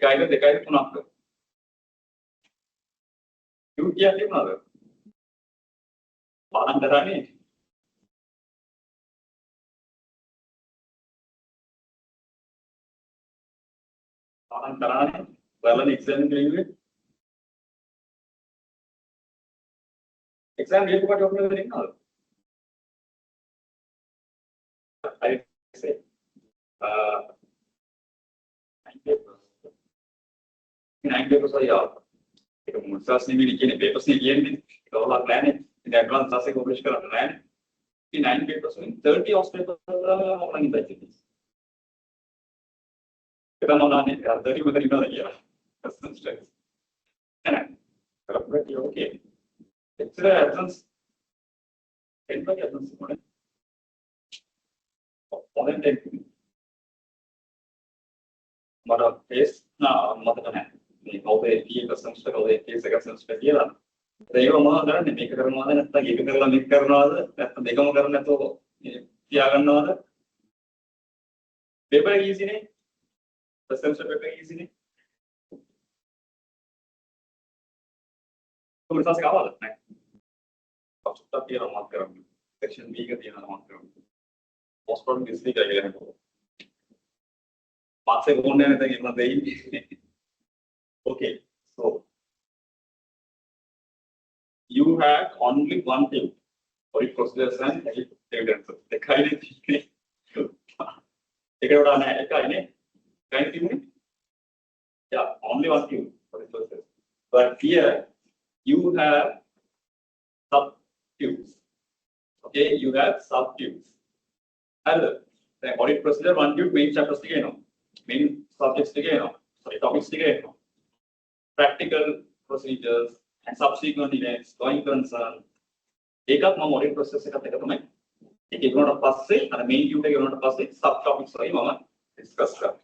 එකයිද දෙකයිද තුනක්ද? Q කියන්නේ මොනවද? පාඩම් කරන්නේ. පාඩම් කරන්නේ බලන එක්සෑම් එක ලියුවේ. එක්සෑම් ලියපුවට ඔක්කොම දෙන්නවද? I say 9 papers are yaar. ඒක මුල්සස් නෙමෙයි කියන්නේ papers නේ කියන්නේ. ඒක ඔයාලා plan එක. ඉතින් advance class එක publish කරන්න plan. ඉතින් 9 papers වලින් 30 off paper online ඉඳලා. ඒක නෝනානේ 30 මෙතන ඉන්නවා කියලා. custom strength. එහෙනම් කරපුවා okay. එච්චර advance 10 වගේ advance මොනේ? More than 10. But a case, no, not the man. The over customs to the case against Spedilla. They were more than the maker more than the giver and maker another, that the government of Yaganother. Paper easy, the sense of paper easy. So it's not all the time. Section B at the end of the month. Most probably this week I will go. Okay, so you have only one thing for it procedures and evidence. The kind of thing. Yeah, only one thing for it process. But here you have subtubes. Okay, you have subtubes. The audit procedure one tube main chapters main subjects topics practical procedures and subsequent events, going concern. Take up my audit process එකත් එක තමයි. ඒක ඉක්මනට පස්සේ අර main tube එක ඉක්මනට පස්සේ subtopics වලින් මම discuss කරනවා.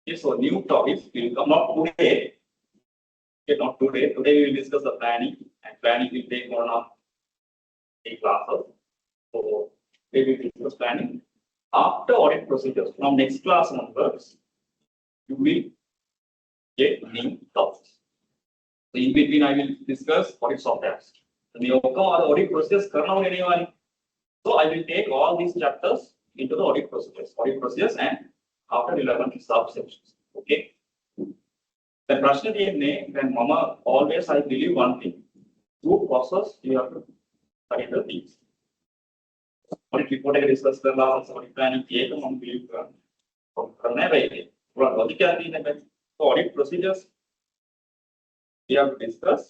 Okay, so new topics will come not today. Okay, not today. Today we will discuss the planning, and planning will take 1.5 classes. So we will discuss planning. After audit procedures, from next class onwards, you will get new topics. So in between, I will discuss audit softwares. The audit procedures, so I will take all these chapters into the audit procedures, and after 11 subsections. Okay. The question is, when Mama always I believe one thing: through process you have to study the things. Audit report එක discuss කරලා audit planning එක මම believe කරන්නේ නැහැ. Logic so audit procedures we have to discuss.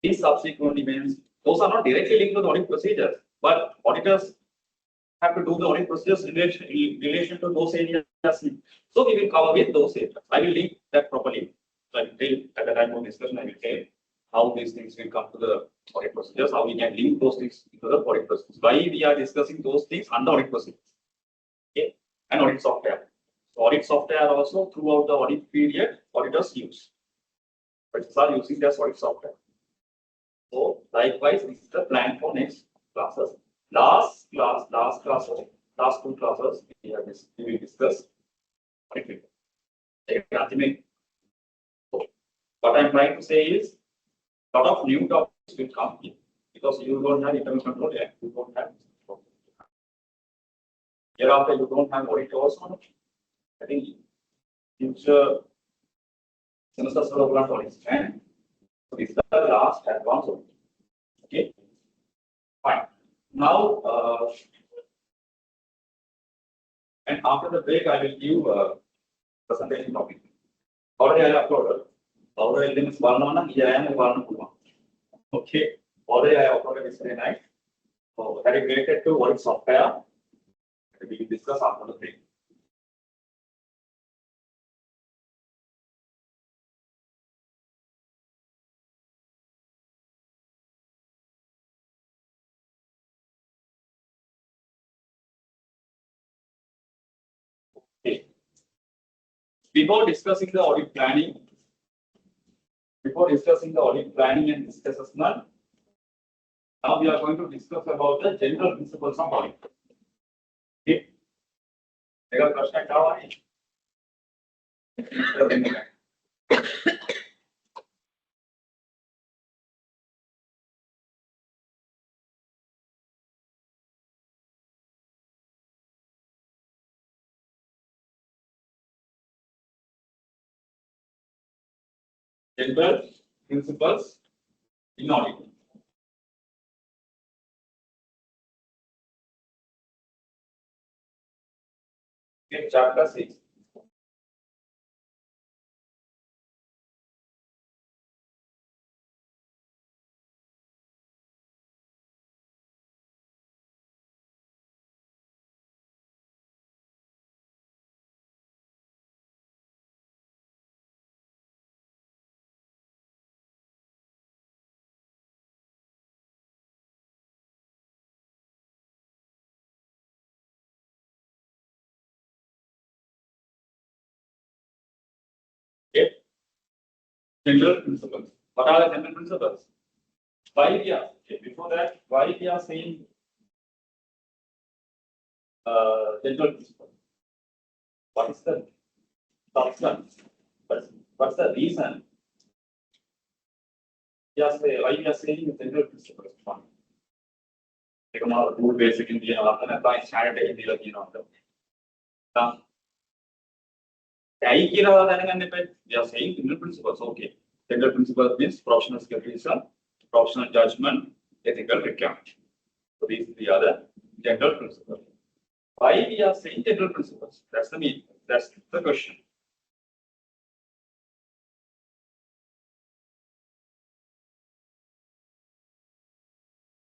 These subsequent events, those are not directly linked to the audit procedures, but auditors have to do the audit procedures in relation to those areas. So we will cover with those areas. I will link that properly. So I will tell at the time of discussion, I will tell how these things will come to the audit procedures, how we can link those things to the audit procedures. Why we are discussing those things under audit procedures. Okay, and audit software. So audit software also throughout the audit period, auditors use. Auditors are using their audit software. So likewise, this is the plan for next classes. Last two classes we will discuss audit report. What I'm trying to say is, a lot of new topics will come in because you don't have internal control yet. You don't have. Hereafter, you don't have audit also. I think future semesters will not audit. So this is the last advance audit. Okay. Fine. Now, and after the break, I will give presentation topic. Already I uploaded. Already this one okay. Already I uploaded yesterday night. So that is related to audit software. We will discuss after the break. Okay. Before discussing the audit planning and risk assessment, now we are going to discuss about the general principles of audit. Okay. General principles in audit. Okay, chapter 6. Okay, general principles. What are the general principles? Why we are okay, before that, why we are saying general principle? What is the substance? What's the reason? Yes, why we are saying general principles? Like our rule basic in the apply standard in the we are saying general principles. Okay. General principles means professional skepticism, professional judgment, ethical requirement. So these three are the general principles. Why we are saying general principles? That's the meaning. That's the question.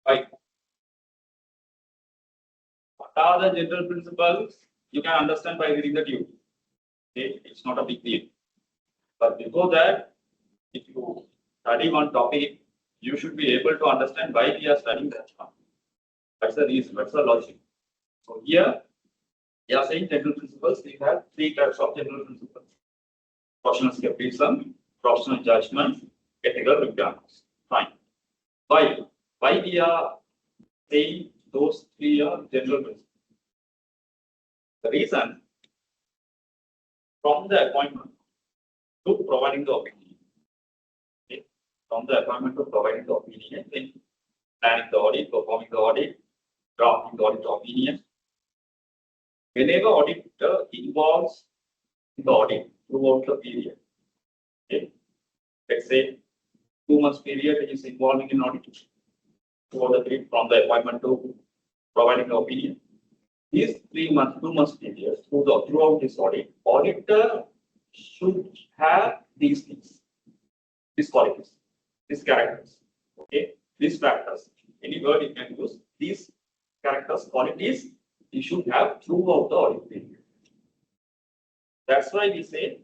Why? What are the general principles? You can understand by reading the tube. Okay? It's not a big deal. But before that, if you study one topic, you should be able to understand why we are studying that one. That's the reason, that's the logic. So here, we are saying general principles. We have three types of general principles: professional skepticism, professional judgment, ethical requirements. Fine. Why? Why we are saying those three are general principles? The reason, from the appointment to providing the opinion. Okay? From the appointment to providing the opinion, then planning the audit, performing the audit, drafting the audit opinion. Whenever auditor involves the audit throughout the period, okay, let's say 2 months period is involving in audit throughout the period from the appointment to providing the opinion. These 3 months, 2 months period throughout this audit, auditor should have these things, these qualities, these characters, okay, these factors. Any word you can use, these characters, qualities, you should have throughout the audit period. That's why we say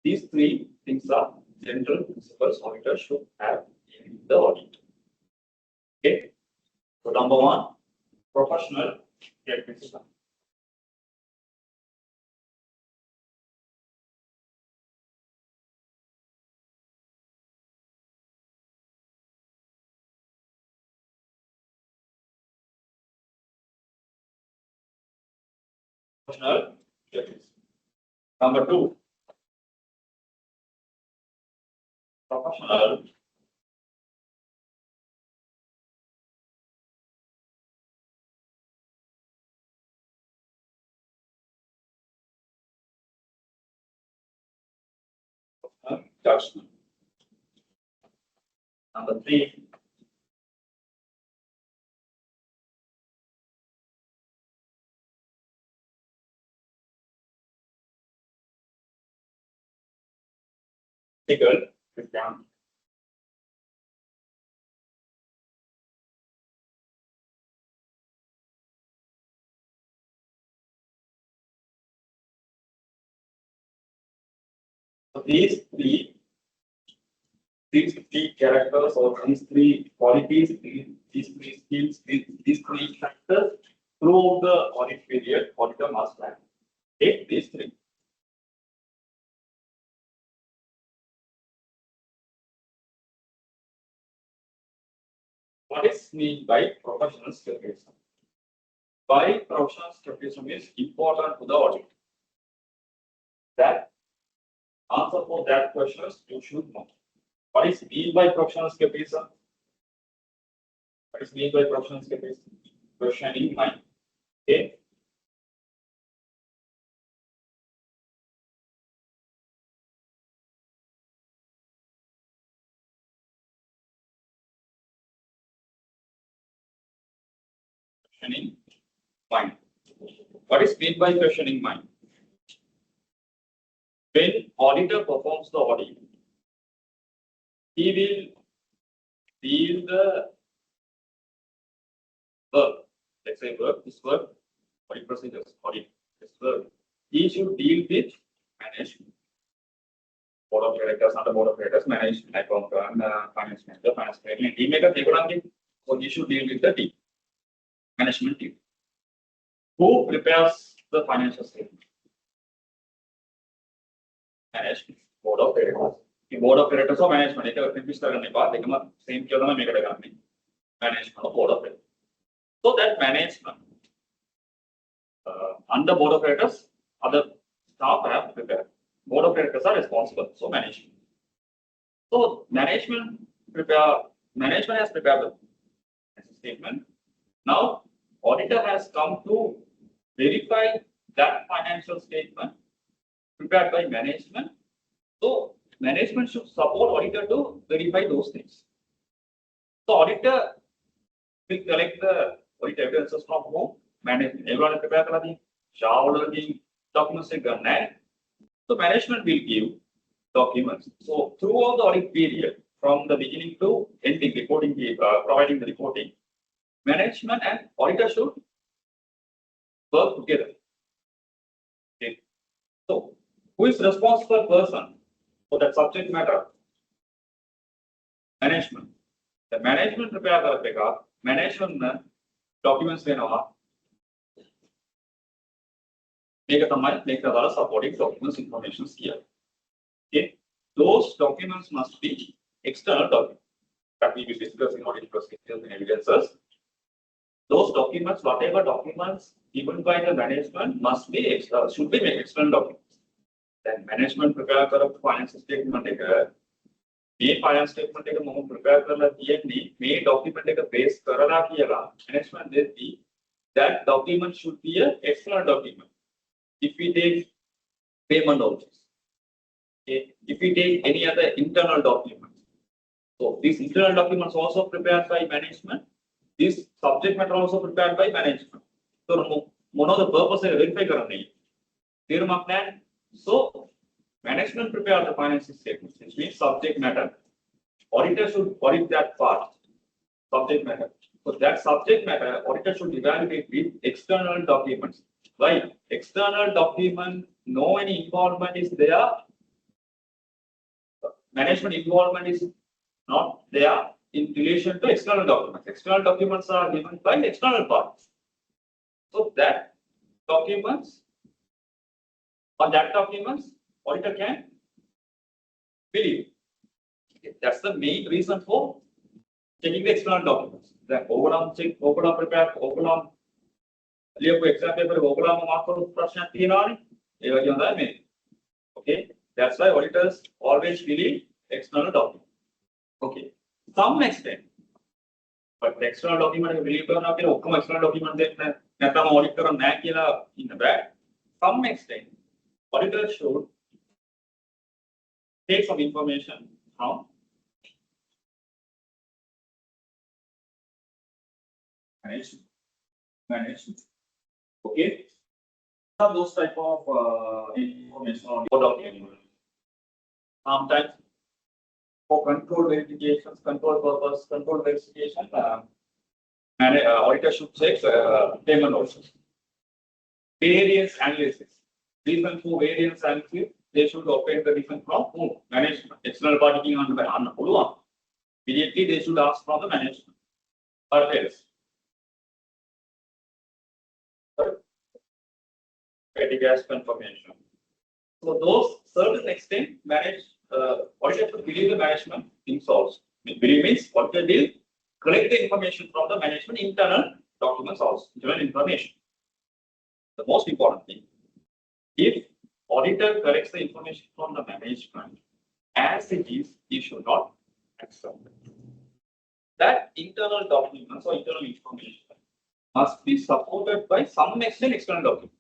these three things are general principles auditor should have in the audit. Okay. So number one, professional skepticism. Professional skepticism. Number two, professional judgment. Number three, ethical requirement. So these three characters or these three qualities, these three skills, these three factors throughout the audit period, auditor must have. Take these three. What is meant by professional skepticism? Why professional skepticism is important to the audit? That Answer for that question is you should know. What is mean by professional skepticism? What is mean by professional skepticism? Questioning mind. Okay. Questioning mind. What is mean by questioning mind? When auditor performs the audit, he will deal the work. Let's say work, this work, audit procedures, audit, this work. He should deal with management. Board of directors, under board of directors, management, accountant, finance manager, finance manager, team maker, so he should deal with the team, management team. Who prepares the financial statement? Management, board of directors. The board of directors or management, same management or board of directors. So that management, under board of directors, other staff have prepared. Board of directors are responsible, so management. So management has prepared the statement. Now auditor has come to verify that financial statement prepared by management. So management should support auditor to verify those things. So auditor will collect the audit evidences from whom? Management. Everyone is prepared for the shareholder documents. So management will give documents. So throughout the audit period, from the beginning to ending, reporting, providing the reporting, management and auditor should work together. Okay. So who is responsible person for that subject matter? Management. The management prepare the management documents make the supporting documents information here. Okay. Those documents must be external documents that we will discuss in audit procedures and evidences. Those documents, whatever documents given by the management, must be should be external documents. Then management prepare the financial statement. Finance statement prepare the document base management that document should be an external document. If we take payment notice, okay, if we take any other internal document, so these internal documents also prepared by management. This subject matter also prepared by management. So one of the purpose is verify. So management prepare the financial statements, which means subject matter. Auditor should audit that part, subject matter. So that subject matter, auditor should evaluate with external documents. Why? External document, no any involvement is there. Management involvement is not there in relation to external documents. External documents are given by external parties. So that documents, on that documents, auditor can believe. Okay. That's the main reason for checking the external documents. The overall check, overall prepare, overall exam paper, overall mark question. Okay, that's why auditors always believe external documents. Okay, some extent, but the external document believe external document auditor in the back. Some extent, auditor should take some information from management. Okay. Have those type of information on your document. Sometimes for control verifications, control purpose, control verification, auditor should check payment notices. Variance analysis. Reason for variance analysis, they should obtain the reason from whom? Management. External party on the immediately they should ask from the management. Or else. Petty gas confirmation. So those certain extent manage auditor should believe the management things also. Believe means auditor will collect the information from the management internal documents also, internal information. The most important thing, if auditor collects the information from the management as it is, he should not accept it. That internal documents or internal information must be supported by some extent external document.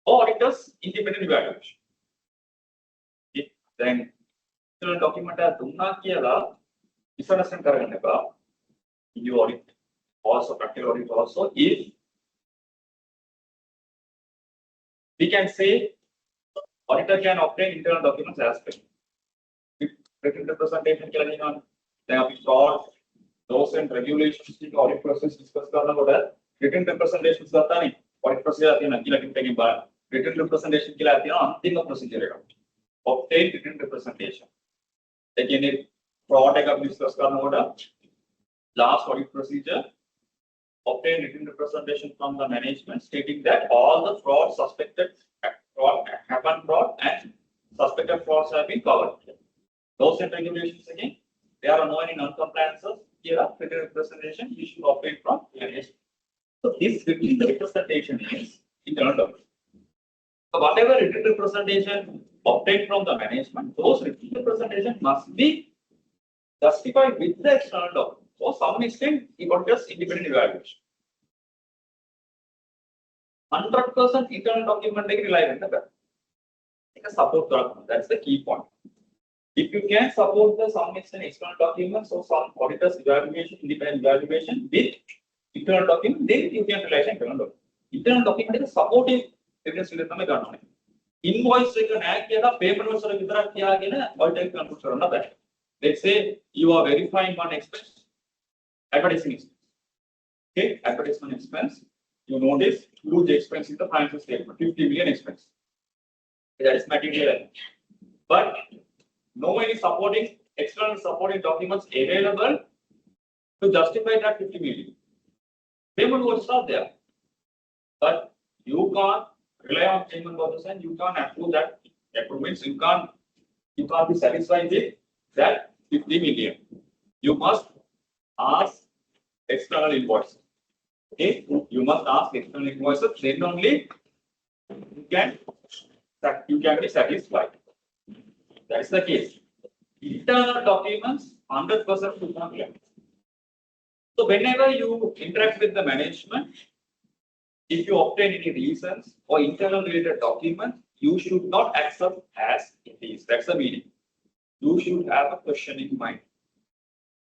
Auditor's independent evaluation. Then internal document are dunna kiyala misunderstand karagන්න එපා. You audit also practical audit also if we can say auditor can obtain internal documents as well. If written representation කියලා කියනවා දැන් අපි fraud laws and regulations ටික audit process discuss කරනකොට written representations ගත්තානේ audit procedure තියෙනවා කියලා ටික එකකින් බලන්න. Written representation කියලා තියෙනවා අන්තිම procedure එක. Obtain written representation. ඒ කියන්නේ fraud එක අපි discuss කරනකොට last audit procedure obtain written representation from the management stating that all the fraud suspected fraud happened fraud and suspected frauds have been covered. Those and regulations again, there are no any non-compliances. Here are written representation you should obtain from management. So this written representation is internal document. So whatever written representation obtained from the management, those written representation must be justified with the external document. So some extent, he got just independent evaluation. 100% internal document rely on that. Support document. That's the key point. If you can support the some extent external documents or some auditors evaluation, independent evaluation with internal document, then you can rely on internal document. Internal document is supportive evidence with the invoice paperwork let's say you are verifying one expense, advertising expense. Okay, advertisement expense. You notice huge expense in the financial statement, 50 million expense. That is material. But no any supporting external supporting documents available to justify that 50 million. Payment was not there. But you can't rely on payment vouchers and you can't approve that. Approve means you can't be satisfied with that 50 million. You must ask external invoices. Okay, you must ask external invoices. Then only you can be satisfied. That's the case. Internal documents 100% should not be. So whenever you interact with the management, if you obtain any reasons or internal related documents, you should not accept as it is. That's the meaning. You should have a question in mind.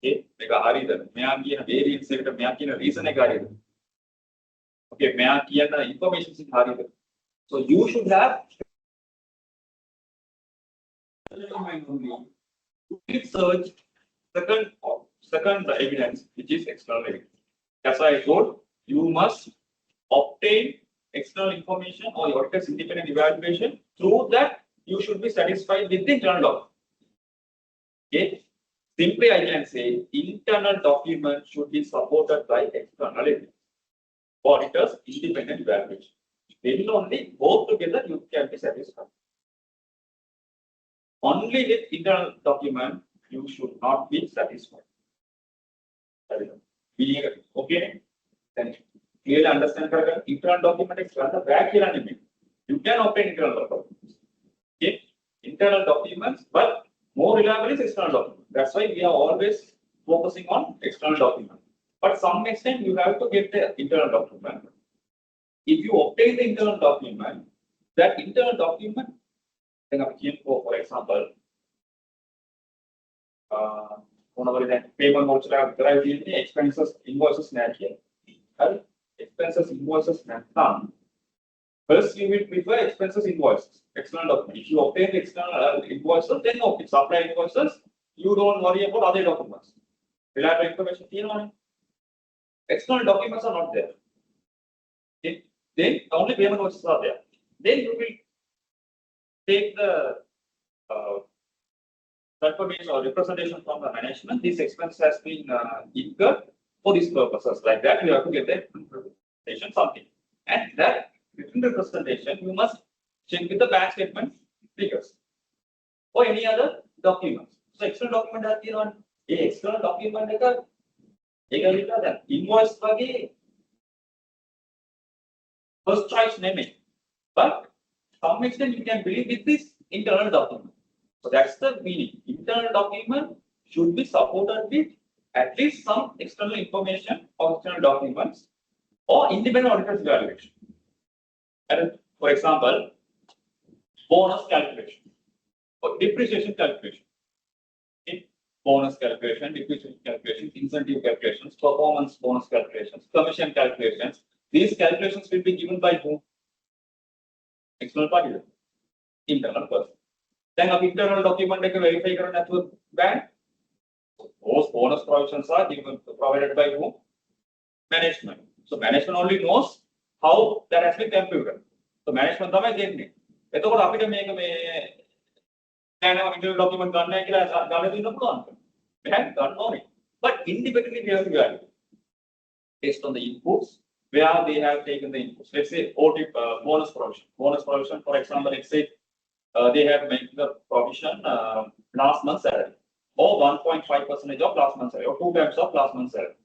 Okay, mega harida. Meya kiyana variance eකට meya kiyana reason එක harida. Okay, meya kiyana information එක harida. So you should have search second the evidence which is external evidence. That's why I told you must obtain external information or your auditor's independent evaluation. Through that, you should be satisfied with the internal document. Okay. Simply, I can say internal document should be supported by external evidence. Auditor's independent evaluation. Then only both together you can be satisfied. Only with internal document you should not be satisfied. Okay. Then clearly understand that internal document is the back here. You can obtain internal documents. Okay. Internal documents, but more reliable is external document. That's why we are always focusing on external document. But some extent you have to get the internal document. If you obtain the internal document, that internal document, for example, payment voucher expenses invoices expenses invoices first you will prefer expenses invoices, external document. If you obtain the external invoices, then okay, supply invoices, you don't worry about other documents. Reliable information, external documents are not there. Okay. Then only payment vouchers are there. Then you will take the confirmation or representation from the management. This expense has been incurred for these purposes. Like that, you have to get the representation something, and that written representation you must check with the bank statement figures or any other documents. So external document has been on a external document that invoice first choice name, but some extent you can believe with this internal document. So that's the meaning. Internal document should be supported with at least some external information or external documents or independent auditor's evaluation. And for example, bonus calculation or depreciation calculation. Bonus calculation, depreciation calculations, incentive calculations, performance bonus calculations, commission calculations. These calculations will be given by whom? External party. Internal person. Then an internal document like verify karana bank. Those bonus provisions are given provided by whom? Management. So management only knows how that has been computed. So management තමයි දෙන්නේ. එතකොට අපිට මේක මේ දැනව internal document ගන්න නැහැ කියලා ගන්න දෙන්න පුළුවන්. We have done on it. But independently we have to evaluate based on the inputs where they have taken the inputs. Let's say audit bonus provision. Bonus provision, for example, let's say they have made the provision last month's salary or 1.5% of last month's salary or 2 times of last month's salary.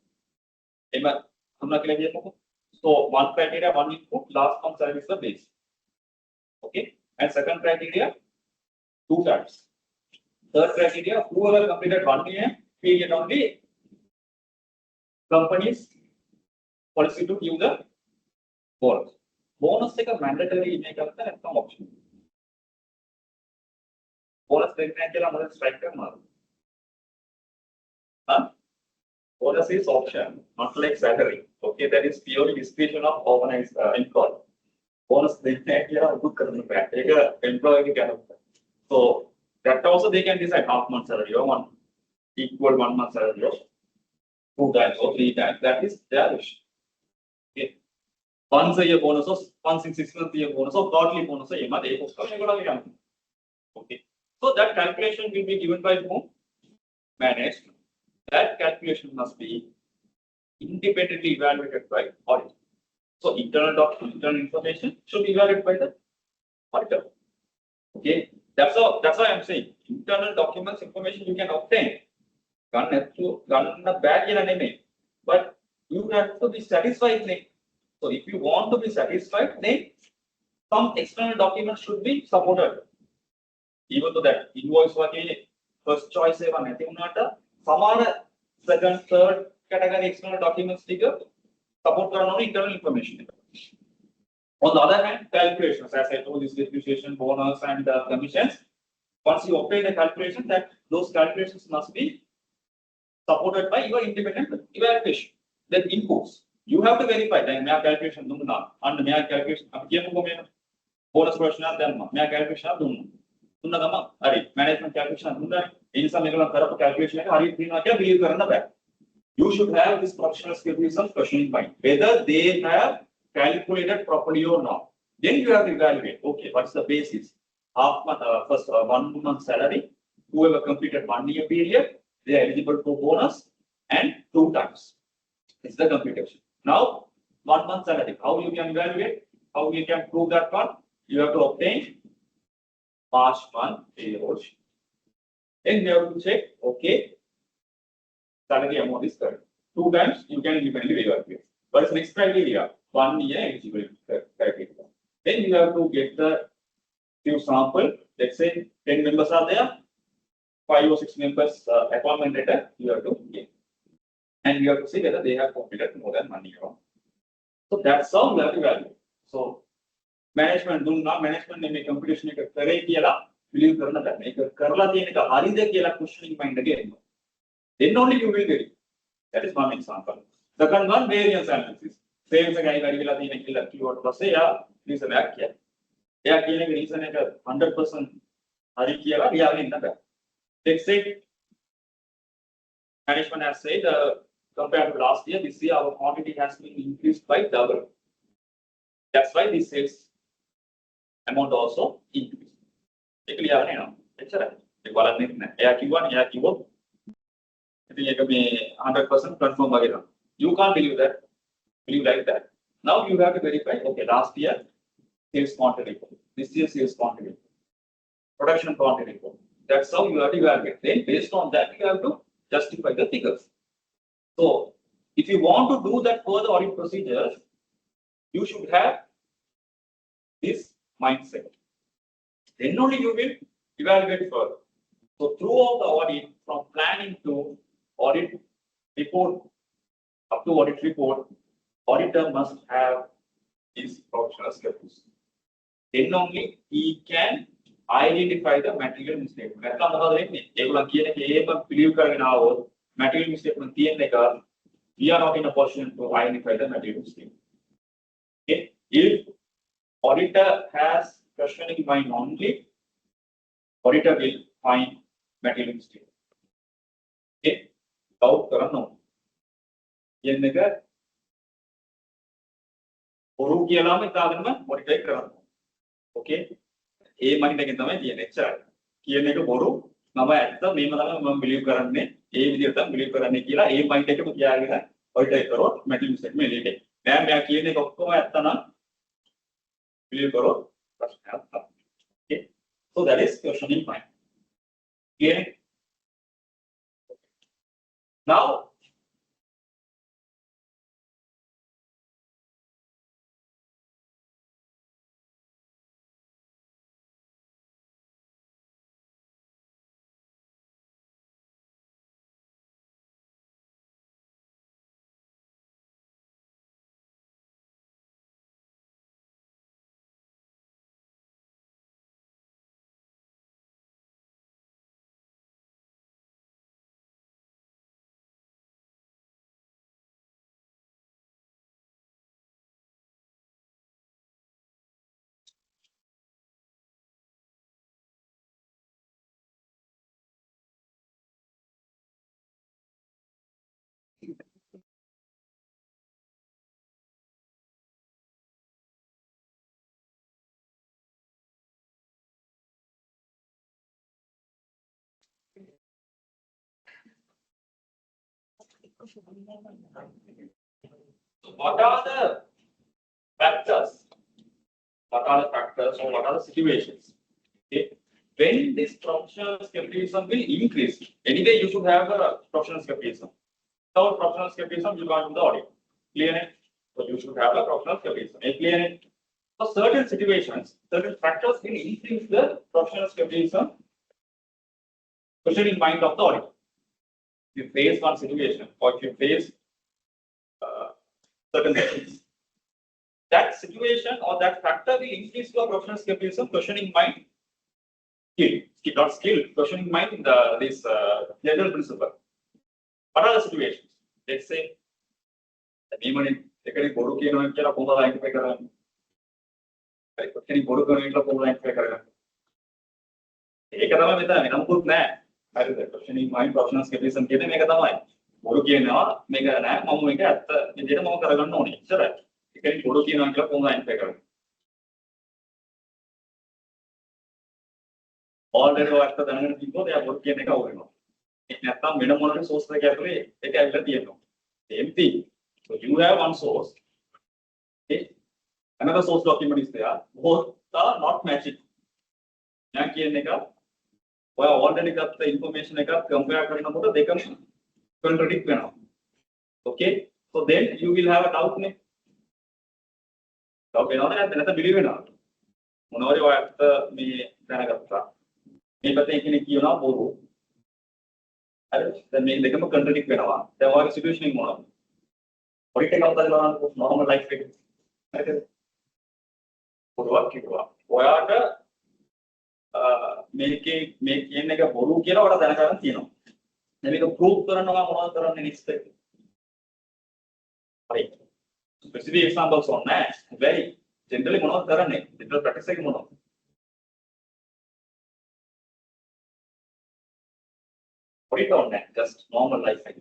So one criteria, one input, last month's salary is the base. Okay. And second criteria, 2 times. Third criteria, whoever completed 1 year period only, companies policy to give the bonus. Bonus is a mandatory make up the income option. Bonus is strike. Bonus is option, not like salary. Okay, that is purely discretion of organized employee. Bonus employee can. So that also they can decide half month salary or one equal 1 month salary or 2 times or 3 times. That is their wish. Okay. Once a year bonus or once in 6 months a year bonus or quarterly bonus a year. Okay. So that calculation will be given by whom? Management. That calculation must be independently evaluated by audit. So internal document, internal information should be evaluated by the auditor. Okay, that's why I'm saying internal documents information you can obtain. But you have to be satisfied. So if you want to be satisfied, then some external documents should be supported. Even though that invoice first choice some second, third category external documents support internal information. On the other hand, calculations, as I told, this depreciation, bonus, and commissions. Once you obtain the calculation, that those calculations must be supported by your independent evaluation. Then inputs, you have to verify. Then my calculation and my calculation. Bonus question then my calculation management calculation. You should have this professional skills questioning mind whether they have calculated properly or not. Then you have to evaluate. Okay, what's the basis? Half month, first 1 month salary. Whoever completed 1 year period, they are eligible for bonus and 2 times. It's the computation. Now, 1 month salary. How you can evaluate? How you can prove that one? You have to obtain March month payroll. Then you have to check. Okay, salary amount is correct. 2 times you can independently evaluate. But it's next criteria. 1 year eligibility criteria. Then you have to get the few sample. Let's say 10 members are there, 5 or 6 members appointment letter you have to get. And you have to see whether they have completed more than 1 year. So that's how you have to evaluate. So management do not management name computation believe that make a karla questioning mind again. Then only you will get it. That is one example. Second one, variance analysis. Sales guy keyword plus this a back here. Yeah, reason 100% let's say management has said compared to last year, this year our quantity has been increased by double. That's why the sales amount also increased. I think 100% confirm. You can't believe that. Believe like that. Now you have to verify. Okay, last year sales quantity, this year sales quantity, production quantity. That's how you have to evaluate. Then based on that, you have to justify the figures. So if you want to do that further audit procedures, you should have this mindset. then only you will evaluate further. So throughout the audit, from planning to audit report, up to audit report, auditor must have his professional skills. Then only he can identify the material mistake. නැත්නම් මොකද වෙන්නේ? ඒගොල්ලන් කියන එක ඒම පිළියු කරගෙන ආවොත් material mistake නම් තියෙන එක we are not in a position to identify the material mistake. Okay? If auditor has questioning mind only, auditor will find material mistake. Okay? Doubt කරන්න ඕනේ. කියන එක බොරු කියලාම ඉතාලෙම මොඩිෆයි කරන්න. ඕකේ? ඒ මයින්ඩ් එකෙන් තමයි තියෙන්නේ. එච්චරයි. කියන එක බොරු මම ඇත්ත මේම තමයි මම බිලීව් කරන්නේ. ඒ විදිහට තමයි බිලීව් කරන්නේ කියලා ඒ මයින්ඩ් එකම තියාගෙන ඔයිටයි කරොත් මැටිල් මිස්ටේක් මෙලෙට. දැන් මෙයා කියන එක ඔක්කොම ඇත්ත නම් බිලීව් කරොත් ප්‍රශ්නයක් තමයි. Okay? So that is questioning mind. Okay? Now so what are the factors? What are the factors or what are the situations? Okay. When this professional skepticism will increase, anyway, you should have a professional skepticism. Without professional skepticism, you can't do the audit. Clear? So you should have a professional skepticism. Clear? So certain situations, certain factors will increase the professional skepticism, questioning mind of the audit. If you face one situation or if you face certain things, that situation or that factor will increase your professional skepticism, questioning mind, not skill, questioning mind in this general principle. What are the situations? Let's say, එකෙනෙක් බොරු කියනවා කියලා කොහොමද identify කරන්නේ? කෙනෙක් බොරු කරනවා කියලා කොහොමද අයිඩෙන්ටිෆයි කරන්නේ? ඒක තමයි මෙතන වෙනමුකුත් නැහැ. හරිද? questioning mind professional skepticism කියන්නේ මේක තමයි. බොරු කියනවා මේක නෑ මම මේක ඇත්ත විදිහට මම කරගන්න ඕනේ. ඉතින් කෙනෙක් බොරු කියනවා කියලා කොහොමද අයිඩෙන්ටිෆයි කරන්නේ? already ඔයත් දැනගෙන තිබ්බොත් එයා බොරු කියන එක අවුලනවා. ඒක නැත්තම් වෙන මොනවාරි source එකක් ඇතුලේ ඒක ඇවිල්ලා තියෙනවා. same thing. So you have one source. Okay. Another source document is there. Both are not matching. දැන් කියන එක ඔය already got the information එකක් compare කරනකොට දෙකම contradict වෙනවා. Okay. So then you will have a doubt නේ. doubt වෙනවද නැත්නම් believe වෙනවද? මොනවාරි ඔයත් මේ දැනගත්තා. මේ පැත්තේ කෙනෙක් කියනවා බොරු. හරි. දැන් මේ දෙකම contradict වෙනවා. දැන් ඔයගේ situation එක මොනවද? Audit එක අවදාලා normal life එක. හරිද? බොරුවක් කිව්වා. ඔයාට මේකේ මේ කියන එක බොරු කියලා ඔයාලා දැනගන්න තියෙනවා. දැන් මේක proof කරනවා මොනවද කරන්නේ next එක. හරි. specific examples on that. Very generally මොනවද කරන්නේ? general practice එක මොනවද? Audit on that, just normal life එක.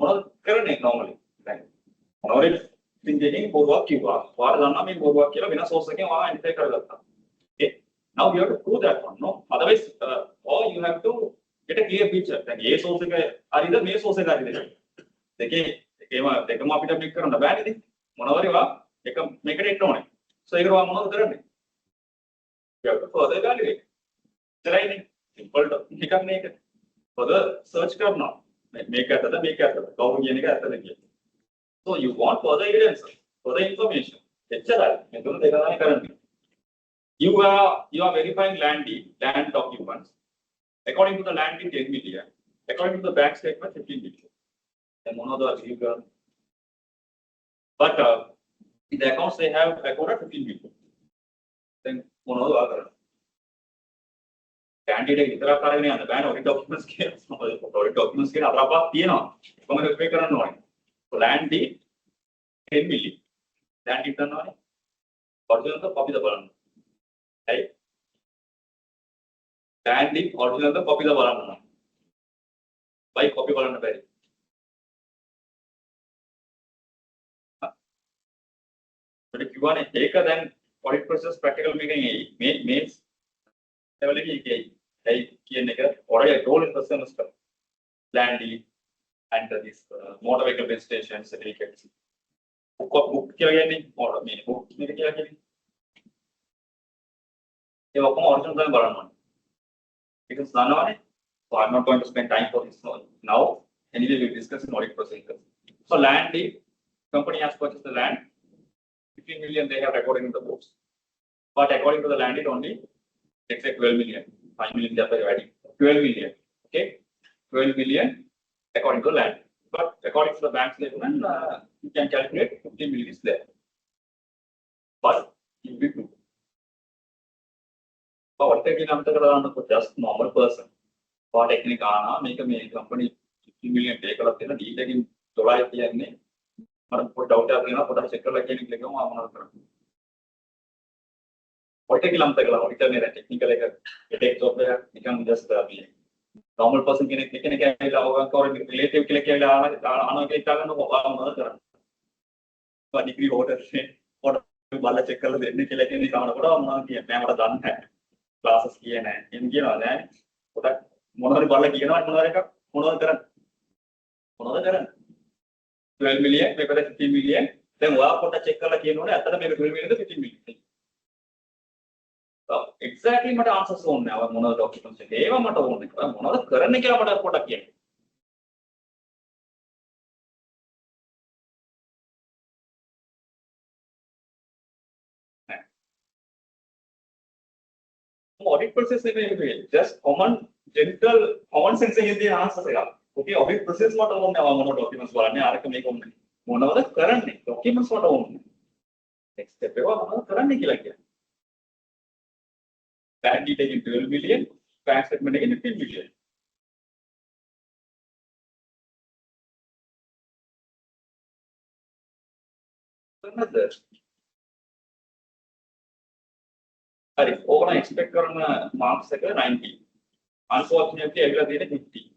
මොනවද කරන්නේ normally? දැන් මොනවද thinking බොරුවක් කිව්වා. ඔයාලා දන්නා මේ බොරුවක් කියලා වෙන source එකෙන් ඔයාලා identify කරගත්තා. Okay. Now you have to prove that one, no? Otherwise, or you have to get a clear picture. දැන් මේ source එක හරිද මේ source එක හරිද? දෙකම අපිට මේක කරන්න බෑ නේද? මොනවාරි ඔයා එක මේකට එන්න ඕනේ. So ඒකට ඔයා මොනවද කරන්නේ? You have to further evaluate. Right? Simple එකක් මේක. Further search කරනවා. මේක ඇත්තද මේක ඇත්තද? කවුරු කියන එක ඇත්තද කියලා. So you want further evidence. for the information. You are verifying land deed, land documents. According to the land deed, 10 million. According to the bank statement, 15 million. And one of the but in the accounts they have accorded 15 million. Then one of the other. Candidate is the ban audit documents audit documents so land deed 10 million. Land deed done original copy the balance. Right? Land deed original copy the balance. By copy balance very. But if you want to take a then audit process practical making means already I told in the semester land deed and this motor vehicle registration certificates. Book or mean book original because none on it. So I'm not going to spend time for this now. Anyway, we'll discuss in audit procedure. So land deed, company has purchased the land. 15 million they have recorded in the books. But according to the land deed only, let's say 12 million. 5 million they are providing. 12 million. Okay. 12 million according to land. But according to the bank statement, you can calculate 15 million is there. But it will be true. But what technique for just normal person. For technique, make a company 50 million take up in a detail July. Put out put a sector like anything. What technical takes of there, you can just be normal person can relative degree order what Bala checker done classes in Mono Bala 12 million, maybe 15 million, then what put a checker like after maybe 12 million, 15 million. So exactly what answers on now, one of the documents. Eva Mata one of the current put again. Audit process just common sense in the answer. Okay, audit process what on our documents for one of the current documents what on next step current like bank detail in 12 million, bank statement in 15 million. Another. Over expect marks 90. Unfortunately, I got 50.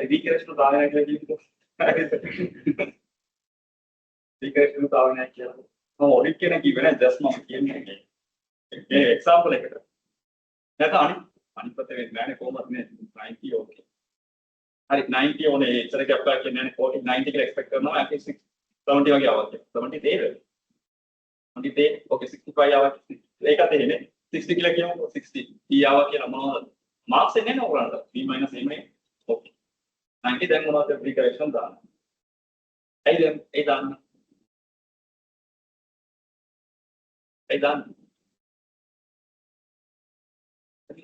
Recreation to audit can give an adjustment. Example like that. 90 okay. 90 on a 90 expect at least 70 hours. 70 days. 20 days, okay, 65 hours. 60 60 hours. Marks in over 3 minus a okay. 90 then one of the free correction done. I done.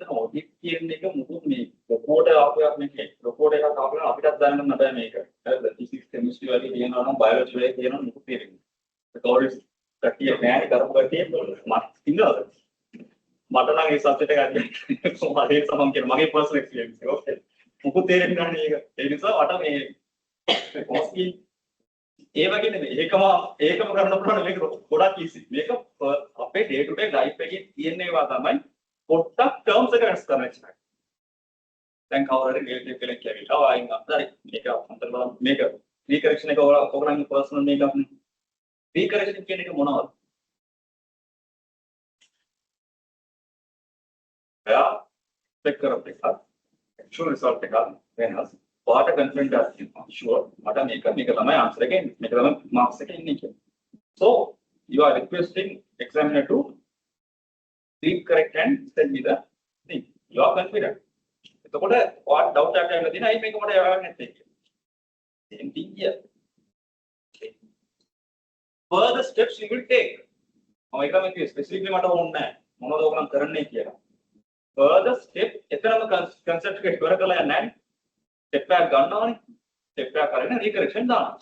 Audit report physics, chemistry, biology, because 30 Matana is subject so my personal experience. Okay. It is what a costly Eva make up a day to day life again. Put up terms against connection. Thank already make up recorrection over personal makeup. Recorrection can make a monol. Yeah, picture of the actual result when us what a confident sure what a make a answer again, make a marks again. So you are requesting examiner to read correct and send me the thing. You are confident. So what doubt I have, I make what I have. Same thing here. Okay. Further steps you will take. Specifically, further step, concept step back gun step back recorrection done.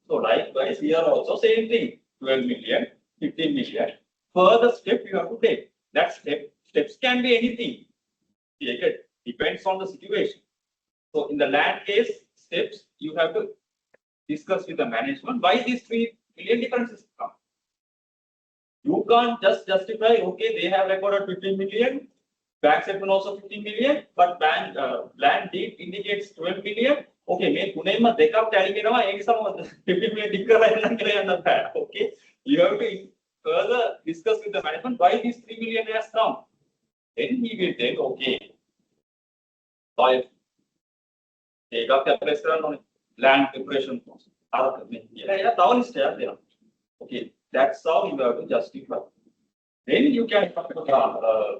So likewise, here also same thing. 12 million, 15 million. Further step you have to take. That steps can be anything. It depends on the situation. So in the land case, steps you have to discuss with the management why these 3 million differences come. You can't just justify, okay, they have recorded 15 million, bank statement also 15 million, but land deed indicates 12 million. Okay, me punema dekap tally kenawa ek sama 15 million dik karala enna kiyala yanna baya. Okay, you have to further discuss with the management why these 3 million has come. Then he will take, okay, soil take up the pressure on land preparation cost. Okay, that's how you have to justify. Then you can come to the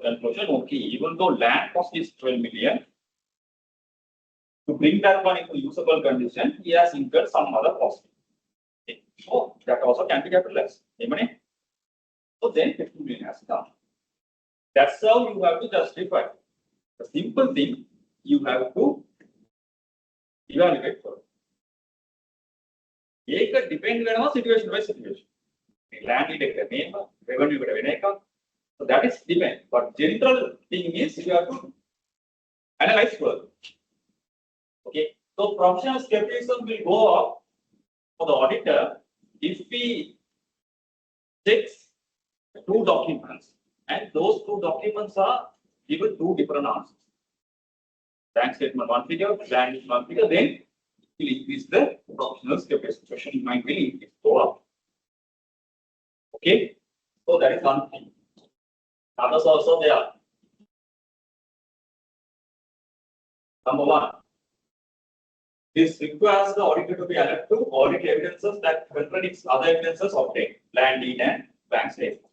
conclusion, okay, even though land cost is 12 million, to bring that one into usable condition, he has incurred some other cost. Okay. So that also can be capitalized. So then 15 million has come. That's how you have to justify. The simple thing you have to evaluate for. It depends on situation by situation. Land name, revenue so that is depend. But general thing is you have to analyze further. Okay, so professional skepticism will go up for the auditor if we check 2 documents and those 2 documents are given 2 different answers. Bank statement 1 figure, land is 1 figure, then will increase the professional skepticism. Question might be go up. Okay, so that is one thing. Others also there. Number 1. This requires the auditor to be alert to audit evidences that contradicts other evidences obtained, land deed and bank statement.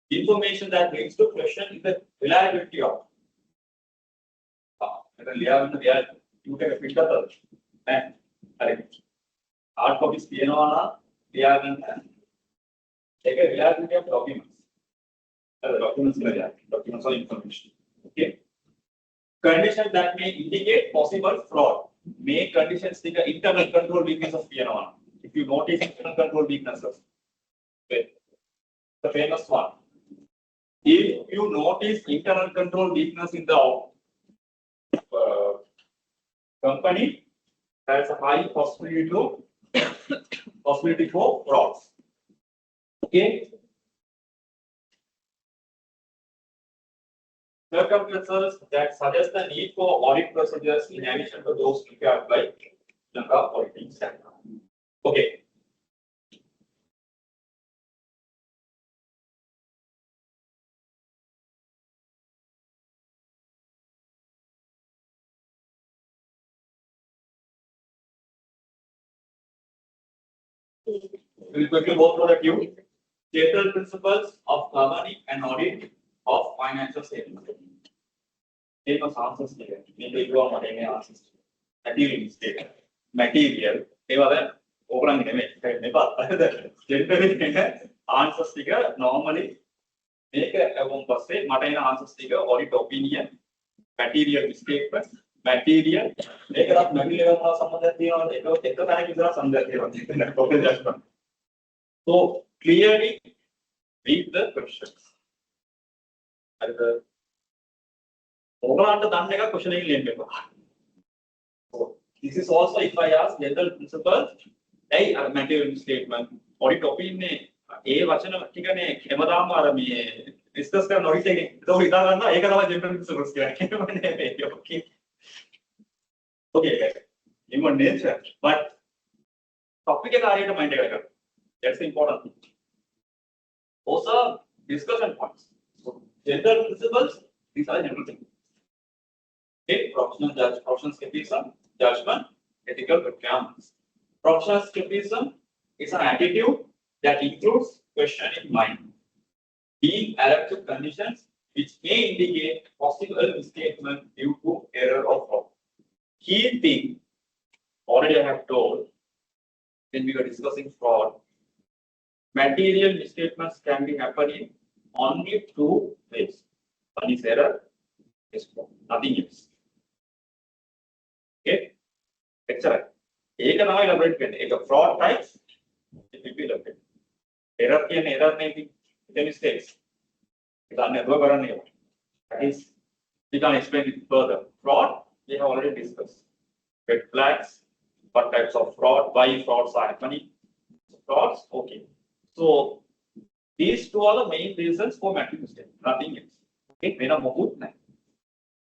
Information that leads to question is the reliability of. You can fit the and hard copies piano take a reliability of documents. Documents or information. Okay. Conditions that may indicate possible fraud. May conditions take an internal control weakness of piano. If you notice internal control weaknesses, okay. The famous one. If you notice internal control weakness in the company, there is a high possibility for frauds. Okay. Circumstances that suggest the need for audit procedures in addition to those prepared by Lanka auditing standard. Okay. We will quickly go through the few general principles of governing and audit of financial statements. Famous answers here. Maybe you are not any answers. Material mistake. Material. Generally, answers here normally make a answers here audit opinion. Material mistake. Material. So clearly read the questions. So this is also if I ask general principles, material statement, audit opinion, discuss general principles. Okay, human nature, but topic that's the important thing. Also, discussion points. So, general principles, these are general things. Okay, professional skepticism, judgment, ethical requirements. Professional skepticism is an attitude that includes question in mind, being alert to conditions which may indicate possible misstatement due to error or fraud. Key thing, already I have told when we were discussing fraud, material misstatements can be happening only two ways. One is error, is fraud, nothing else. Okay, excellent. ඒක තමයි elaborate වෙන්නේ. ඒක fraud types it will be elaborate. Error කියන්නේ error maybe the mistakes. ඒක අන්න අදුව කරන්නේ. That is we can explain it further. Fraud we have already discussed. Red flags, what types of fraud, why frauds are happening. Frauds, okay. So these two are the main reasons for material mistake. Nothing else. Okay, වෙන මොකුත් නැහැ.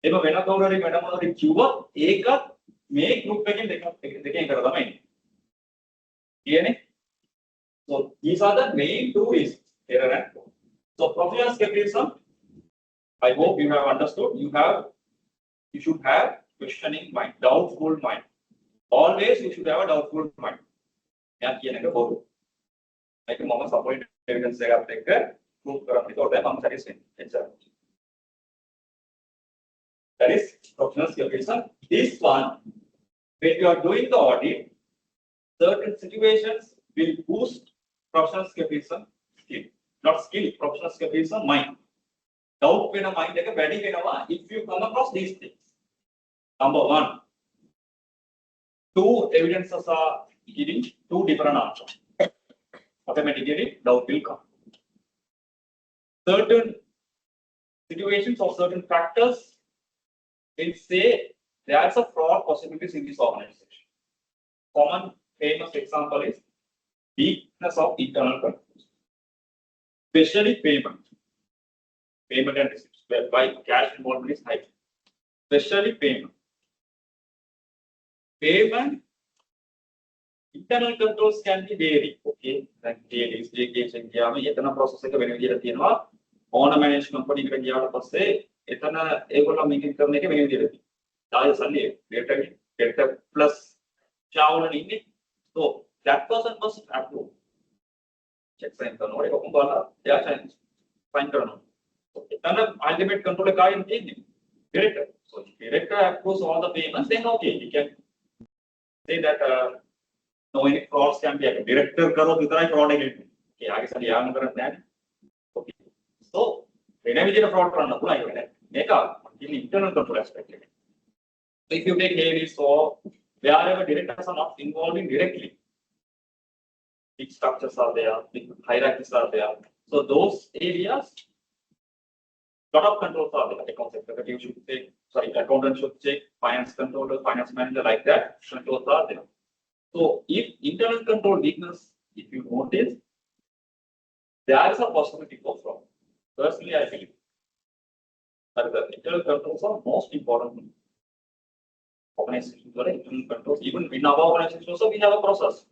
ඒක වෙන කවුරුහරි මඩමවලට කිව්වොත් ඒක මේ group එකෙන් දෙකෙන් කරලා තමයි එන්නේ. කියන්නේ? So these are the main two reasons, error and fraud. So professional skepticism, I hope you have understood. You should have questioning mind, doubtful mind. Always you should have a doubtful mind. Yeah, කියන එක බොරු. ඒක මම support evidence එකත් එක්ක prove කරන්න ඒකට මම satisfied. Exactly. That is professional skepticism. This one, when you are doing the audit, certain situations will boost professional skepticism skill. Not skill, professional skepticism mind. Doubt වෙන mind එක වැඩි වෙනවා if you come across these things. Number one, two evidences are giving two different answers. Automatically, doubt will come. Certain situations or certain factors will say there's a fraud possibilities in this organization. Common famous example is weakness of internal controls, especially payment and receipts, whereby cash involvement is high. Especially payment. Internal controls can be vary. Okay, like daily vacation ගියාම එතන process එක වෙන විදිහට තියෙනවා. Owner managed company එකට ගියාට පස්සේ එතන ඒගොල්ලෝ මේක කරන එක වෙන විදිහට තියෙනවා. ඩායර් සල්ලි data plus shareholder ඉන්නේ. So that person must approve. Check sign කරනවා. ඒක කොහොමද බලලා එයා sign කරනවා. So එතන ultimate control එක ආයෙත් තියෙන්නේ. Director. So if director approves all the payments, then okay, you can say that no any frauds can be a director කරොත් විතරයි fraud එක ඉන්නේ. Okay, ආගේ සල්ලි යාම කරන්නේ නැහැ. Okay. So වෙන විදිහට fraud කරන්න පුළුවන් ඒක නේද? මේක ඉන්නේ internal control aspect එක. So if you take heavy, so wherever directors are not involved in directly, big structures are there, big hierarchies are there. So those areas, lot of controls are there. Account executive should take, sorry, accountant should check, finance controller, finance manager, like that, controls are there. So if internal control weakness, if you notice, there is a possibility for fraud. Personally, I believe that the internal controls are most important. Organizations, internal controls, even in our organization also we have a process.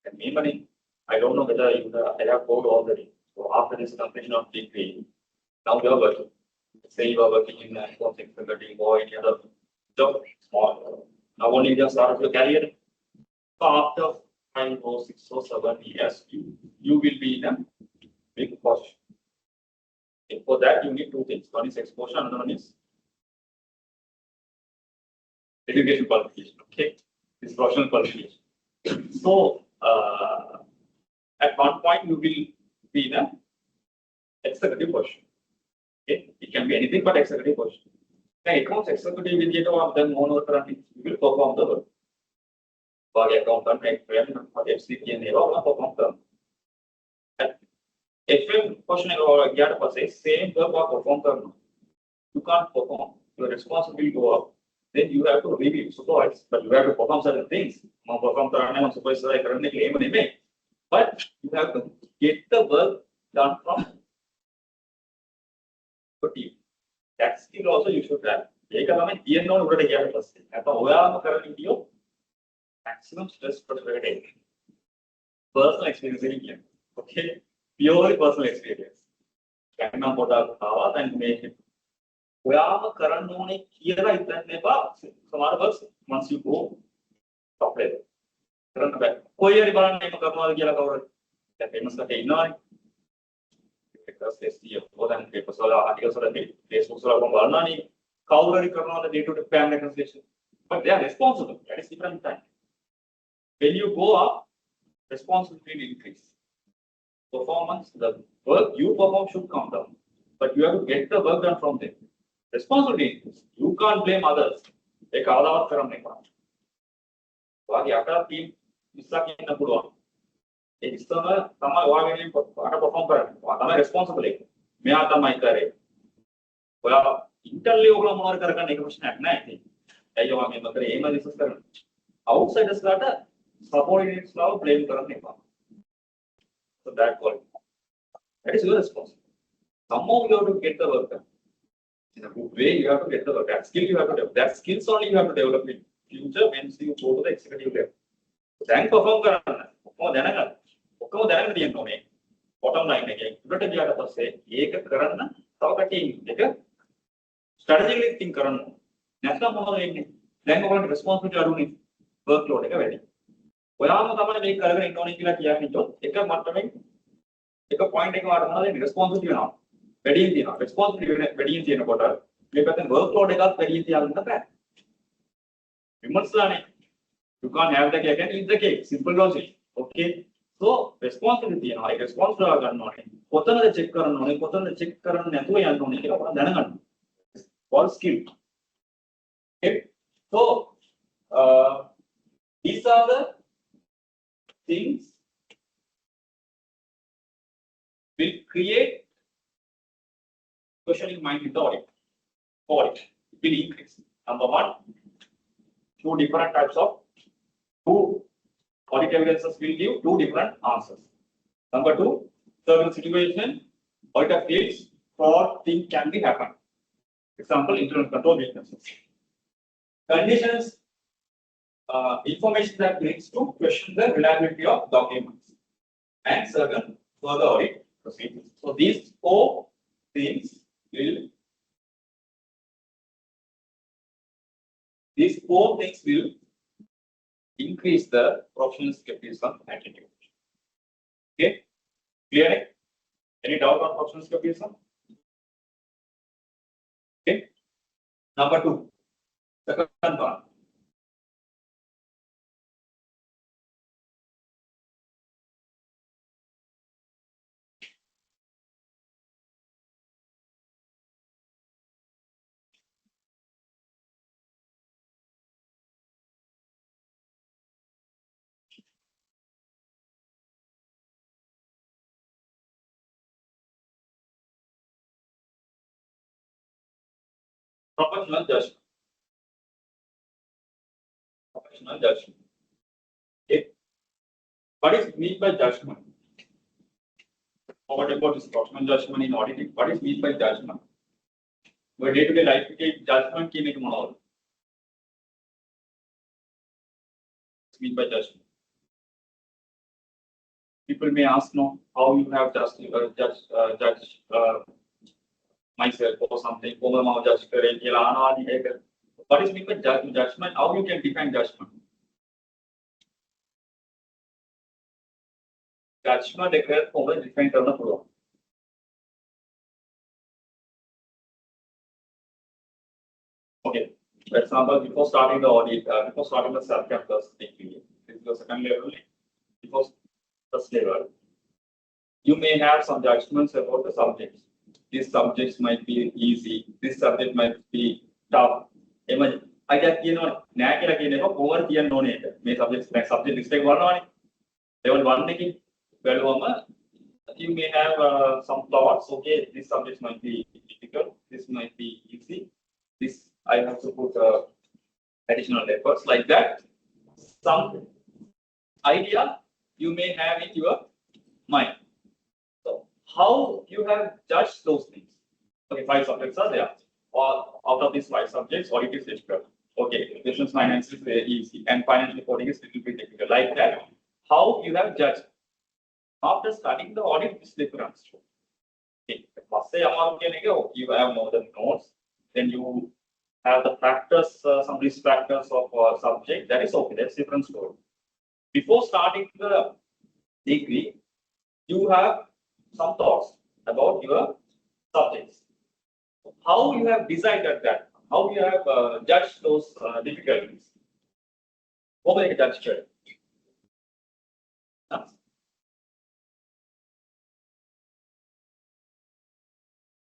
And meaning, I don't know whether I have code already. So after this completion of degree, now you are working. Say you are working in account executive or any other job, small. Now only you just start your career. So after 5 or 6 or 7 years, you will be in a big position. And for that, you need two things. One is exposure, another one is education qualification. Okay, this professional qualification. So at one point you will be in an executive position. Okay, it can be anything but executive position. Now accounts executive will get of them on or you will perform the work. For accountant, FM, FCP and all perform them. FM portion get up say same work or perform them. You can't perform. Your responsibility go up. Then you have to review, supervise, but you have to perform certain things. But you have to get the work done from your team. That skill also you should have. Maximum stress productivity. Personal experience. Okay, purely personal experience. And make it. ඔයාම කරන්න ඕනේ කියලා හිතන්න එපා. සමහර bus once you go top level කරන්න බෑ. කොයි හරි බලන්න මේක කරනවාද කියලා කවුරුද? දැන් famous කටේ ඉන්නවනේ. papers, STF, then papers, articles, Facebook, cover the day-to-day family reconciliation. But they are responsible. That is different time. When you go up, responsibility will increase. Performance, the work you perform should come down. But you have to get the work done from them. Responsibility increase. You can't blame others. They call out from the ground. So, the team is stuck in the Puduan. It is the perform responsible. May I my career? Well, interlegal more question at night. Outsiders got subordinates now blame currently. So that quality. That is your responsibility. Somehow you have to get the work done. In a good way, you have to get the work. That skill you have to develop. That skills only you have to develop in future when you go to the executive level. Then perform bottom line again. Say, strategically think current. Then responsibility workload. Point responsibility responsibility workload you can't have the cake and eat the cake. Simple logic. Okay. So responsibility, responsibility for skill. Okay. So these are the things will create questioning mind in the audit. Audit will increase. Number one, two different types of audit evidences will give two different answers. Number two, certain situation, auditor feels fraud thing can be happen. Example, internal control weaknesses. Conditions, information that leads to question the reliability of documents and certain further audit procedures. So these four things will increase the professional skepticism attitude. Okay, clear? Any doubt on professional skepticism? Okay. Number two, second one. Professional judgment. Professional judgment. Okay. What is meant by judgment? What about this professional judgment in auditing? What is meant by judgment? Where day-to-day life judgment can make more. Meant by judgment. People may ask, no, how you have judged myself or something. What is meant by judgment? How you can define judgment? Judgment declared over different term of. Okay. For example, before starting the audit, before starting the self-campus degree, this is the second level. Before first level, you may have some judgments about the subjects. These subjects might be easy. This subject might be tough. I get over subjects like subject mistake level 1 you may have some thoughts. Okay, this subject might be difficult. This might be easy. This I have to put additional efforts like that. Some idea you may have in your mind. So how you have judged those things? Okay, 5 subjects are there. Or out of these 5 subjects, audit is difficult. Okay, business finance is very easy, and financial reporting is little bit difficult. Like that, how you have judged? After studying the audit, this difference. Okay, you have more than notes, then you have the factors, some risk factors of subject. That is okay. That's different story. Before starting the degree, you have some thoughts. about your subjects. How you have decided that? How you have judged those difficulties? What will you judge?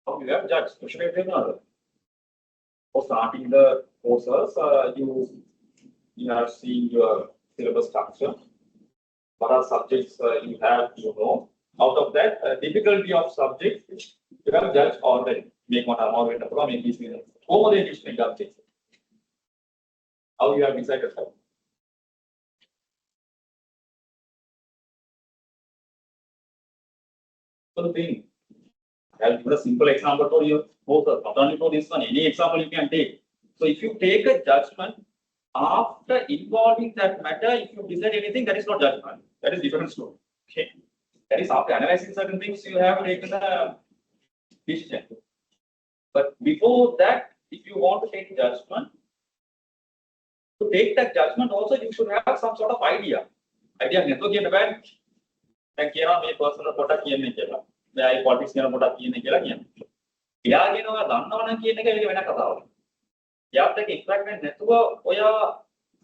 How you have judged? For starting the courses, you have seen your syllabus structure. What are subjects you have, Out of that, difficulty of subjects, you have judged already. Make one more with the problem, make this how you have decided that? So the thing, I'll give a simple example for you. Both, not only for this one, any example you can take. So if you take a judgment after involving that matter, if you decide anything, that is not judgment. That is different story. Okay. That is after analyzing certain things, you have taken a decision. But before that, if you want to take judgment, to take that judgment also, you should have some sort of idea. Idea network කියන බෑ. දැන් කියනවා මේ personal පොඩක් කියන්නේ කියලා. මෙයා politics කියන පොඩක් කියන්නේ කියලා කියන්නේ. එයා කියනවා දන්නවනම් කියන එක ඒක වෙන කතාවක්. එයාත් එක්ක interact වෙන්නේ නැතුව ඔයා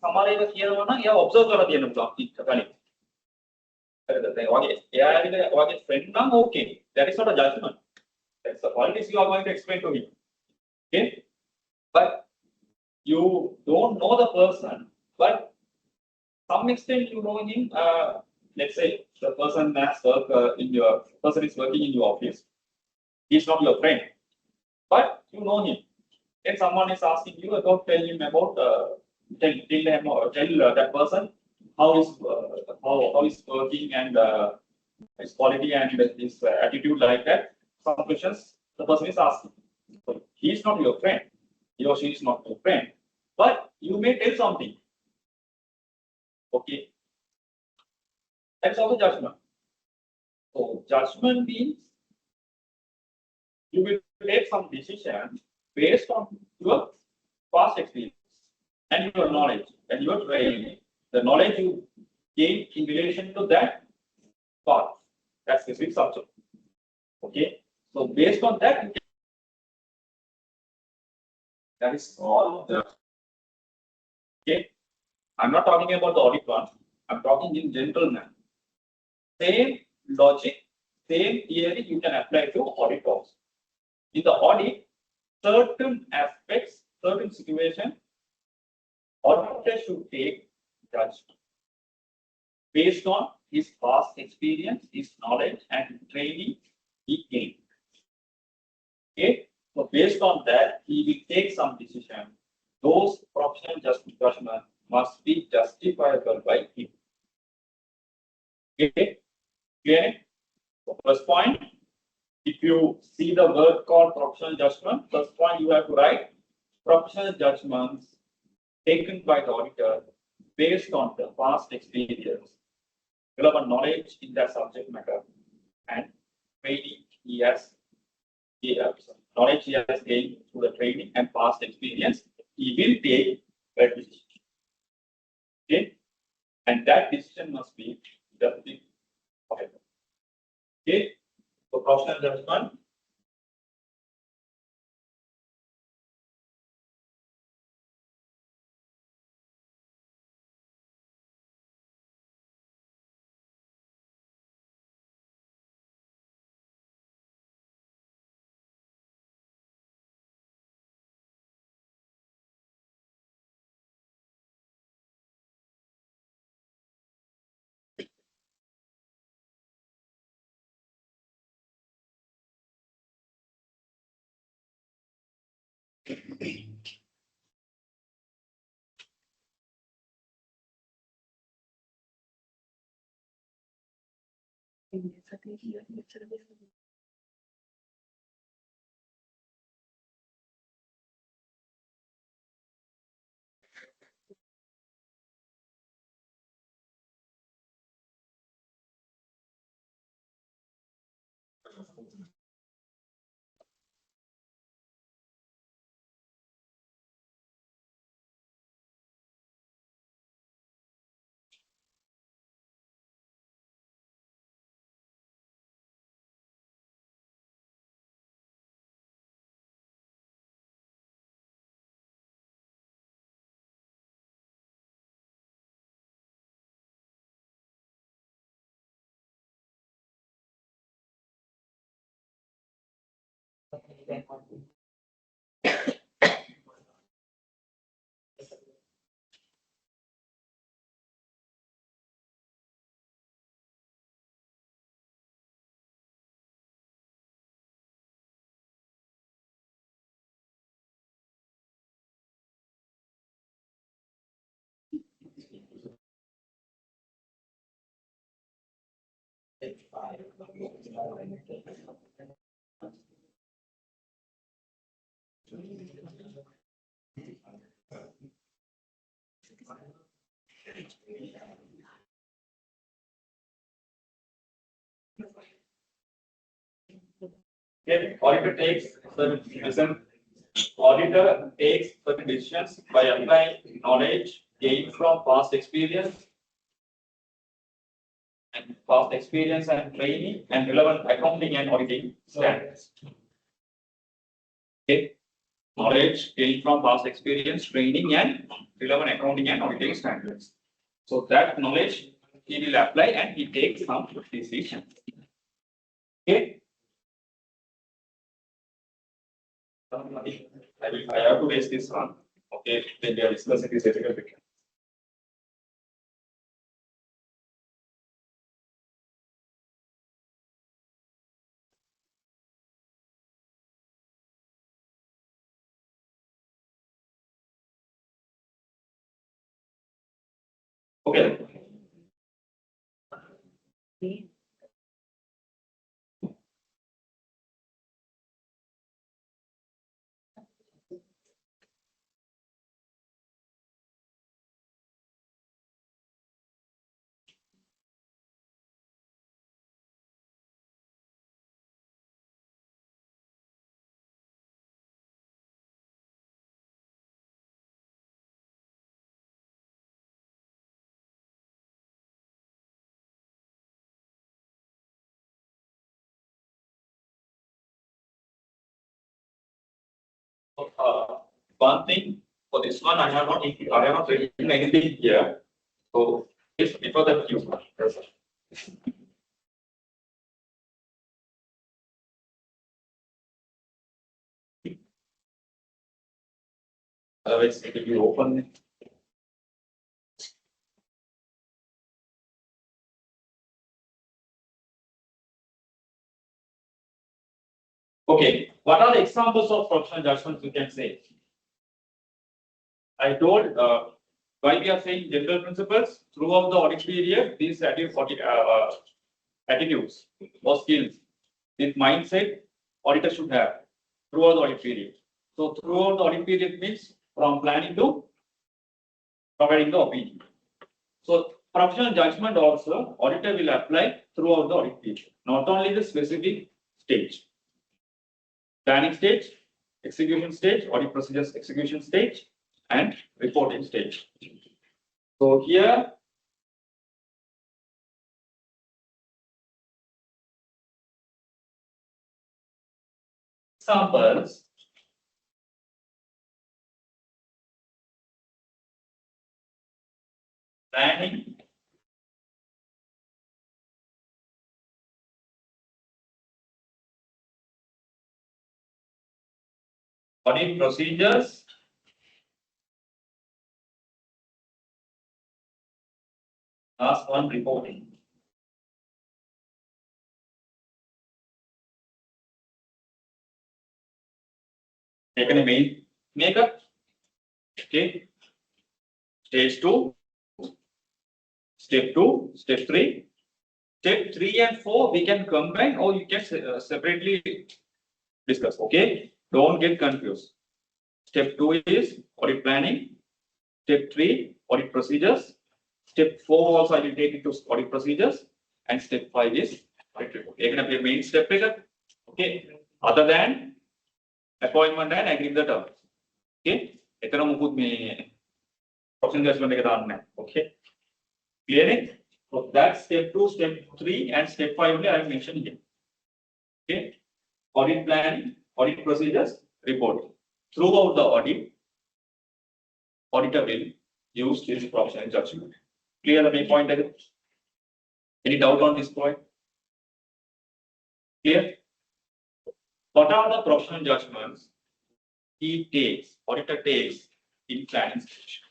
සමහර ඒවා කියනවා නම් එයා observe කරලා තියෙන්න පුළුවන් කලින්. හරිද? දැන් ඔයගේ එයා ඇවිල්ලා ඔයගේ friend නම් okay. That is not a judgment. That's the politics you are going to explain to him. Okay? But you don't know the person, but some extent you know him. Let's say the person has work person is working in your office. He's not your friend, but you know him. Then someone is asking you about, tell him about tell that person how is working and his quality and his attitude like that. Some questions the person is asking. So he is not your friend. He or she is not your friend, but you may tell something. Okay, that's also judgment. So judgment means you will take some decision based on your past experience and your knowledge and your training, the knowledge you gain in relation to that part, that specific subject. Okay, so based on that, that is all the. Okay, I'm not talking about the audit one. I'm talking in general manner. Same logic, same theory you can apply to audit also. In the audit, certain aspects, certain situation, auditor should take judgment based on his past experience, his knowledge, and training he gained. Okay, so based on that, he will take some decision. Those professional judgment must be justifiable by him. Okay, okay. So first point, if you see the word called professional judgment, first point you have to write professional judgments taken by the auditor based on the past experience, relevant knowledge in that subject matter, and training knowledge he has gained through the training and past experience. He will take a decision. Okay, and that decision must be justifiable. Okay, so professional judgment. Okay, auditor takes auditor takes certain decisions by applying knowledge gained from past experience and training and relevant accounting and auditing standards. Okay, knowledge gained from past experience, training and relevant accounting and auditing standards. So that knowledge he will apply and he takes some decision. Okay. I have to raise this one. Okay, then we are discussing this ethical picture. Okay. One thing for this one, I have not written anything here. So it's before the Q. Otherwise, it will be open. Okay, what are the examples of professional judgments you can say? I told why we are saying general principles throughout the audit period, these attitudes or skills, this mindset auditor should have throughout the audit period. So throughout the audit period means from planning to providing the opinion. So professional judgment also auditor will apply throughout the audit period, not only the specific stage. Planning stage, execution stage, audit procedures execution stage, and reporting stage. So here, examples. Planning, audit procedures, last one reporting. Taken a main makeup. Okay. Stage 2, step 2, step 3. Step 3 and 4 we can combine or you can separately discuss. Okay. Don't get confused. Step 2 is audit planning. Step 3, audit procedures. Step 4 also I will take it to audit procedures. And step 5 is audit report. Again, main step. Okay. Other than appointment and agreeing the terms. Okay. Option judgment okay. Clear it? So that's step 2, step 3, and step 5 only I have mentioned here. Okay. Audit planning, audit procedures, reporting. Throughout the audit, auditor will use this professional judgment. Clear the main point again? Any doubt on this point? Clear? What are the professional judgments auditor takes in planning stage?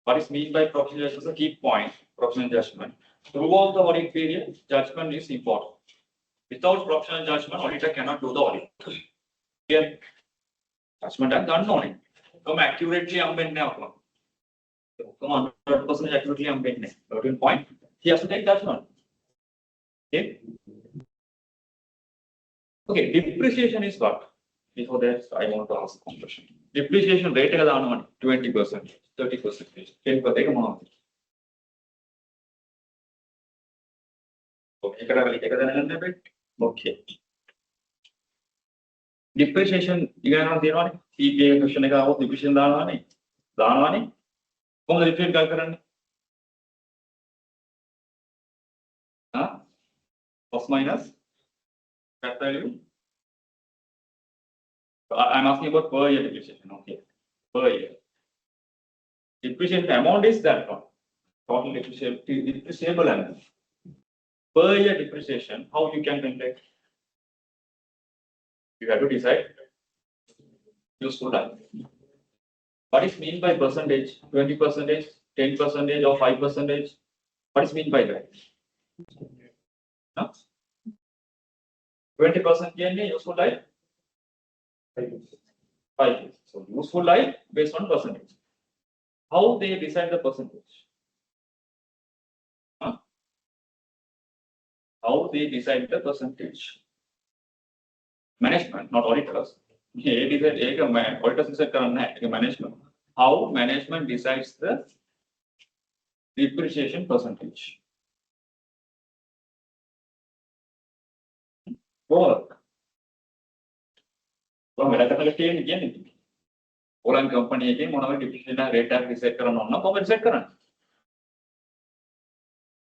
What is meant by professional judgment is a key point, professional judgment. Throughout the audit period, judgment is important. Without professional judgment, auditor cannot do the audit. Here, judgment is unknown. Come accurately, come 100% accurately, certain point, he has to take judgment. Okay. Okay, depreciation is what? Before that, I want to ask one question. Depreciation rate is 20%, 30%, 10%. Okay. Depreciation, you can know, CPA question about depreciation. How much depreciation? Plus minus? That value? I'm asking about per year depreciation. Okay. Per year. Depreciation amount is that one. Total depreciable amount. Per year depreciation, how you can calculate? You have to decide useful life. What is mean by percentage? 20%, 10% or 5%? What is mean by that? 20% useful life? 5 years. So useful life based on percentage. How they decide the percentage? How they decide the percentage? Management, not auditors. Auditors decide management. How management decides the depreciation percentage? Work. One company again, one of the depreciation rate decide decide.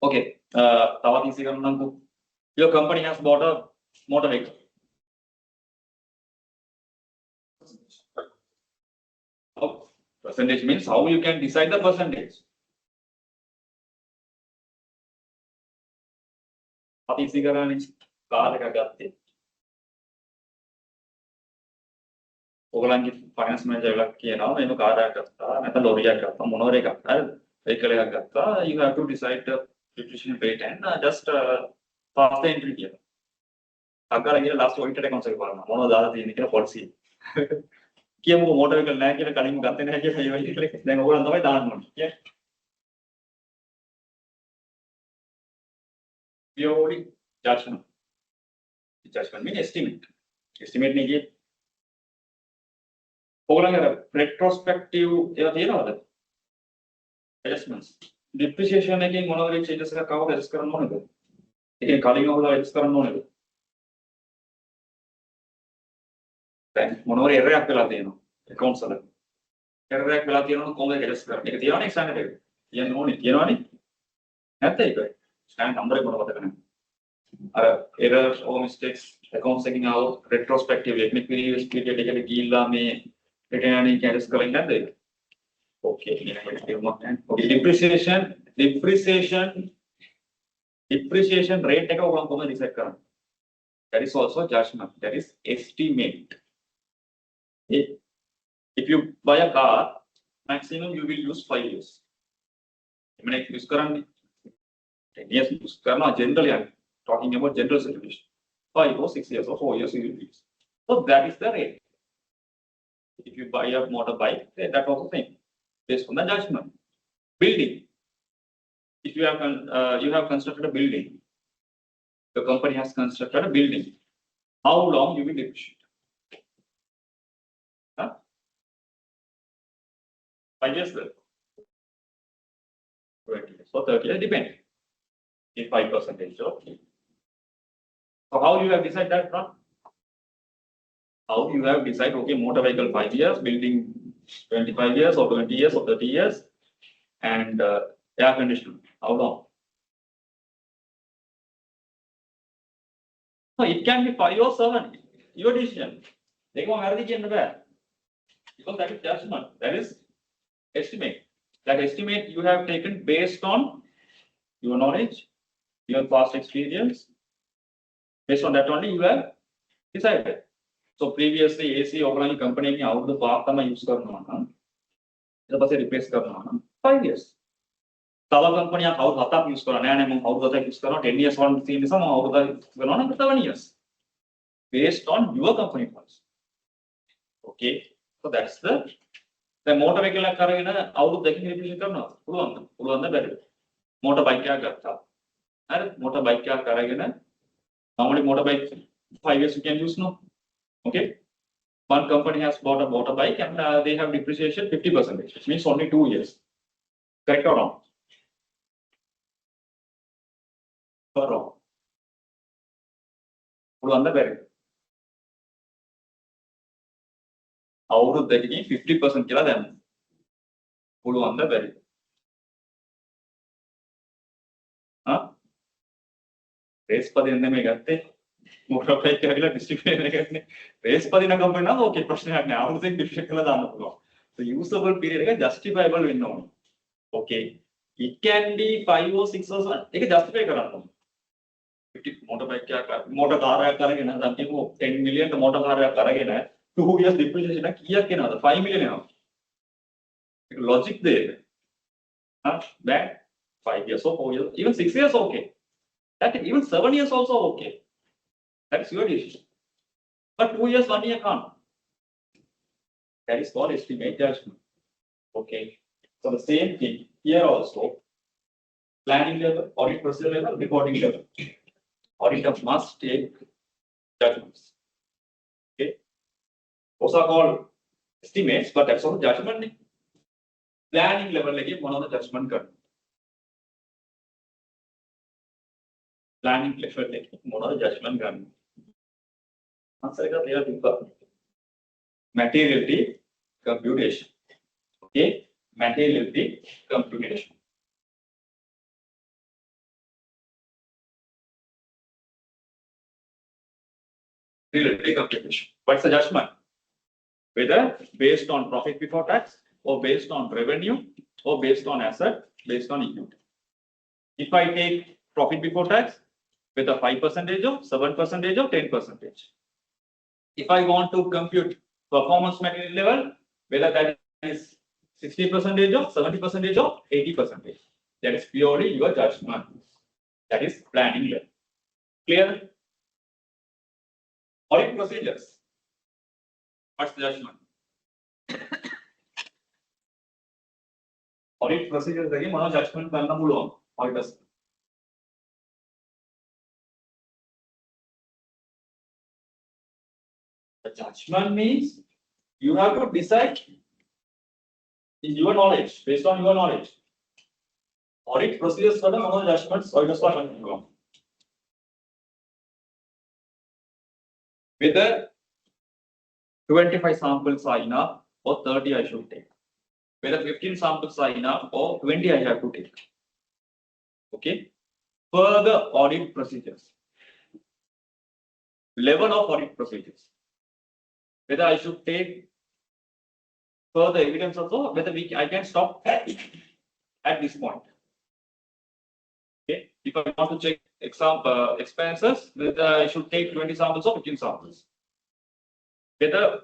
Okay, your company has bought a motor vehicle. Percentage means how you can decide the percentage. What is the finance manager, you have to decide the depreciation rate and just pass the entry here. Last audited accounts policy. Motor vehicle then purely judgment. Judgment means estimate. Estimate retrospective adjustments. Depreciation again, one of the changes are covered as current. Again, calling over the current. Then, one of the error accounts. Error Pelatino, come against the standard. You stand number of errors or mistakes, accounts taking out retrospective, previous period, Gila may retain any okay. Depreciation rate take a that is also judgment, that is estimate. If you buy a car, maximum you will use 5 years. Use current 10 years use. Generally, I'm talking about general situation. 5 or 6 years or 4 years you will use. So that is the rate. If you buy a motorbike, that also same. Based on the judgment. Building. If you have constructed a building, the company has constructed a building. How long you will depreciate? 5 years there. 20 years or 30 years, depends. If 5%, okay. So how you have decided that from? How you have decided, okay, motor vehicle 5 years, building 25 years or 20 years or 30 years, and air conditioner, how long? No, it can be 5 or 7, your decision. They go in the back. Because that is judgment, that is estimate. That estimate you have taken based on your knowledge, your past experience, Based on that only you have decided. So previously AC organic company में out the part तमा use करना ना, जब बसे replace करना ना 5 years. तवा company आप out हाथा use करना नया नया out हाथा use करना 10 years one thing निसा out हाथा use करना ना 7 years. Based on your company policy. Okay, so that's the motor vehicle करेंगे ना out देखिए replace करना पुलवान ना बेरे. Motor bike क्या करता? अरे motor bike क्या करेंगे ना? Normally motor bike 5 years you can use no. Okay. One company has bought a motorbike and they have depreciation 50%, which means only 2 years. Correct or wrong? Or wrong? Put on the bearing. Out of the 50% kila them. Put on the bearing. Huh? Race for the enemy. Motorbike क्या district में race पर इना company ना वो क्या प्रश्न है ना उसे district के लिए दाना होगा so usable period का justifiable window okay it can be 5 or 6 or 7 लेकिन justify करा तुम 50 motorbike क्या कर motor car है करेंगे ना जब वो 10 million तो motor car है करेंगे ना 2 years depreciation ना किया क्या ना 5 million है एक logic दे हाँ back 5 years or 4 years even 6 years okay that even 7 years also okay. That's your decision. But 2 years, 1 year can't. That is called estimate judgment. Okay. So the same thing here also. Planning level, audit procedure level, reporting level. Auditor must take judgments. Okay. Those are called estimates, but that's also judgment. Planning level like one of the judgment cut. Planning level like one of the judgment gun. Materiality computation. Okay, materiality computation. Materiality computation. What's the judgment? Whether based on profit before tax, or based on revenue, or based on asset, based on equity. If I take profit before tax with a 5% of 7% or 10%. If I want to compute performance material level, whether that is 60% or 70% or 80%, that is purely your judgment. That is planning level. Clear? Audit procedures. What's the judgment? Audit procedures again, one judgment करना बोलो auditors. The judgment means you have to decide in your knowledge, based on your knowledge. Audit procedures for the judgments, auditors are going. Whether 25 samples are enough or 30 I should take. Whether 15 samples are enough or 20 I have to take. Okay. Further audit procedures. Level of audit procedures. Whether I should take further evidence also, whether I can stop at this point. Okay, if I want to check expenses, whether I should take 20 samples or 15 samples. Whether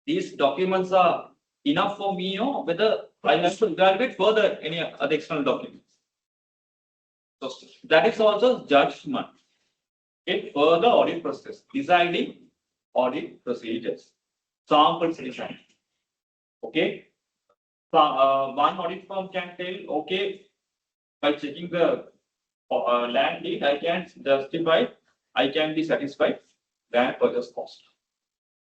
these documents are enough for me or whether I have to evaluate further any other external documents. So that is also judgment. Okay, further audit process, deciding audit procedures, samples design. Okay, so one audit firm can tell, okay, by checking the land deed, I can justify, I can be satisfied land purchase cost.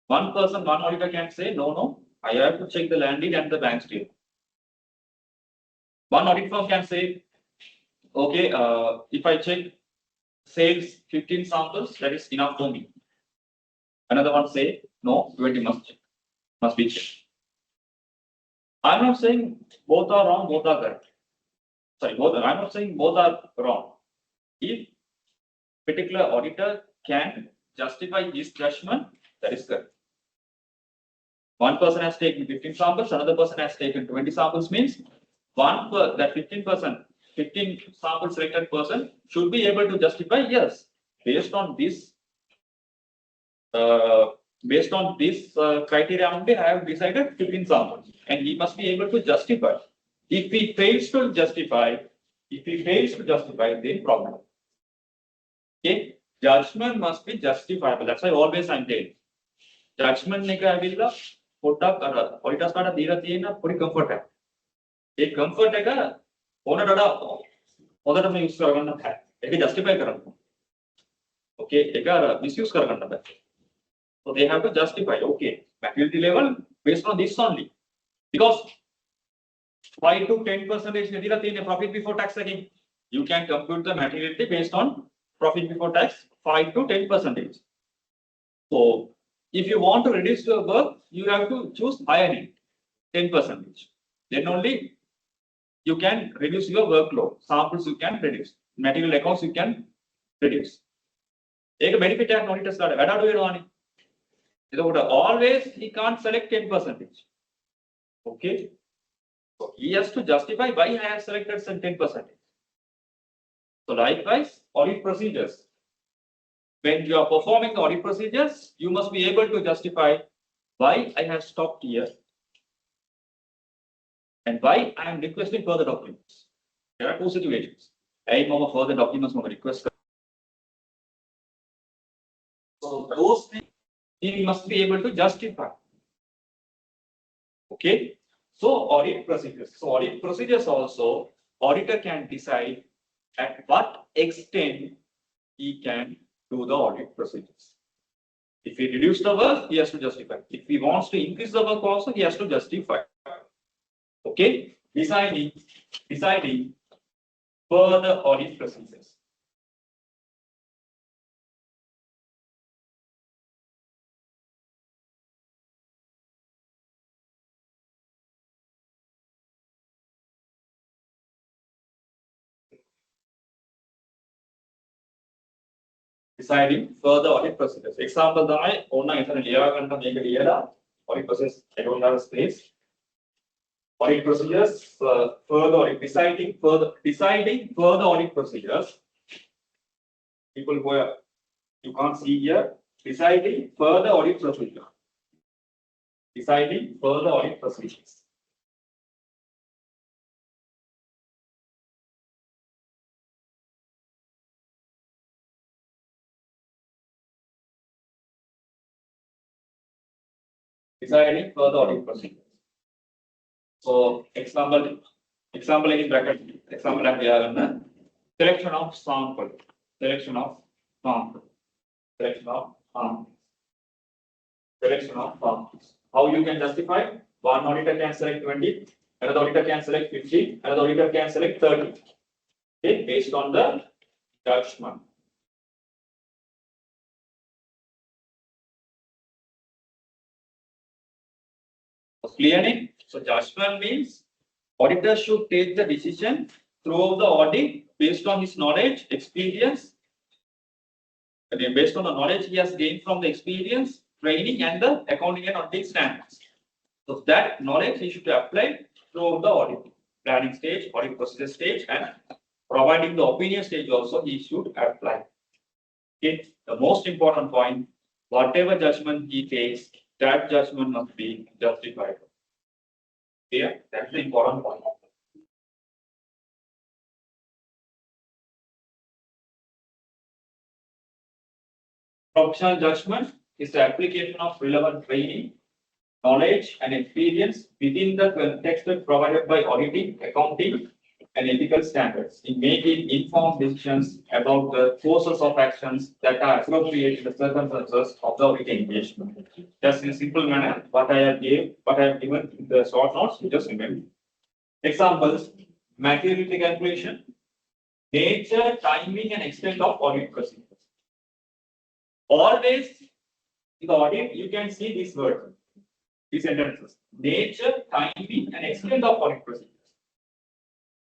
One person, one auditor can say, no, I have to check the land deed and the bank statement. One audit firm can say, okay, if I check sales 15 samples, that is enough for me. Another one say, no, 20 must be checked. I'm not saying both are wrong, both are correct. Sorry, I'm not saying both are wrong. If particular auditor can justify his judgment, that is correct. One person has taken 15 samples, another person has taken 20 samples, means that 15 samples selected person should be able to justify, yes, based on this criteria only, I have decided 15 samples, and he must be able to justify. If he fails to justify, then problem. Okay, judgment must be justifiable. That's why always I'm saying judgment එක ඇවිල්ලා පොඩ්ඩක් අර ඔයිටස් කාට දීලා තියෙන පොඩි comfort එක. ඒ comfort එක ඕනට වඩා හොඳටම යූස් කරගන්න බෑ. ඒක ජස්ටිෆයි කරන්න. Okay, ඒක අර මිස්යූස් කරගන්න බෑ. So they have to justify, okay, maturity level based on this only. Because 5 to 10% nedila thiyenne profit before tax again. You can compute the maturity based on profit before tax 5 to 10%. So if you want to reduce your work, you have to choose higher end, 10%. Then only you can reduce your workload. Samples you can reduce. Material accounts you can reduce. Ek benefit and auditors got වැඩ අඩු වෙනවානේ. එතකොට always he can't select 10%. Okay. So he has to justify why I have selected some 10%. So likewise, audit procedures. When you are performing the audit procedures, you must be able to justify why I have stopped here and why I am requesting further documents. There are two situations. I am further documents request. So those things he must be able to justify. Okay. So audit procedures. So audit procedures also, auditor can decide at what extent he can do the audit procedures. If he reduces the work, he has to justify. If he wants to increase the work also, he has to justify. Okay, deciding further audit procedures. Deciding further audit procedures. Example තමයි ඕන එතන ලියා ගන්න මේක ලියලා audit process account have space. Audit procedures further audit, deciding further audit procedures. People who are, you can't see here, deciding further audit procedure. Deciding further audit procedures. Deciding further audit procedures. So example in bracket, example selection of sample, selection of samples. How you can justify? One auditor can select 20, another auditor can select 50, another auditor can select 30. Okay, based on the judgment. Clear? So judgment means auditor should take the decision throughout the audit based on his knowledge, experience, and then based on the knowledge he has gained from the experience, training, and the accounting and auditing standards. So that knowledge he should apply throughout the audit planning stage, audit procedure stage, and providing the opinion stage also he should apply. Okay, the most important point: whatever judgment he takes, that judgment must be justified. Yeah, that's the important point. Professional judgment is the application of relevant training, knowledge, and experience within the context provided by auditing, accounting, and ethical standards in making informed decisions about the courses of actions that are appropriate in the circumstances of the auditing engagement. Just in a simple manner, what I have given in the short notes, you just remember. Examples: materiality calculation, nature, timing, and extent of audit procedures. Always in the audit, you can see this word, these sentences: nature, timing, and extent of audit procedures.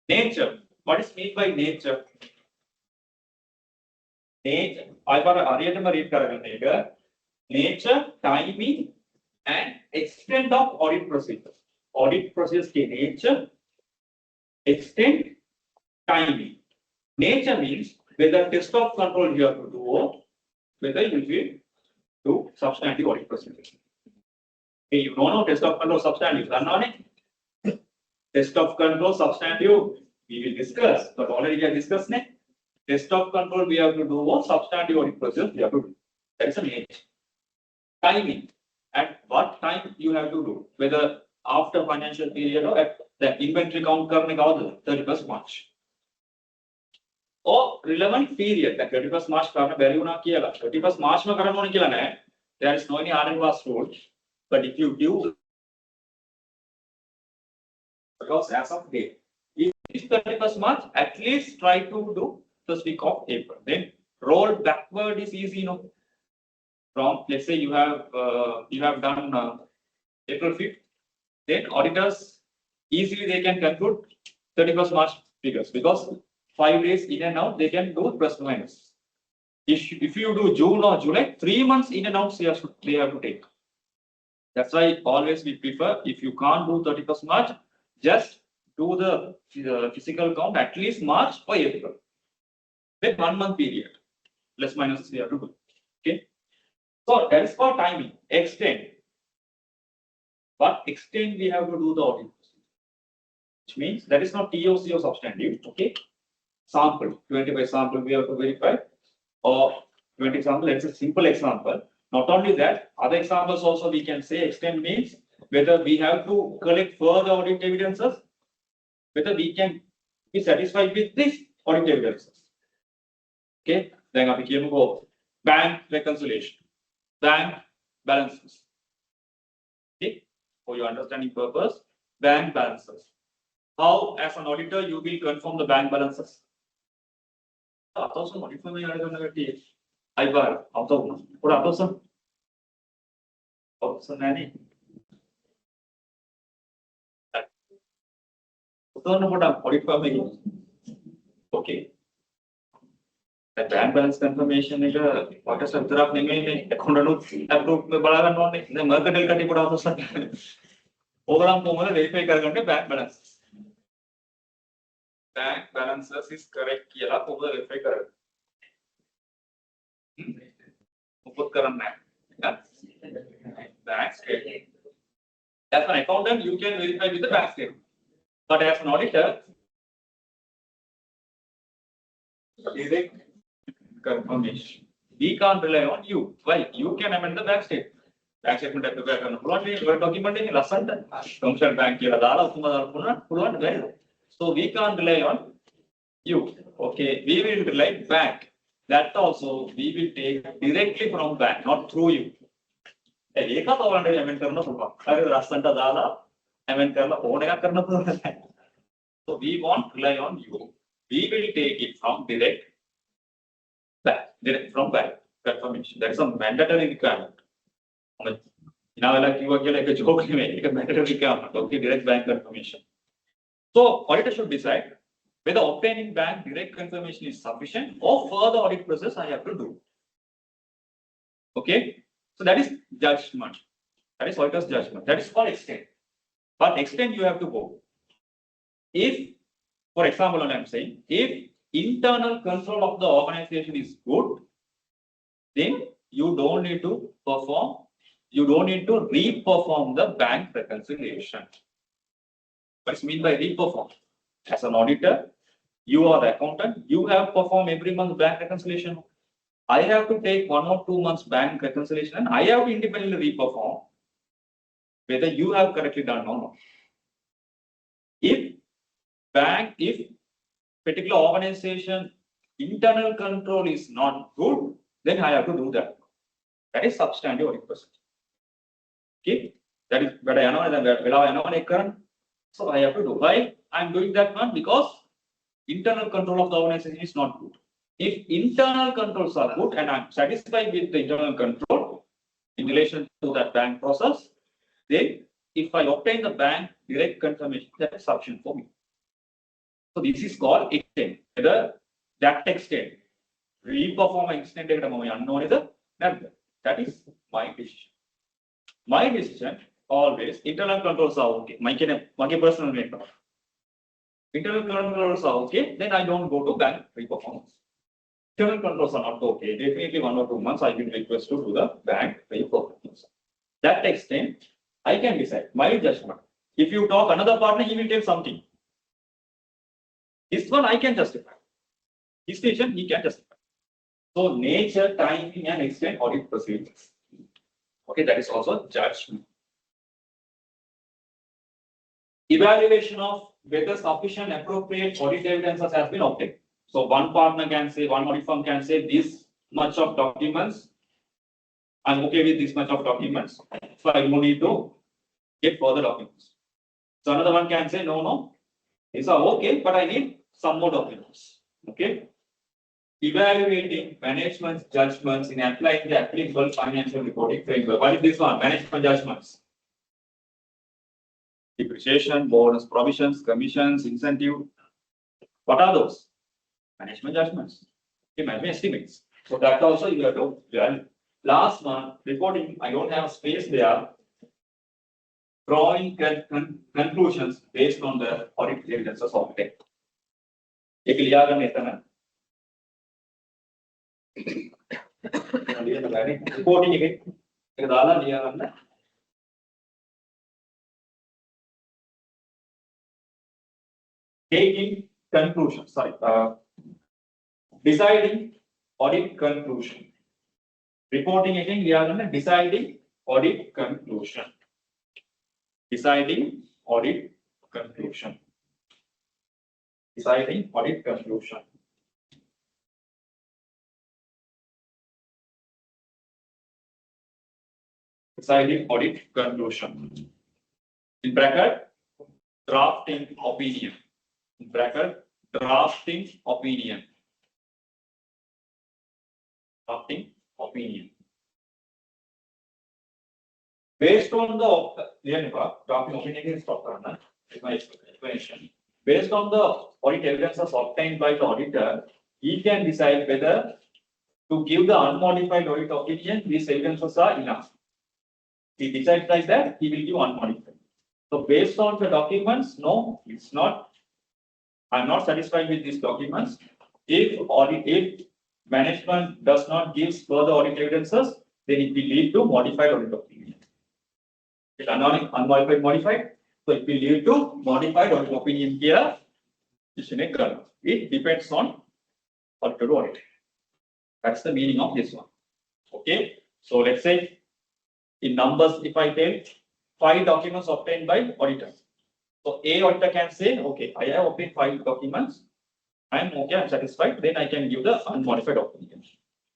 Nature. What is meant by nature? Nature. I got a read karagannega. Nature, timing, and extent of audit procedures. Audit procedures ke nature, extent, timing. Nature means whether test of control you have to do or whether you will do substantive audit procedure. Hey, you don't know test of control substantive, test of control substantive we will discuss, but already we have discussed ne? Test of control we have to do or substantive audit procedure we have to do. That is an age. Timing. At what time you have to do, whether after financial period or at the inventory count करने का होता 31st March. Or relevant period, the 31st March करना value ना किया ला 31st March में करना होने किया ना है. There is no any hard and fast rule, but if you do, because as of date, if it's 31st March, at least try to do first week of April. Then roll backward is easy, you know. From let's say you have done April 5th, then auditors easily they can conclude 31st March figures because 5 days in and out they can do plus minus. If you do June or July, 3 months in and out they have to take. That's why always we prefer, if you can't do 31st March, just do the physical count at least March or April. Then 1 month period, plus minus we have to do. Okay. So that is for timing, extend. But extend we have to do the audit, which means that is not TOC or substantive. Okay. Sample, 25 sample we have to verify, or 20 sample. It's a simple example. Not only that, other examples also we can say extend means whether we have to collect further audit evidences, whether we can be satisfied with this audit evidences. Okay. Then we can go bank reconciliation, bank balances. Okay. For your understanding purpose, bank balances. How, as an auditor, you will confirm the bank balances? I bar okay. The bank balance confirmation is a what is the name? Approve the market overall verify bank balance. Bank balances is correct. Yala verify correct. Bank statement. As an accountant, you can verify with the bank statement. But as an auditor, direct confirmation. We can't rely on you. Why? You can amend the bank statement. Bank statement have to back on the document in lesson. Commercial bank so we can't rely on you. Okay, we will rely bank. That also we will take directly from bank, not through you. So we won't rely on you. We will take it from direct from bank confirmation. That is a mandatory requirement. Now, like you are like a joke, make a mandatory requirement. Okay, direct bank confirmation. So auditor should decide whether obtaining bank direct confirmation is sufficient or further audit process I have to do. Okay, so that is judgment. That is auditor's judgment. That is for extent. But extent you have to go. If, for example, what I am saying, if internal control of the organization is good, then you don't need to perform. You don't need to re-perform the bank reconciliation. What is mean by re-perform? As an auditor, you are the accountant. You have performed every month bank reconciliation. I have to take 1 or 2 months bank reconciliation, and I have to independently re-perform whether you have correctly done or not. If particular organization internal control is not good, then I have to do that. That is substantive audit procedure. Okay, that is but I know so I have to do. Why I am doing that one? Because internal control of the organization is not good. If internal controls are good and I am satisfied with the internal control in relation to that bank process, then if I obtain the bank direct confirmation, that is sufficient for me. So this is called extend. Whether that extend, re-perform extend that is my decision. My decision always internal controls are okay. My personal matter. Internal controls are okay, then I don't go to bank re-performance. internal controls are not okay, definitely 1 or 2 months I will request to the bank pay for that extent. I can decide my judgment. If you talk another partner, he will tell something. This one I can justify. His decision he can justify. So nature, timing, and extent audit procedures. Okay, that is also judgment. Evaluation of whether sufficient appropriate audit evidences has been obtained. So one partner can say, one audit firm can say this much of documents, I'm okay with this much of documents, so I don't need to get further documents. So another one can say, no, these are okay, but I need some more documents. Okay. Evaluating management's judgments in applying the applicable financial reporting framework. What is this one? Management judgments. Depreciation, bonus, provisions, commissions, incentive. What are those? Management judgments. Okay, management estimates. So that also you have to evaluate. Last one, reporting, I don't have space there. Drawing conclusions based on the audit evidences of tech. Reporting again. Taking conclusion, deciding audit conclusion. Reporting again, we are going to deciding audit conclusion. Deciding audit conclusion. Deciding audit conclusion. Deciding audit conclusion. In bracket, drafting opinion. In bracket, drafting opinion. Drafting opinion. Based on the drafting opinion is my explanation. Based on the audit evidences obtained by the auditor, he can decide whether to give the unmodified audit opinion, these evidences are enough. He decides like that, he will give unmodified. So based on the documents, no, it's not. I'm not satisfied with these documents. If management does not give further audit evidences, then it will lead to modified audit opinion. It's unmodified, modified. So it will lead to modified audit opinion here. It depends on auditor to audit. That's the meaning of this one. Okay. So let's say in numbers, if I tell 5 documents obtained by auditor. So A auditor can say, okay, I have obtained 5 documents. I'm okay, I'm satisfied. Then I can give the unmodified opinion.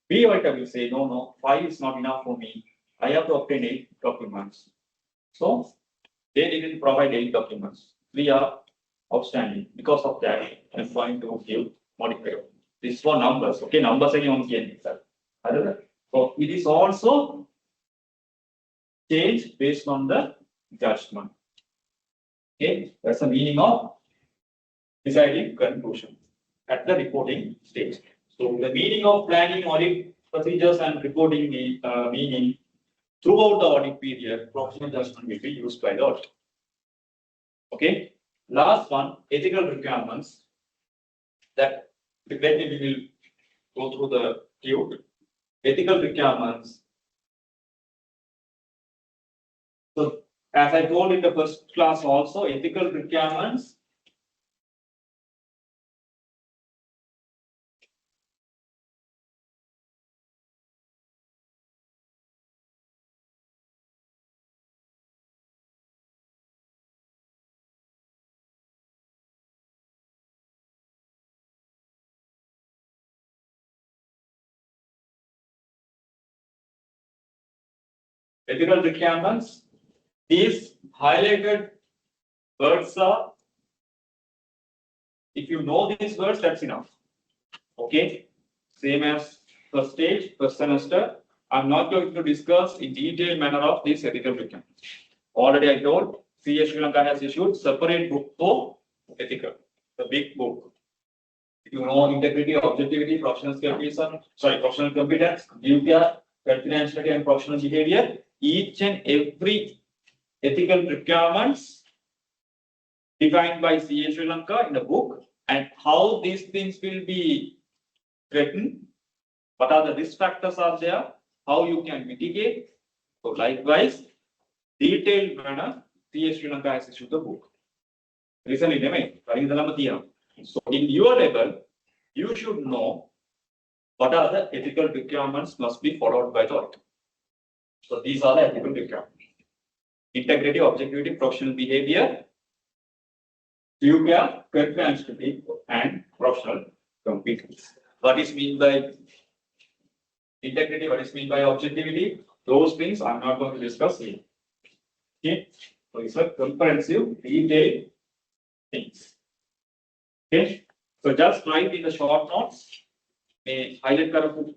B auditor will say, no, 5 is not enough for me. I have to obtain 8 documents. So they didn't provide 8 documents. 3 are outstanding. Because of that, I'm going to give modified. This is for numbers. Okay, numbers are on here. So it is also changed based on the judgment. Okay, that's the meaning of deciding conclusion at the reporting stage. So the meaning of planning audit procedures and reporting meaning throughout the audit period, professional judgment will be used by the audit. Okay, last one, ethical requirements. That we will go through the queue. Ethical requirements. So as I told in the first class also, ethical requirements these highlighted words are, if you know these words, that's enough. Okay, same as first stage, first semester. I'm not going to discuss in detailed manner of these ethical requirements. Already I told Srilanka has issued separate book for ethical, the big book. If you know integrity, objectivity, professional competence, duty, confidentiality, and professional behavior, each and every ethical requirements defined by CA Sri Lanka in the book, and how these things will be written, What are the risk factors are there? How you can mitigate? So likewise, detailed manner, Sri Lanka has issued the book. Recently, so in your level, you should know what are the ethical requirements must be followed by the auditor. So these are the ethical requirements. Integrity, objectivity, professional behavior, due care, transparency, and professional competence. What is mean by integrity? What is mean by objectivity? Those things I'm not going to discuss here. Okay, so it's a comprehensive, detailed things. Okay, so just write in the short notes. May highlight karapu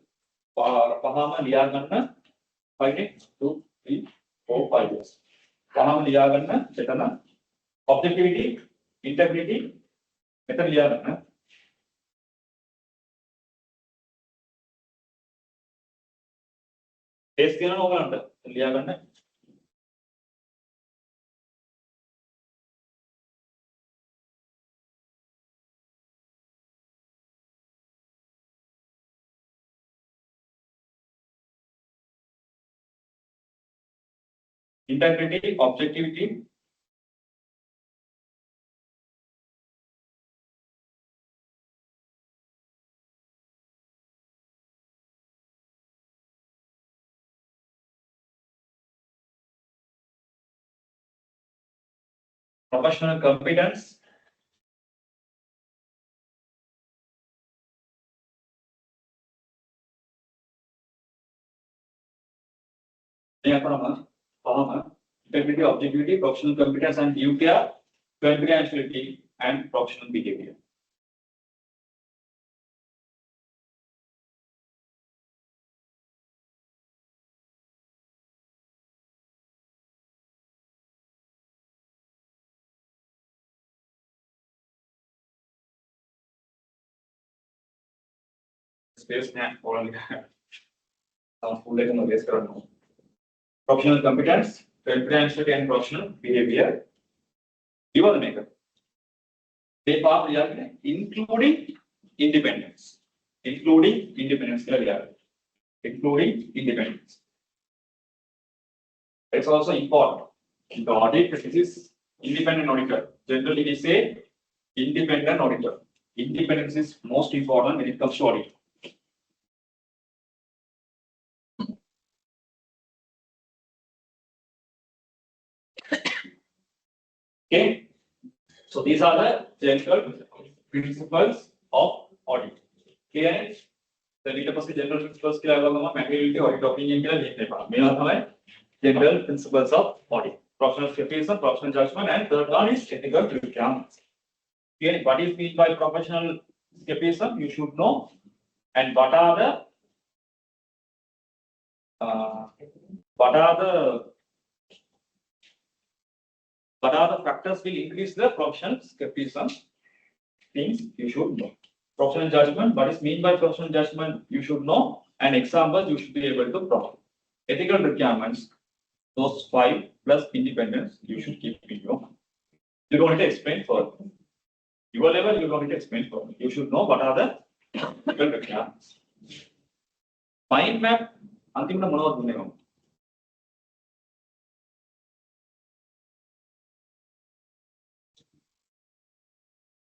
pahama liya ganna 1 2 3 4 5 years. Pahama liya ganna chetana objectivity, integrity, method liya ganna. Test kena no ganna liya ganna. Integrity, objectivity, professional competence, integrity, objectivity, professional competence, and due care, confidentiality, and professional behavior. Space and professional competence, confidentiality, and professional behavior. You are the maker. They part including independence. Including independence. Including independence. It's also important. In the audit, this is independent auditor. Generally, we say independent auditor. Independence is most important when it comes to audit. Okay, so these are the general principles of audit. Clear? The data first general principles के अलावा हम materiality audit opinion के लिए लिखते हैं. मेरा था है general principles of audit. Professional skepticism, professional judgment, and third one is ethical requirements. Okay, what is meant by professional skepticism? You should know, and what are the factors will increase the professional skepticism? Things you should know. Professional judgment, what is meant by professional judgment? You should know, and examples you should be able to provide. Ethical requirements, those 5 plus independence, you should keep in your mind. You don't need to explain further. Your level, you don't need to explain further. You should know what are the ethical requirements. Mind map, अंतिम ना मनोर दुनिया में.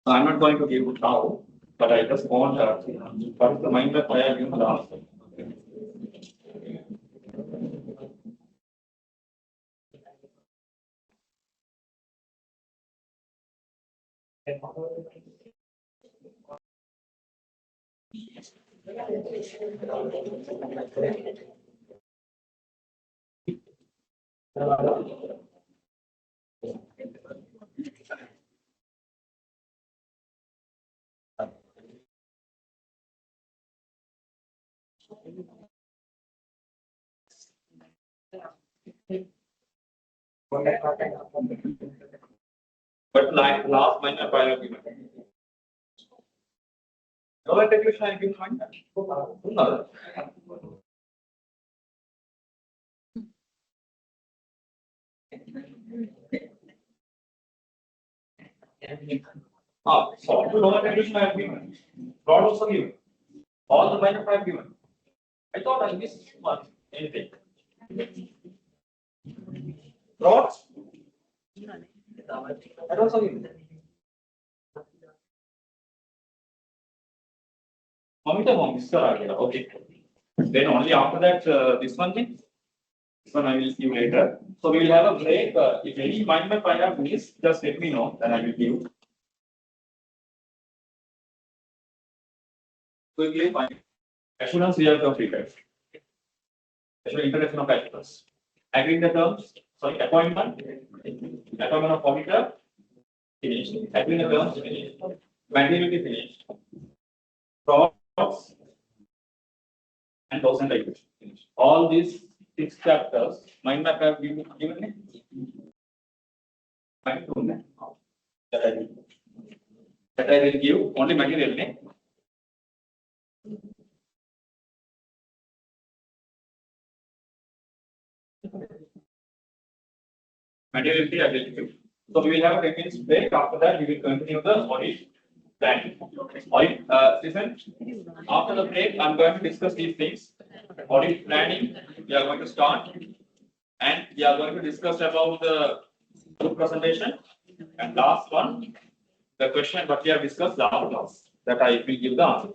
I'm not going to give it now, but I just want what is the mind map I have given last. But like last mind map I have given. No integration I have given mind map. No. So no integration I have given. Broad also given. All the mind map I have given. I thought I missed one. Anything? Frauds? I don't know. Okay. Then only after that, this one thing. This one I will give later. So we will have a break. If any mind map I have missed, just let me know. Then I will give. Quickly find assurance we have completed. Assurance introduction of factors. Agreeing the terms. Sorry, appointment. Appointment of auditor. Finished. Agreeing the terms. Finished. Materiality finished. Frauds and loss and liability. Finished. All these 6 chapters. Mind map have given me. That I will give only material name. Materiality I will give. So we will have a 10 minutes break. After that, we will continue the audit planning. Audit listen. After the break, I'm going to discuss these things. Audit planning, we are going to start, and we are going to discuss about the group presentation. And last one, the question what we have discussed last class, that I will give the answer.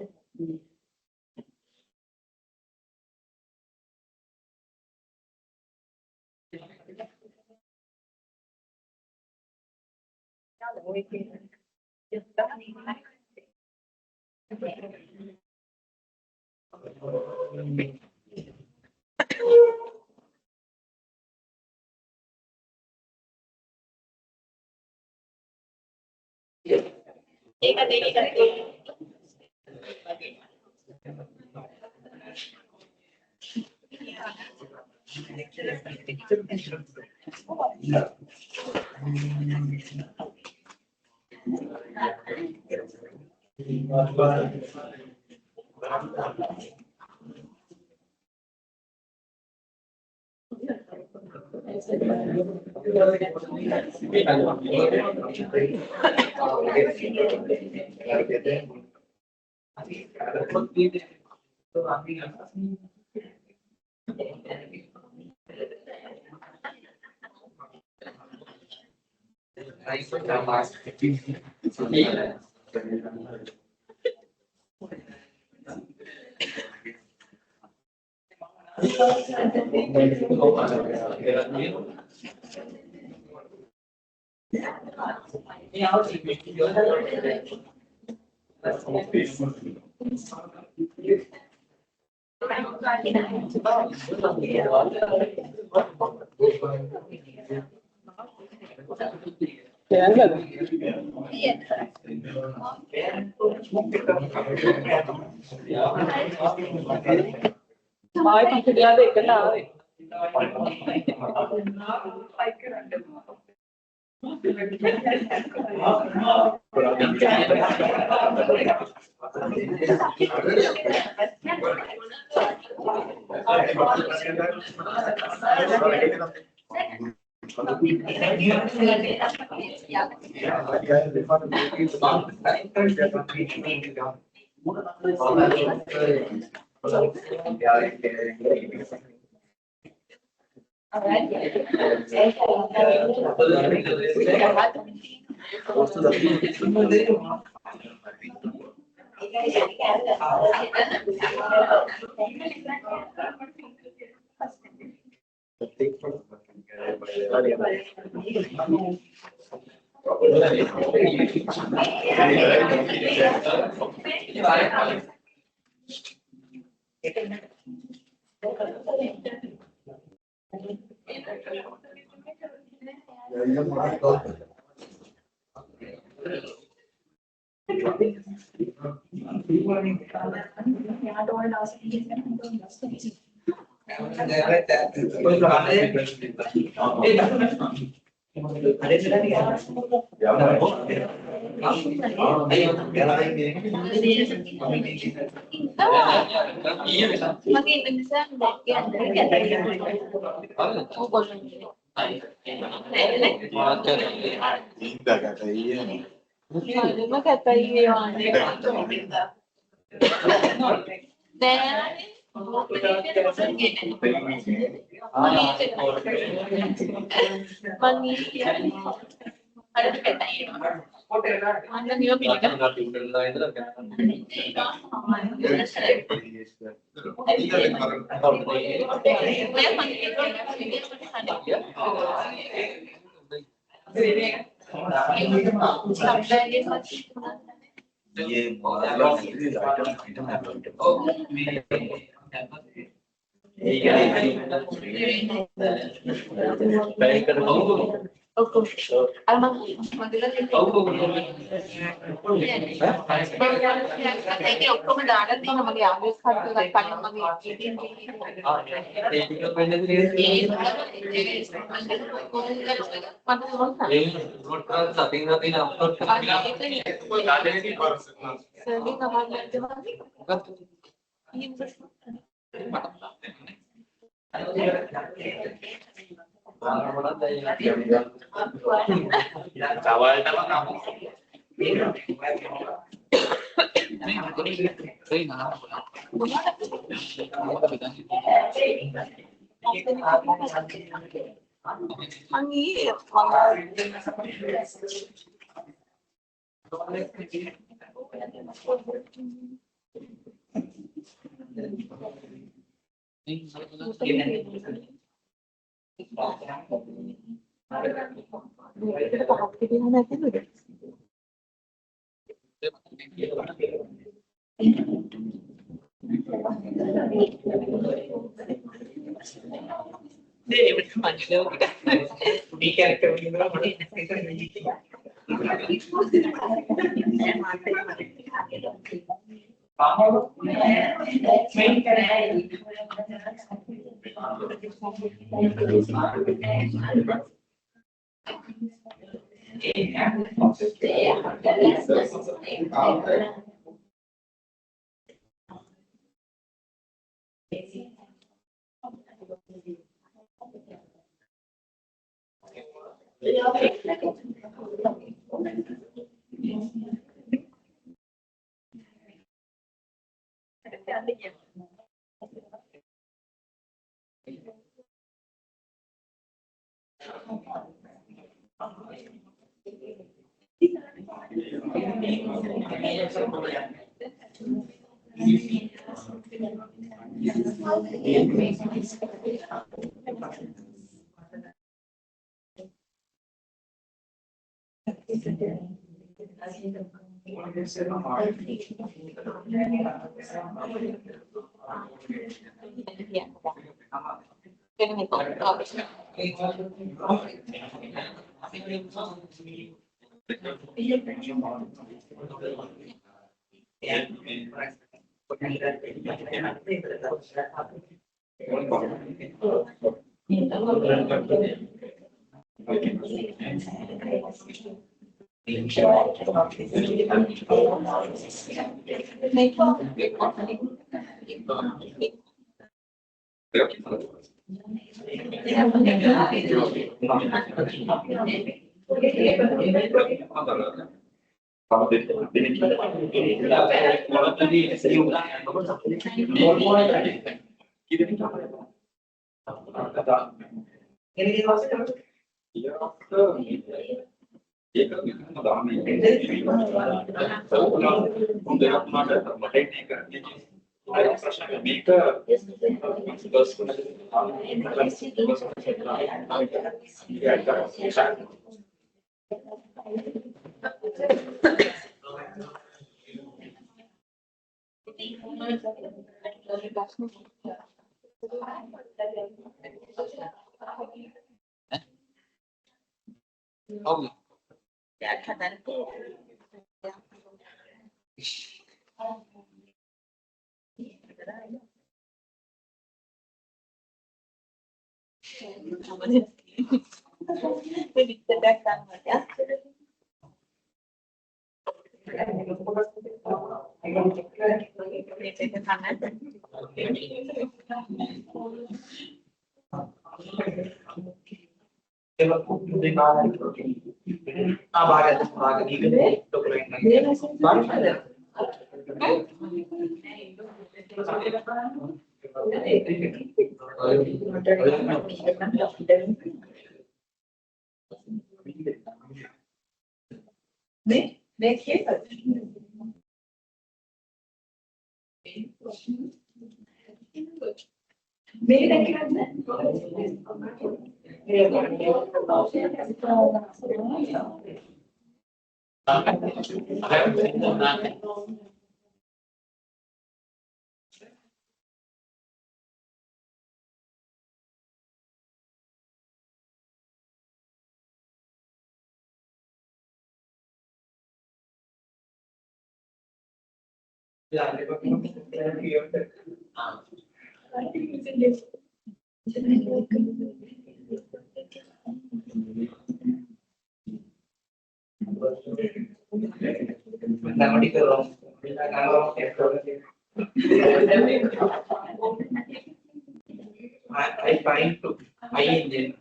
I find to I engine.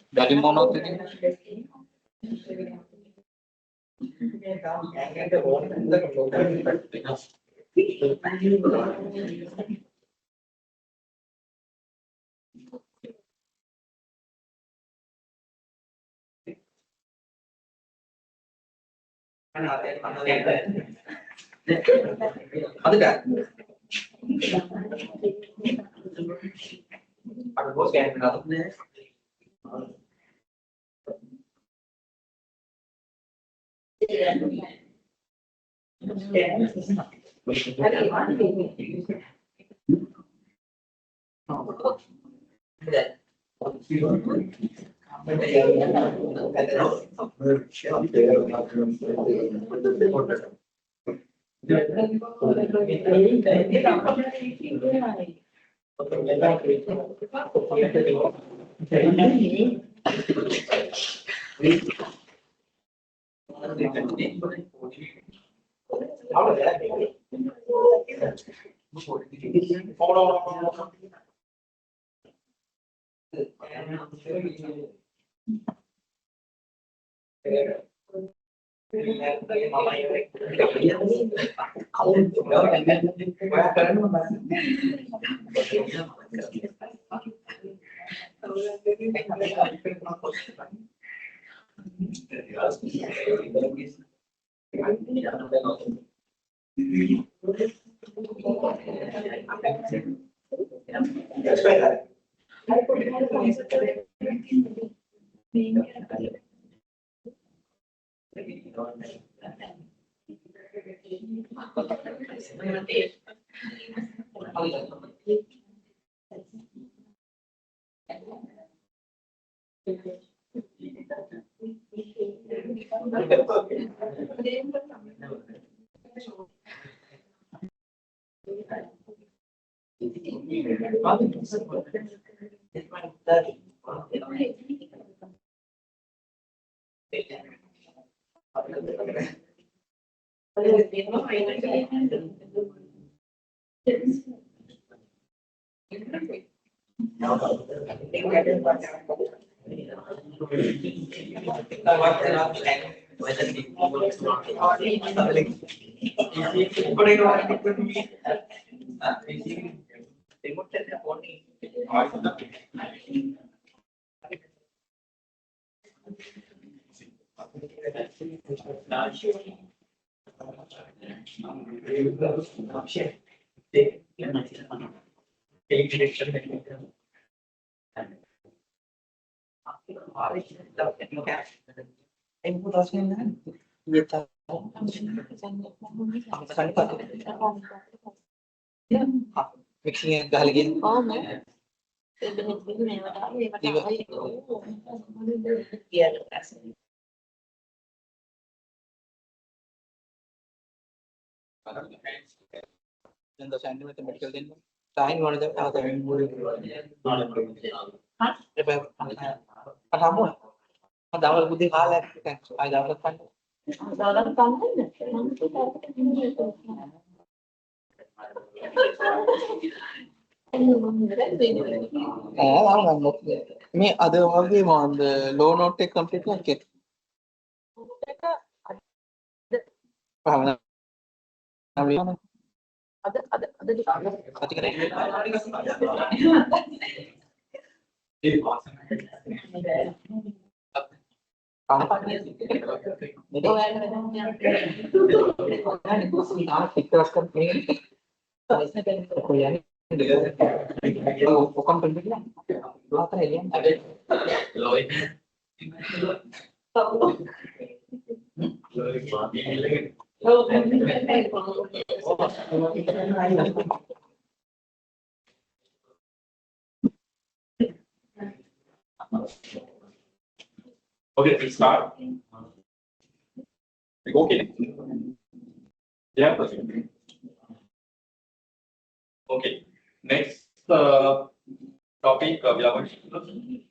Dari mana tadi? Ada tak? Ada bos yang kenal. Mixing yang Galle gitu. Oh, bener. Bener-bener lewat apa ya, pakai apa itu? Iya, Then the centimeter medical then sign one of them are the double with the hall I double fund. Me other one game on the low note take complete like it. Okay, we start. Okay. Yeah. Okay. Next topic we are going to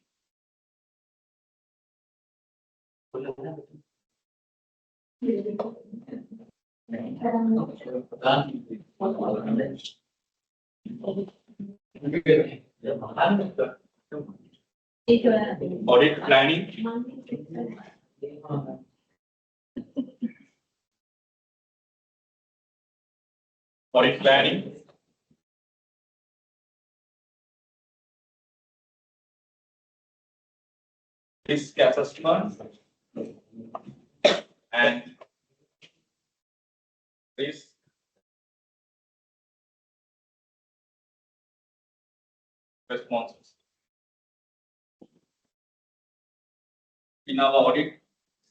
audit planning. Audit planning. Risk assessment and risk responses. In our audit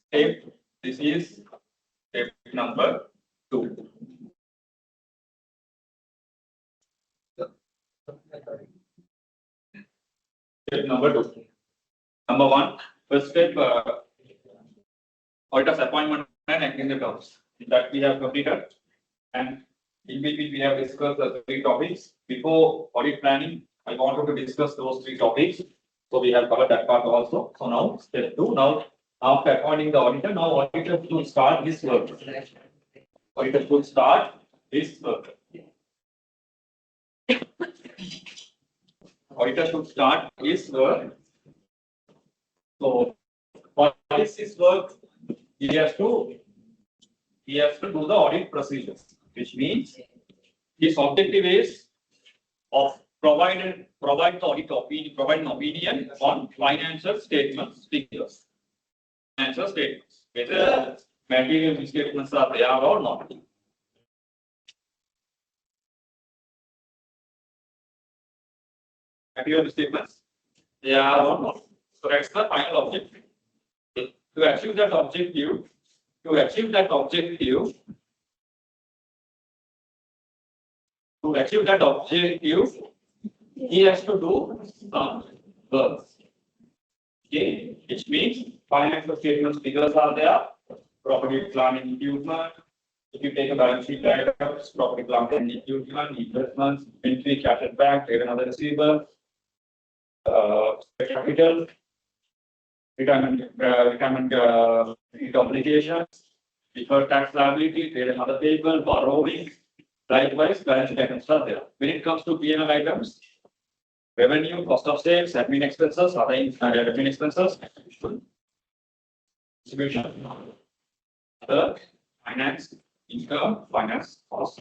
step, this is step number 2. Step number 2. Number 1, first step, auditor's appointment and acting the terms. That we have completed, and in between we have discussed the 3 topics. Before audit planning, I wanted to discuss those 3 topics. So we have covered that part also. So now step 2. Now after appointing the auditor, now auditor should start this work. Auditor should start this work. Auditor should start his work. So what is his work? He has to do the audit procedures, which means his objective is of provide the audit opinion, provide an opinion on financial statements, figures, financial statements, whether material misstatements are there or not. Material misstatements, they are or not. So that's the final objective. To achieve that objective, he has to do some work. Okay, which means financial statements figures are there, property, plant and equipment. If you take a balance sheet items, property, plant and equipment, investments, inventory, cash at bank, trade and other receivables, capital, retirement obligations, deferred tax liability, trade and other payable, borrowing. Likewise, balance sheet items are there. When it comes to P&L items, revenue, cost of sales, admin expenses, other admin expenses, distribution, other finance, income, finance, cost.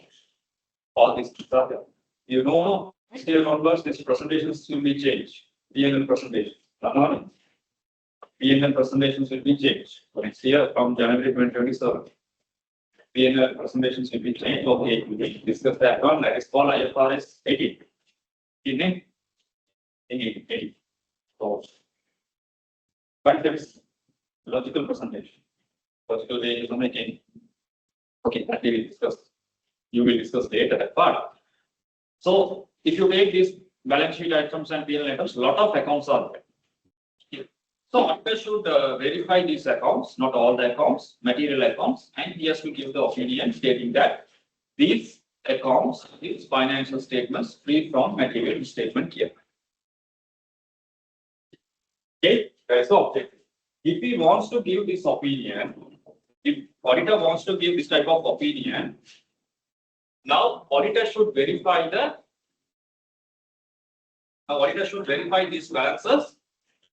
All these things are there. You know, still onwards, these presentations will be changed. P&L presentations. P&L presentations will be changed. For next year, from January 2027. P&L presentations will be changed. Okay, we will discuss that one. That is called IFRS 18. In 18. So, but there is logical presentation. Logical way is making. Okay, that we will discuss. You will discuss later that part. So, if you make these balance sheet items and P&L items, a lot of accounts are there. So auditor should verify these accounts, not all the accounts, material accounts, and he has to give the opinion stating that these accounts, these financial statements free from material misstatement here. Okay, that's the objective. If he wants to give this opinion, if auditor wants to give this type of opinion, now auditor should verify these balances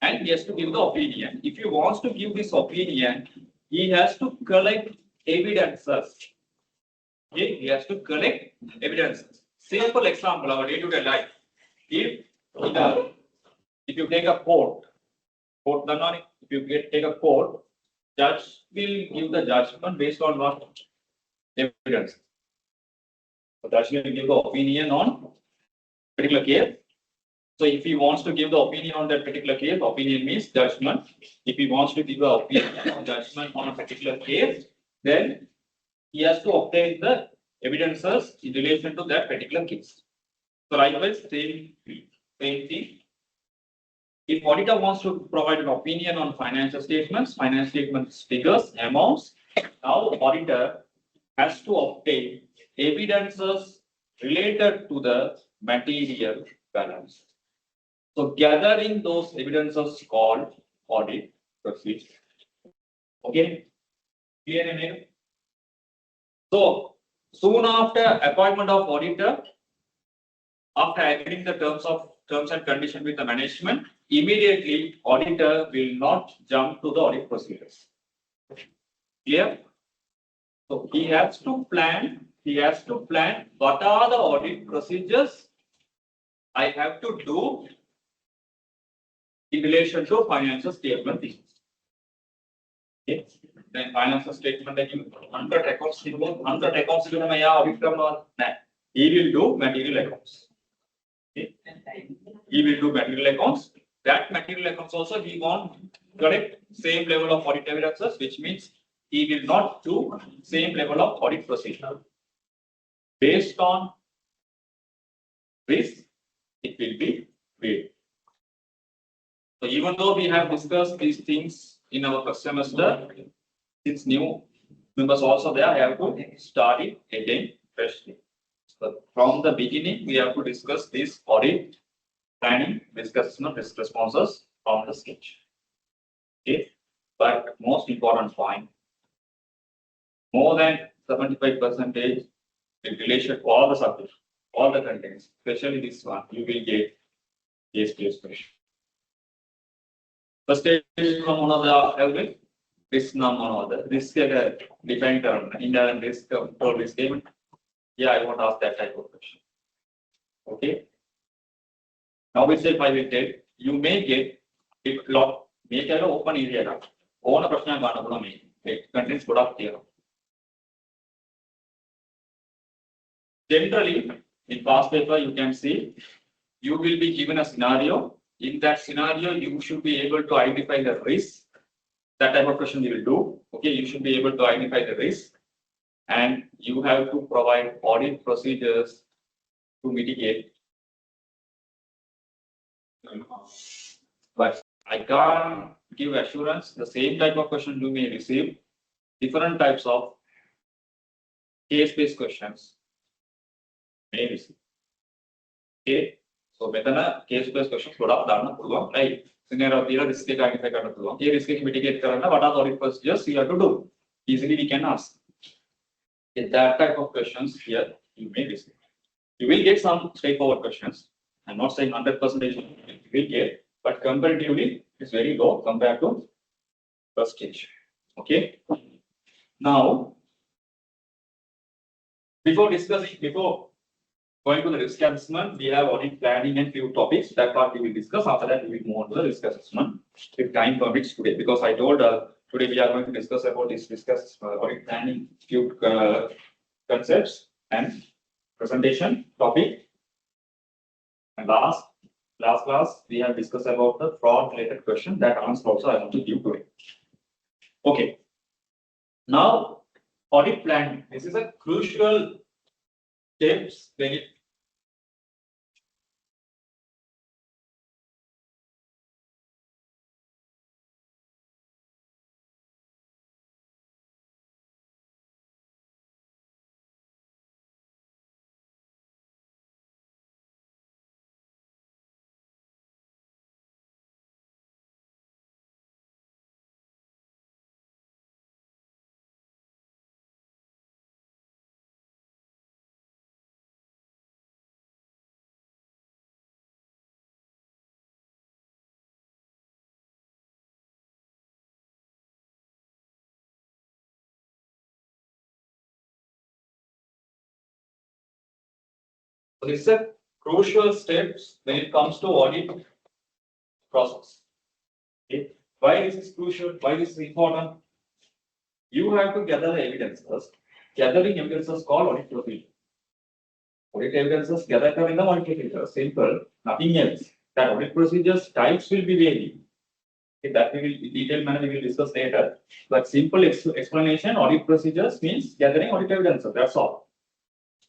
and he has to give the opinion. If he wants to give this opinion, he has to collect evidences. Okay, he has to collect evidences. Simple example, our day-to-day life. If you take a court, if you take a court, judge will give the judgment based on what evidence. The judge will give the opinion on particular case. So if he wants to give the opinion on that particular case, opinion means judgment. If he wants to give the opinion on judgment on a particular case, then he has to obtain the evidences in relation to that particular case. So likewise, same thing. If auditor wants to provide an opinion on financial statements figures, amounts, now auditor has to obtain evidences related to the material balance. So gathering those evidences called audit procedure. Okay, clear and clear? So soon after appointment of auditor, after agreeing the terms and conditions with the management, immediately auditor will not jump to the audit procedures. Clear? So he has to plan what are the audit procedures I have to do in relation to financial statement. Okay. Then financial statement that you 100 accounts audit he will do material accounts. Okay. He will do material accounts. That material accounts also he won't collect same level of audit evidences, which means he will not do same level of audit procedure. Based on risk, it will be paid. So even though we have discussed these things in our first semester, since new members also there, I have to start it again freshly. So from the beginning, we have to discuss this audit planning, risk assessment, risk responses from the sketch. Okay, but most important point, more than 75% in relation to all the subjects, all the contents, especially this one, you will get case-based question. First stage from one of the risk number, risk defined term, inherent risk, control risk statement. Yeah, I won't ask that type of question. Okay. Now we say I will tell you may get it lot, make an open area. Own a question it contains product here. Generally, in past paper, you can see you will be given a scenario. In that scenario, you should be able to identify the risk. That type of question you will do. Okay, you should be able to identify the risk, and you have to provide audit procedures to mitigate. But I can't give assurance. The same type of question you may receive. Different types of case-based questions may receive. Okay. So, case-based questions right? Scenario risk identify risk mitigate what are the audit procedures you have to do? Easily we can ask. That type of questions here you may receive. You will get some straightforward questions. I'm not saying 100% you will get, but comparatively it's very low compared to first stage. Okay. Now, before going to the risk assessment, we have audit planning and few topics. That part we will discuss. After that, we will move on to the risk assessment if time permits today. Because I told today we are going to discuss about this audit planning, few concepts and presentation topic. And last class we have discussed about the fraud related question. That answer also I want to give today. Okay. Now, audit planning. This is a crucial steps when it So this is a crucial steps when it comes to audit process. Okay. Why this is crucial? Why this is important? You have to gather the evidences. Gathering evidences called audit procedure. Audit evidences gathered in the audit procedure. Simple, nothing else. That audit procedures types will be varying. Okay, that we will in detail manner we will discuss later. But simple explanation, audit procedures means gathering audit evidences. That's all.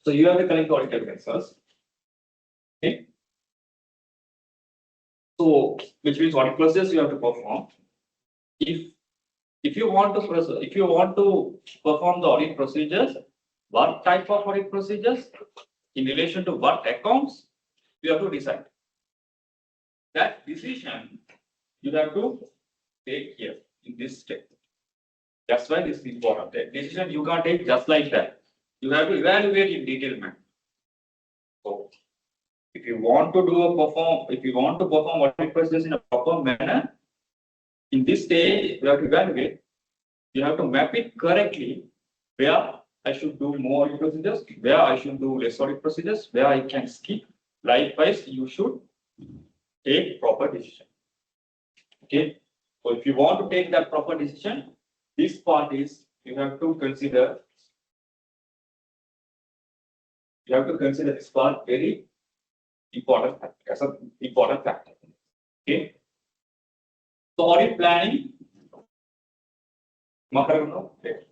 So you have to collect audit evidences. Okay. So which means audit procedures you have to perform. If you want to perform the audit procedures, what type of audit procedures in relation to what accounts you have to decide. That decision you have to take here in this step. That's why this is important. That decision you can't take just like that. You have to evaluate in detail manner. So if you want to perform audit procedures in a proper manner, in this stage you have to evaluate. You have to map it correctly where I should do more audit procedures, where I should do less audit procedures, where I can skip. Likewise, you should take proper decision. Okay. So if you want to take that proper decision, this part is you have to consider. You have to consider this part very important as an important factor. Okay. So audit planning. Okay.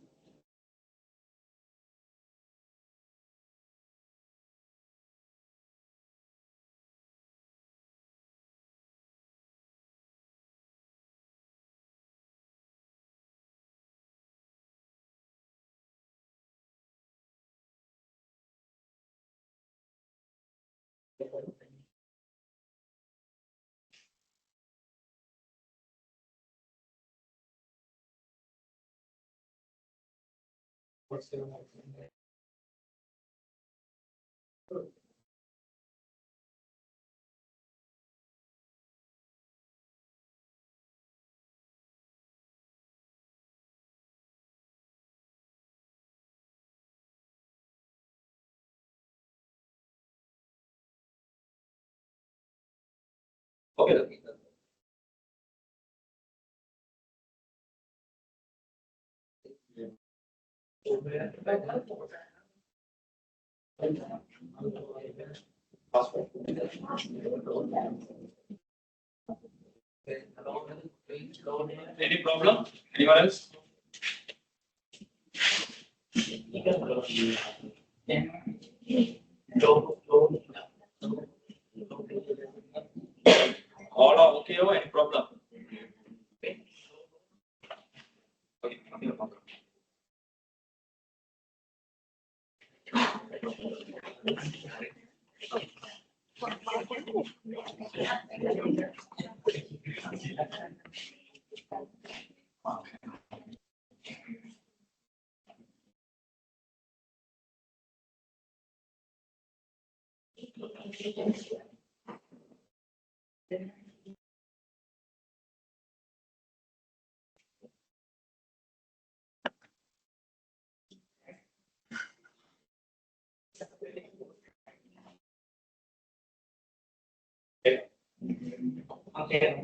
What's the okay. Any problem? Anyone else? All are okay or any problem? Okay. Okay.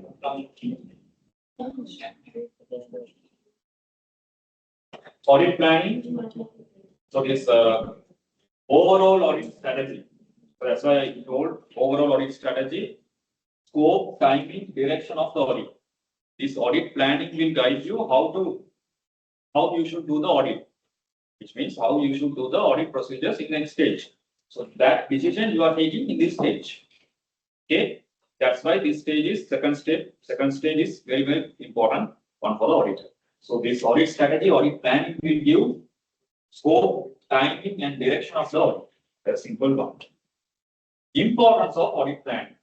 Audit planning. So this overall audit strategy. So that's why I told overall audit strategy, scope, timing, direction of the audit. This audit planning will guide you how you should do the audit, which means how you should do the audit procedures in next stage. So that decision you are taking in this stage. Okay. That's why this stage is second step. Second stage is very, very important one for the auditor. So this audit strategy, audit planning will give scope, timing, and direction of the audit. That's simple one. Importance of audit planning.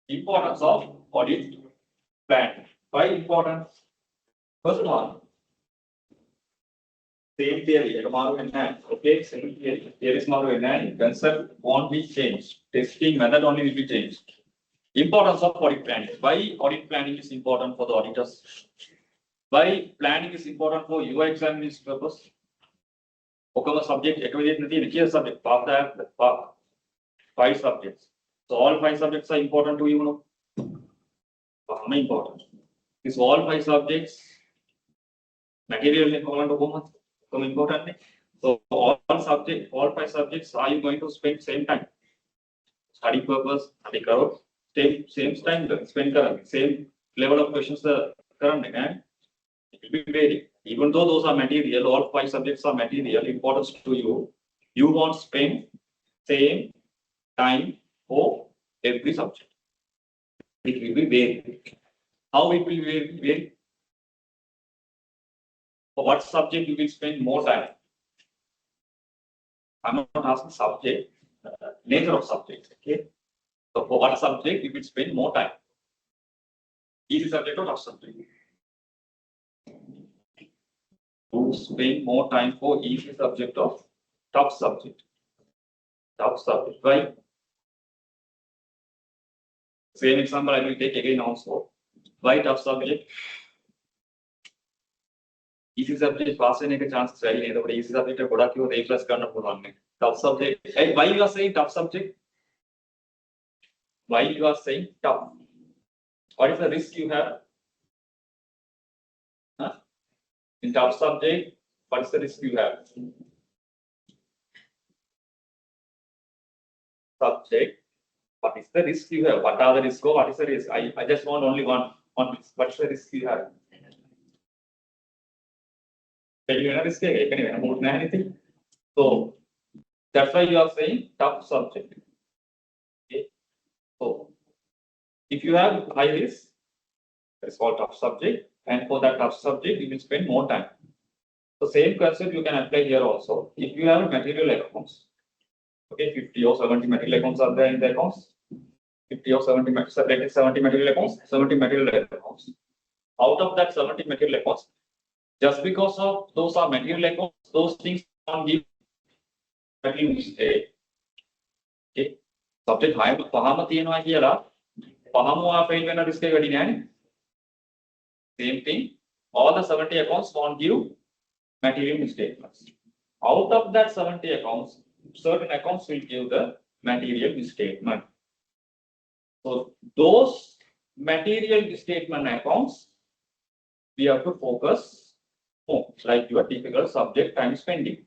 Importance of audit planning. Why important? First one, same theory, okay, same theory. Theories concept won't be changed. Testing method only will be changed. Importance of audit planning. Why audit planning is important for the auditors? Why planning is important for your examination purpose? Okama subject, here subject, five subjects. So all five subjects are important to you, know? Important. This all five subjects, material important. So all five subjects are you going to spend same time? Study purpose, study karo, same time spend same level of questions current and it will be varied. Even though those are material, all five subjects are material, importance to you, you won't spend same time for every subject. It will be varied. How it will be varied? For what subject you will spend more time? I'm not asking subject, nature of subject. Okay. So for what subject you will spend more time? Easy subject or tough subject? To spend more time for easy subject or tough subject? Tough subject. Why? Same example I will take again also. Why tough subject? Easy subject pass a chance very near the easy subject A plus tough subject. Hey, why you are saying tough subject? Why you are saying tough? What is the risk you have? Huh? In tough subject, what is the risk you have? Subject, what is the risk you have? What are the risks? What is the risk? I just want only one risk. What's the risk you have? Anything. So that's why you are saying tough subject. Okay. So if you have high risk, that's called tough subject, and for that tough subject, you will spend more time. So same concept you can apply here also. If you have material accounts, okay, 50 or 70 material accounts are there in the accounts. 50 or 70 material accounts, 70 material accounts. Out of that 70 material accounts, just because of those are material accounts, those things don't give material mistake. Okay. Subject high pahama තියෙනවා කියලා පහමවා fail වෙන risk එක වැඩි නෑනේ. Same thing, all the 70 accounts won't give material misstatements. Out of that 70 accounts, certain accounts will give the material misstatement. So those material misstatement accounts, we have to focus more, like your typical subject time spending.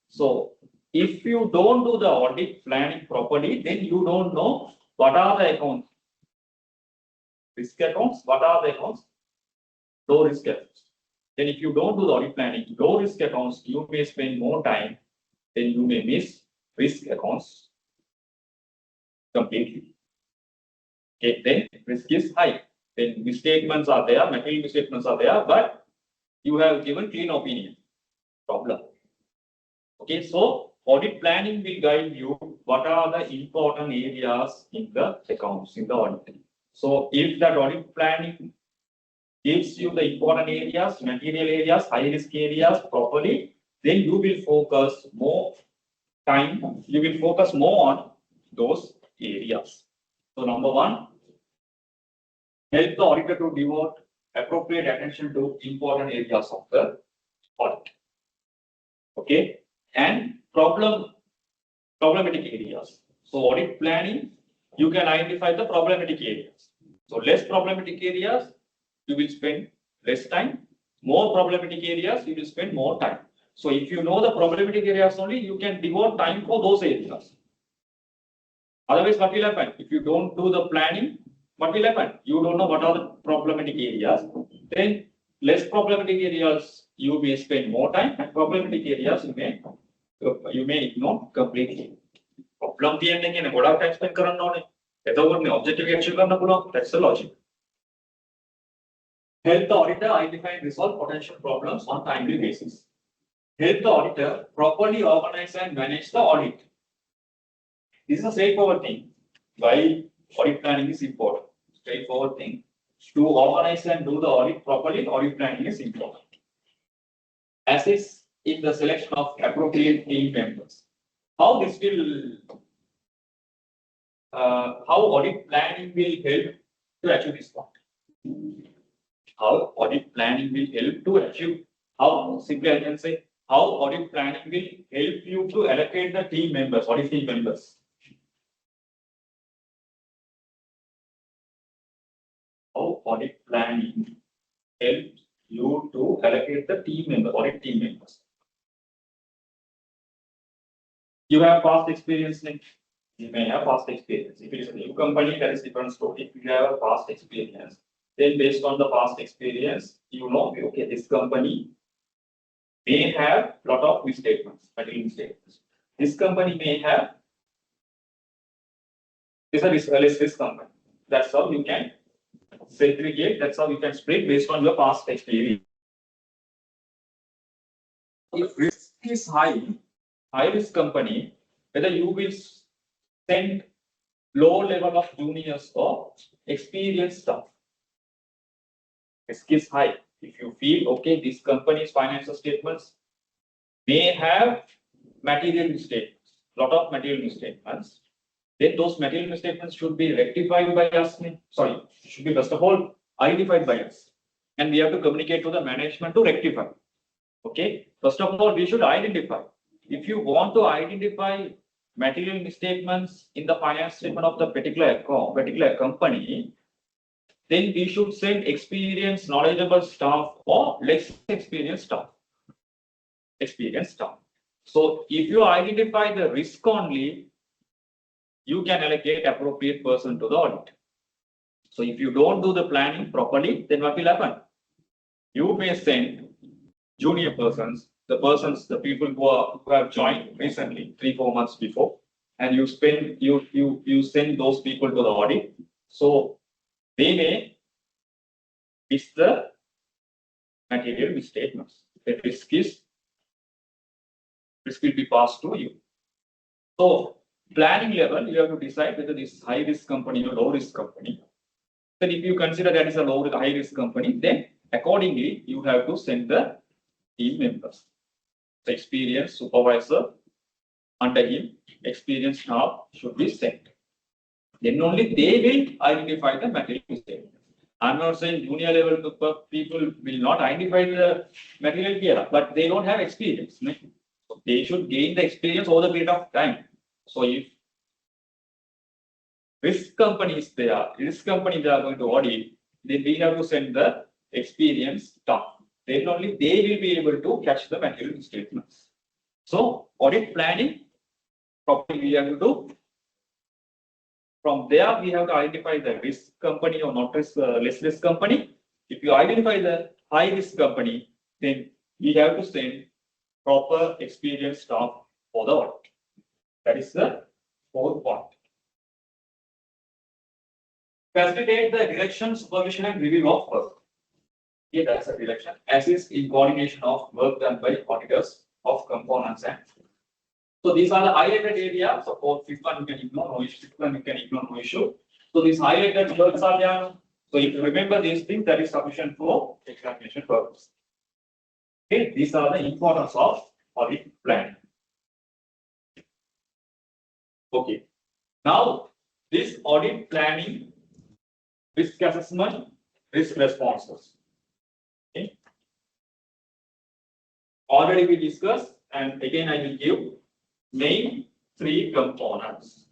So if you don't do the audit planning properly, then you don't know what are the accounts. Risk accounts, what are the accounts? Low risk accounts. Then if you don't do the audit planning, low risk accounts, you may spend more time, then you may miss risk accounts completely. Okay, then risk is high. Then misstatements are there, material misstatements are there, but you have given clean opinion. Problem. Okay, so audit planning will guide you what are the important areas in the accounts, in the audit. So if that audit planning gives you the important areas, material areas, high risk areas properly, then you will focus more time, you will focus more on those areas. So number one, help the auditor to devote appropriate attention to important areas of the audit. Okay, and problematic areas. So audit planning, you can identify the problematic areas. So less problematic areas, you will spend less time. More problematic areas, you will spend more time. So if you know the problematic areas only, you can devote time for those areas. Otherwise, what will happen? If you don't do the planning, what will happen? You don't know what are the problematic areas. Then less problematic areas, you may spend more time, and problematic areas you may ignore completely. Problem තියෙන්නේ කියන්නේ ගොඩක් time spend කරන්න ඕනේ. එතකොට මේ objective achieve කරන්න පුළුවන්. That's the logic. Help the auditor identify and resolve potential problems on timely basis. Help the auditor properly organize and manage the audit. This is a straightforward thing. Why audit planning is important? Straightforward thing. To organize and do the audit properly, audit planning is important. As is in the selection of appropriate team members. How this will, how audit planning will help to achieve this point? how audit planning will help to achieve, how simply I can say, how audit planning will help you to allocate the team members, audit team members. How audit planning helps you to allocate the team members, audit team members. You have past experience, Nick. You may have past experience. If it is a new company, that is different story. If you have a past experience, then based on the past experience, you know, okay, this company may have lot of misstatements, material misstatements. This company may have this company. That's how you can segregate. That's how you can split based on your past experience. If risk is high risk company, whether you will send low level of juniors or experienced staff. Risk is high. If you feel okay, this company's financial statements may have material misstatements, lot of material misstatements, then those material misstatements should be rectified by us. Sorry, should be first of all identified by us, and we have to communicate to the management to rectify. Okay, first of all, we should identify. If you want to identify material misstatements in the finance statement of the particular company, then we should send experienced, knowledgeable staff or less experienced staff. So if you identify the risk only, you can allocate appropriate person to the audit. So if you don't do the planning properly, then what will happen? You may send junior persons, the people who have joined recently, 3-4 months before, and you send those people to the audit. So they may miss the material misstatements. The risk will be passed to you. So planning level, you have to decide whether this is high risk company or low risk company. Then if you consider that is a high risk company, then accordingly you have to send the team members. The experienced supervisor under him, experienced staff should be sent. Then only they will identify the material mistakes. I'm not saying junior level people will not identify the material here, but they don't have experience. So they should gain the experience over the period of time. So if risk company they are going to audit, then we have to send the experienced staff. Then only they will be able to catch the material misstatements. So audit planning properly we have to do. From there, we have to identify the risk company or not less risk company. If you identify the high risk company, then we have to send proper experienced staff for the audit. That is the fourth point. Facilitate the direction, supervision, and review of work. Here, that's a direction. Assist in coordination of work done by auditors of components and. So these are the highlighted areas. So for fifth one, you can ignore no issue. Fifth one, you can ignore no issue. So these highlighted words are there. So if you remember these things, that is sufficient for examination purpose. Okay, these are the importance of audit planning. Okay, now this audit planning, risk assessment, risk responses. Okay, already we discussed, and again I will give main 3 components.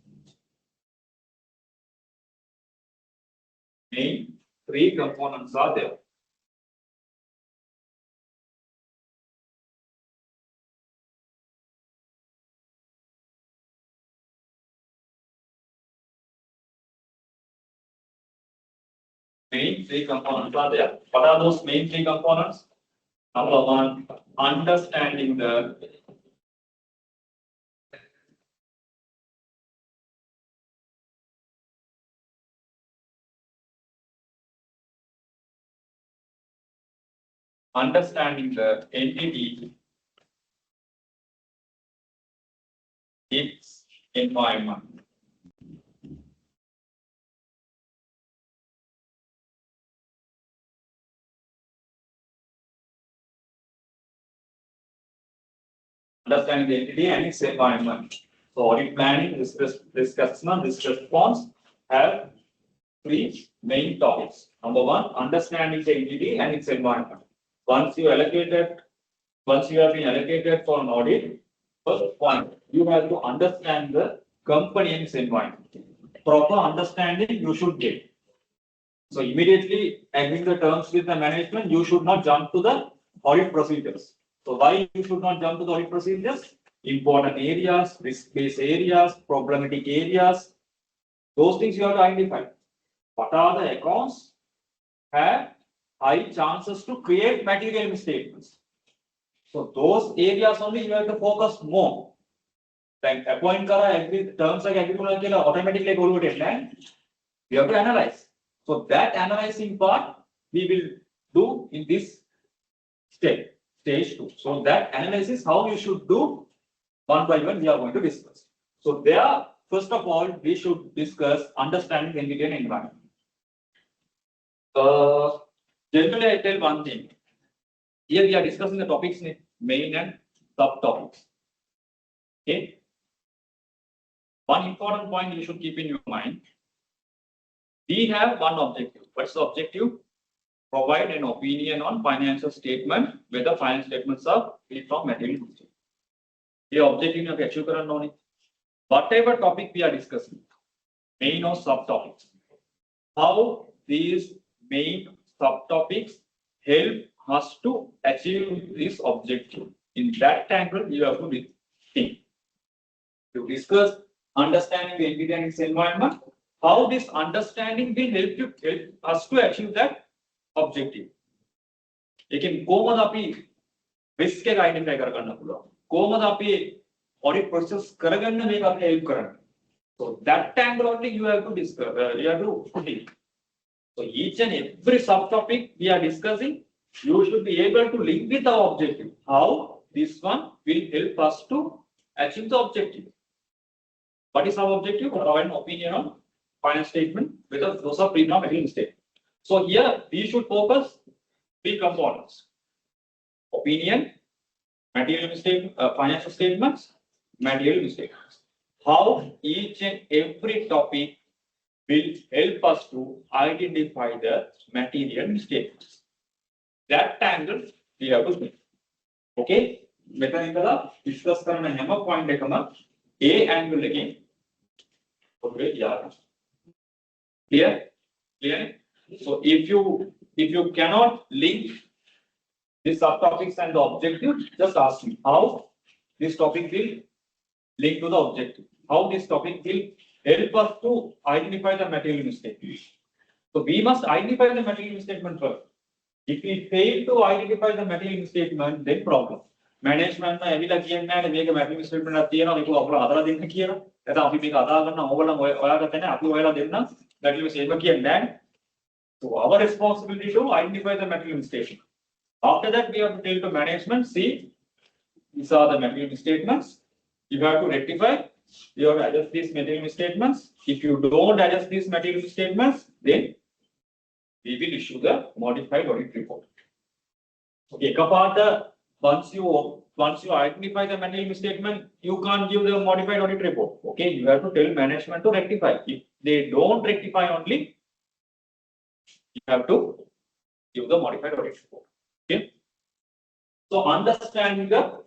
Main 3 components are there. Main 3 components are there. What are those main 3 components? Number 1, understanding the entity, its environment. Understanding the entity and its environment. So audit planning, risk assessment, risk response have three main topics. Number one, understanding the entity and its environment. Once you have been allocated for an audit, first point, you have to understand the company and its environment. Proper understanding you should get. So immediately agreeing the terms with the management, you should not jump to the audit procedures. So why you should not jump to the audit procedures? Important areas, risk-based areas, problematic areas, those things you have to identify. What are the accounts have high chances to create material misstatements? So those areas only you have to focus more. Like appoint every terms like agreement automatically go to land. We have to analyze. So that analyzing part we will do in this stage 2. So that analysis how you should do one by one we are going to discuss. So there, first of all, we should discuss understanding the entity and environment. Generally, I tell one thing. Here we are discussing the topics in main and subtopics. Okay. One important point you should keep in your mind. We have one objective. What's the objective? Provide an opinion on financial statement, whether financial statements are free from material mistakes. The objective of achieve करना whatever topic we are discussing, main or subtopics, how these main subtopics help us to achieve this objective. In that angle, you have to think. To discuss understanding the entity and its environment, how this understanding will help us to achieve that objective. लेकिन कोमद आपी risk के identify करना पड़ेगा. कोमद आपी audit process करगन में आपने help करना. So that angle only you have to discuss. You have to think. So each and every subtopic we are discussing, you should be able to link with our objective. How this one will help us to achieve the objective. What is our objective? Provide an opinion on finance statement, whether those are free from material mistake. So here we should focus three components: opinion, material mistake, financial statements, material mistakes. How each and every topic will help us to identify the material mistakes. That angle we have to make. Okay? Method discuss करना है हम point देखना A angle again. Okay, yeah. Clear? So if you cannot link the subtopics and the objective, just ask me how this topic will link to the objective. How this topic will help us to identify the material mistake. So we must identify the material misstatement first. If we fail to identify the material misstatement, then problem. Management में अभी लगी है ना मेरे material misstatement आती है ना देखो अपना आधार देना किया ना ऐसा आप भी आधार करना होगा वाला करते हैं ना आप लोग वाला देना material misstatement किया ना. So our responsibility to identify the material misstatement. After that, we have to tell to management, see, these are the material misstatements. You have to rectify. You have to adjust these material misstatements. If you don't adjust these material misstatements, then we will issue the modified audit report. Okay, once you identify the material misstatement, you can't give the modified audit report. Okay, you have to tell management to rectify. If they don't rectify only, you have to give the modified audit report. Okay. So understanding the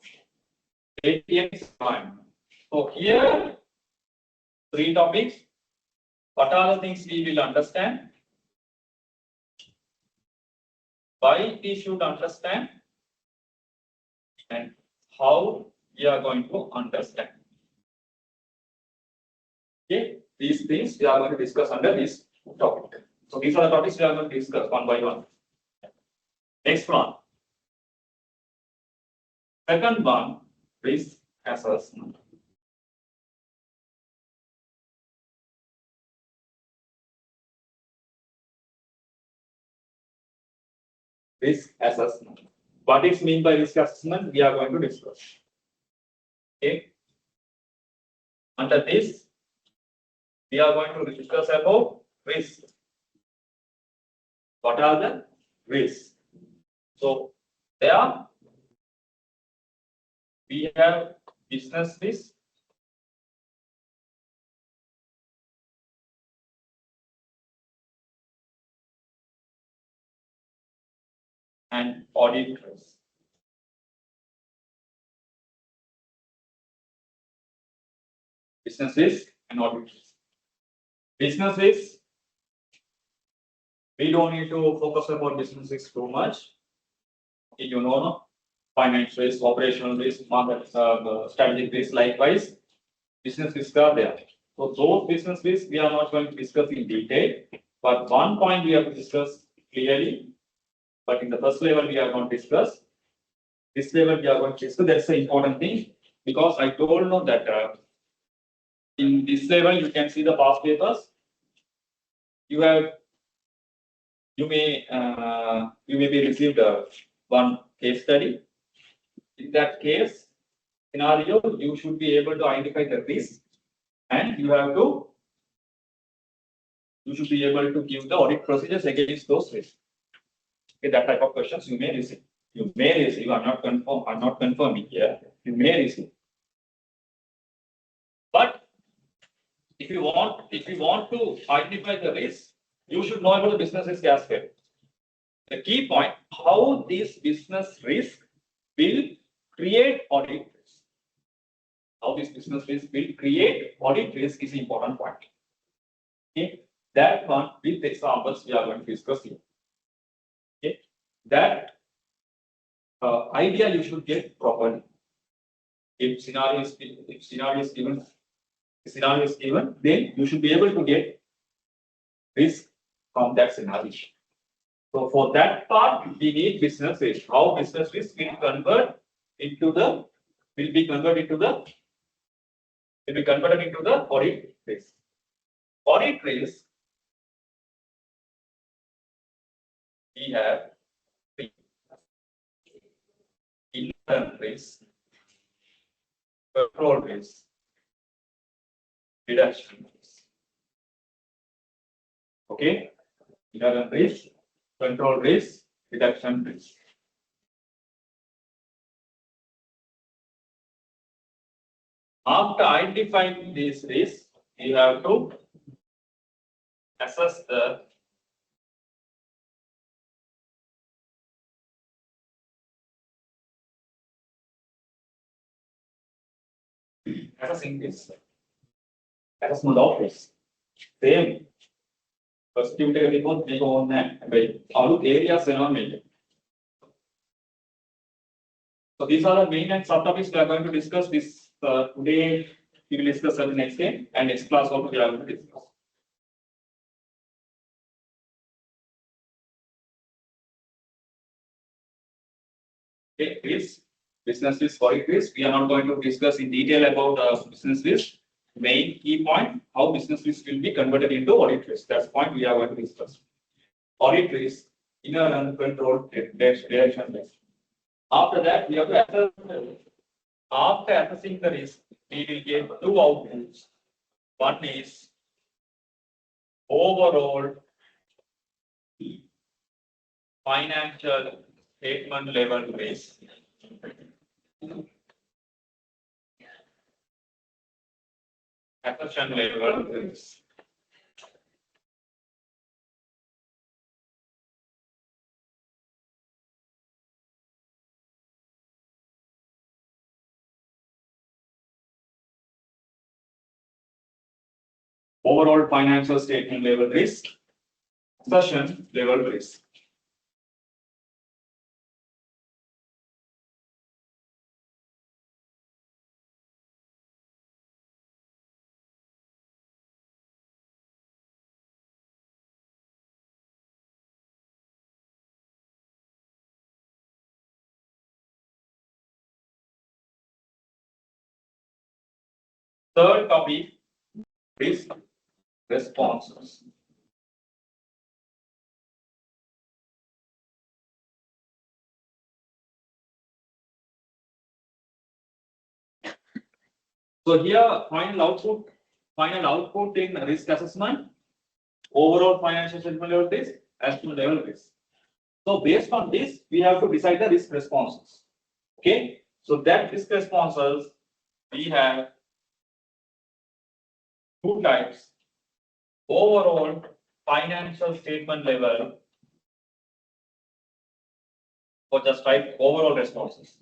ATM environment. So here, three topics. What are the things we will understand? Why we should understand? And how we are going to understand. Okay, these things we are going to discuss under this topic. So these are the topics we are going to discuss one by one. Next one. Second one, risk assessment. Risk assessment. What is meant by risk assessment? We are going to discuss. Okay. Under this, we are going to discuss about risk. What are the risks? So there we have business risk, and audit risk. Business risk and audit risk. Business risk, we don't need to focus about business risk too much. You know, no? Financial risk, operational risk, market, strategic risk, likewise, business risks are there. So those business risks we are not going to discuss in detail, but one point we have to discuss clearly. But in the first level we are going to discuss. This level we are going to discuss. That's the important thing, because I told you that in this level you can see the past papers. You may be received one case study. In that case scenario, you should be able to identify the risk, and you should be able to give the audit procedures against those risks. Okay, that type of questions you may receive. You may receive. I'm not confirming here. You may receive. But if you want to identify the risk, you should know about the business risk as well. The key point: how this business risk will create audit risk. How this business risk will create audit risk is an important point. Okay, that one with examples we are going to discuss here. Okay, that idea you should get properly. If scenario is given, then you should be able to get risk from that scenario. So for that part, we need business risk. How business risk will be converted into the audit risk. Audit risk, we have internal risk, control risk, reduction risk. Okay, internal risk, control risk, reduction risk. After identifying these risks, you have to assess the assessment of risk. Same. First, you take a report, we go on that. All areas around. So these are the main and subtopics we are going to discuss this today. We will discuss the next day, and next class also we are going to discuss. Okay, risk, business risk, audit risk. We are not going to discuss in detail about business risk. Main key point: how business risk will be converted into audit risk. That's the point we are going to discuss. Audit risk, inner and control direction risk. After that, we have to assess. After assessing the risk, we will get two outputs. One is overall financial statement level risk. Assertion level risk. Overall financial statement level risk, assertion level risk. Third topic, risk responses. So here, final output in risk assessment, overall financial statement level risk, estimate level risk. So based on this, we have to decide the risk responses. Okay, so that risk responses we have two types: overall financial statement level or just write overall responses.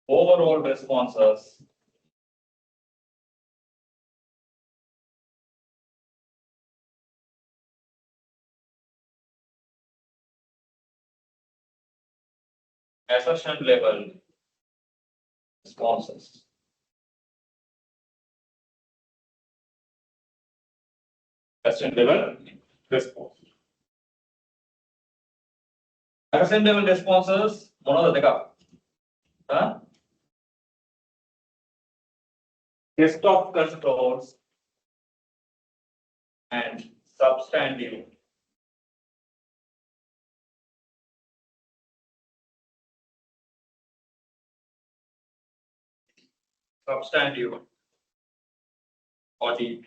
Overall responses assertion level responses. Assertion level response. Assertion level responses, mono the test of controls and substantive audit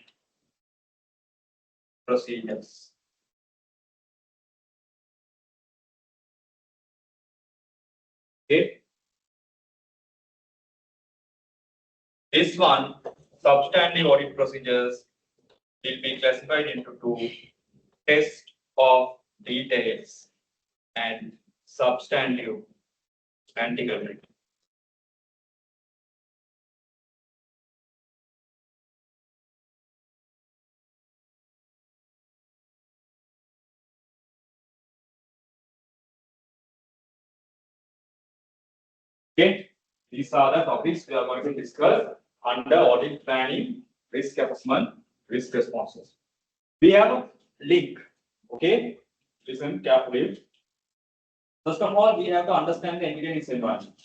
procedures. Okay. This one, substantive audit procedures, will be classified into two: test of details and substantive integrity. Okay, these are the topics we are going to discuss under audit planning, risk assessment, risk responses. We have a link. Okay, listen carefully. First of all, we have to understand the entity and its environment.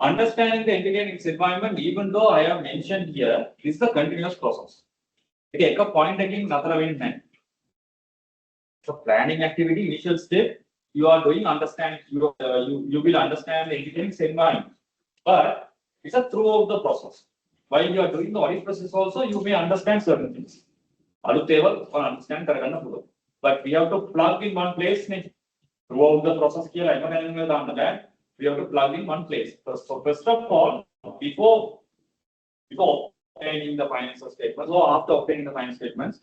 Understanding the entity and its environment, even though I have mentioned here, is the continuous process. Okay, a point taking another so planning activity, initial step, you are doing understand, you will understand the entity and its environment. But it's a throughout the process. While you are doing the audit process also, you may understand certain things. Table or understand but we have to plug in one place throughout the process here. I know we have to plug in one place. So first of all, before obtaining the financial statements or after obtaining the financial statements,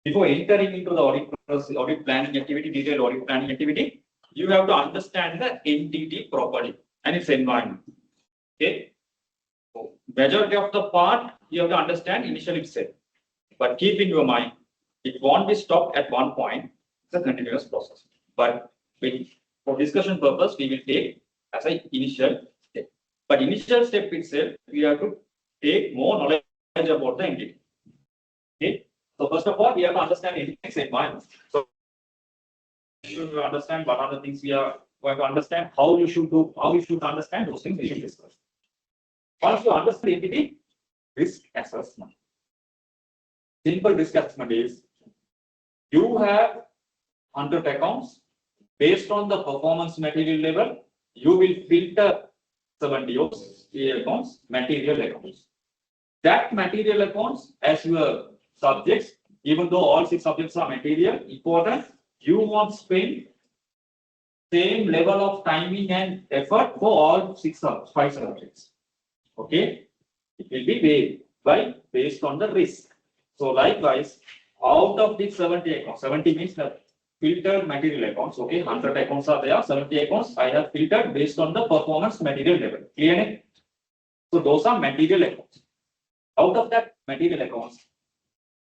before entering into the audit planning activity, detailed audit planning activity, you have to understand the entity properly and its environment. Okay. So majority of the part you have to understand initially itself. But keep in your mind, it won't be stopped at one point. It's a continuous process. But for discussion purpose, we will take as an initial step. But initial step itself, we have to take more knowledge about the entity. Okay. So first of all, we have to understand entity's environment. So you should understand what are the things we have to understand, how you should do, how you should understand those things we should discuss. Once you understand entity, risk assessment. Simple risk assessment is you have 100 accounts. Based on the performance material level, you will filter 70 accounts, material accounts. That material accounts as your subjects, even though all 6 subjects are material, important, you won't spend same level of timing and effort for all 5 subjects. Okay, it will be weighed by based on the risk. So likewise, out of the 70 accounts, 70 means the filtered material accounts. Okay, 100 accounts are there, 70 accounts I have filtered based on the performance material level. Clear? So those are material accounts. Out of that material accounts,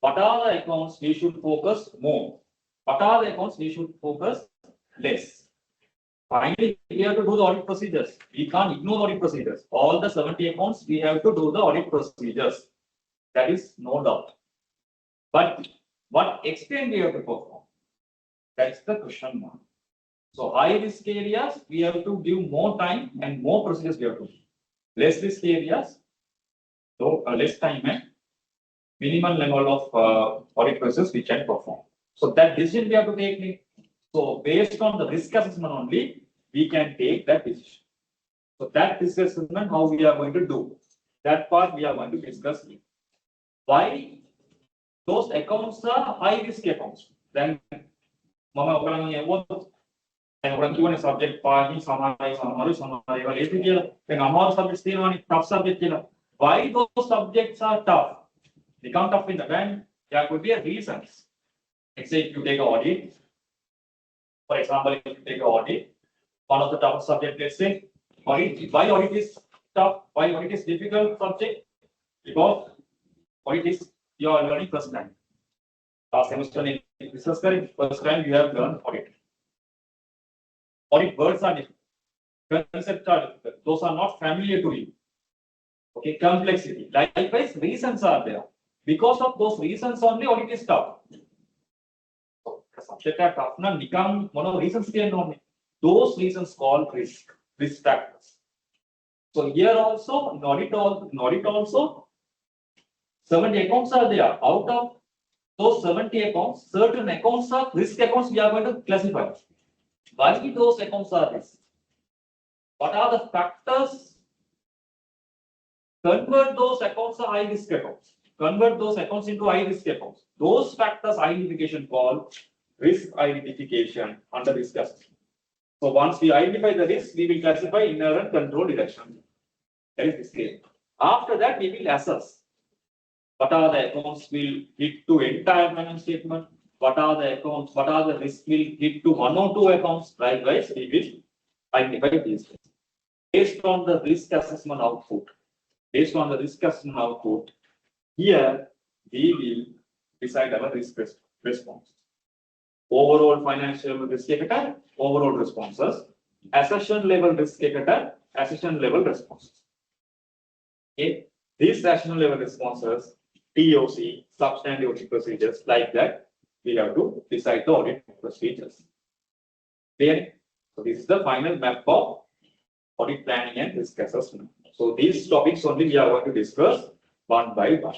what are the accounts we should focus more? What are the accounts we should focus less? Finally, we have to do the audit procedures. We can't ignore the audit procedures. All the 70 accounts, we have to do the audit procedures. That is no doubt. But what extent we have to perform? That's the question mark. So high risk areas, we have to give more time and more procedures we have to do. Less risk areas, so less time and minimal level of audit process we can perform. So that decision we have to take. So based on the risk assessment only, we can take that decision. So that risk assessment, how we are going to do. That part we are going to discuss. Why those accounts are high risk accounts? Then subject tough subject. Why those subjects are tough? They come tough in the bank. There could be a reasons. Let's say if you take an audit, For example, if you take an audit, one of the tough subject, let's say, audit. Why audit is tough? Why audit is difficult subject? Because audit is you are learning first time. Last semester in business career, first time you have learned audit. Audit words are different. Concepts are different. Those are not familiar to you. Okay, complexity. Likewise, reasons are there. Because of those reasons only, audit is tough. Subject are tough. Now, become one of the reasons here only. Those reasons called risk factors. So here also, in audit also, 70 accounts are there. Out of those 70 accounts, certain accounts are risk accounts we are going to classify. Why those accounts are risk? What are the factors? Convert those accounts to high risk accounts. Convert those accounts into high risk accounts. Those factors identification called risk identification under risk assessment. So once we identify the risk, we will classify inherent control direction. That is this case. After that, we will assess what are the accounts will hit to entire financial statement. What are the accounts? What are the risks will hit to one or two accounts? Likewise, we will identify these things based on the risk assessment output. Based on the risk assessment output, here we will decide our risk response. Overall financial risk equator, overall responses, accession level risk equator, accession level responses. Okay, these accession level responses, TOC, substantive audit procedures, like that, we have to decide the audit procedures. Clear? So this is the final map of audit planning and risk assessment. So these topics only we are going to discuss one by one.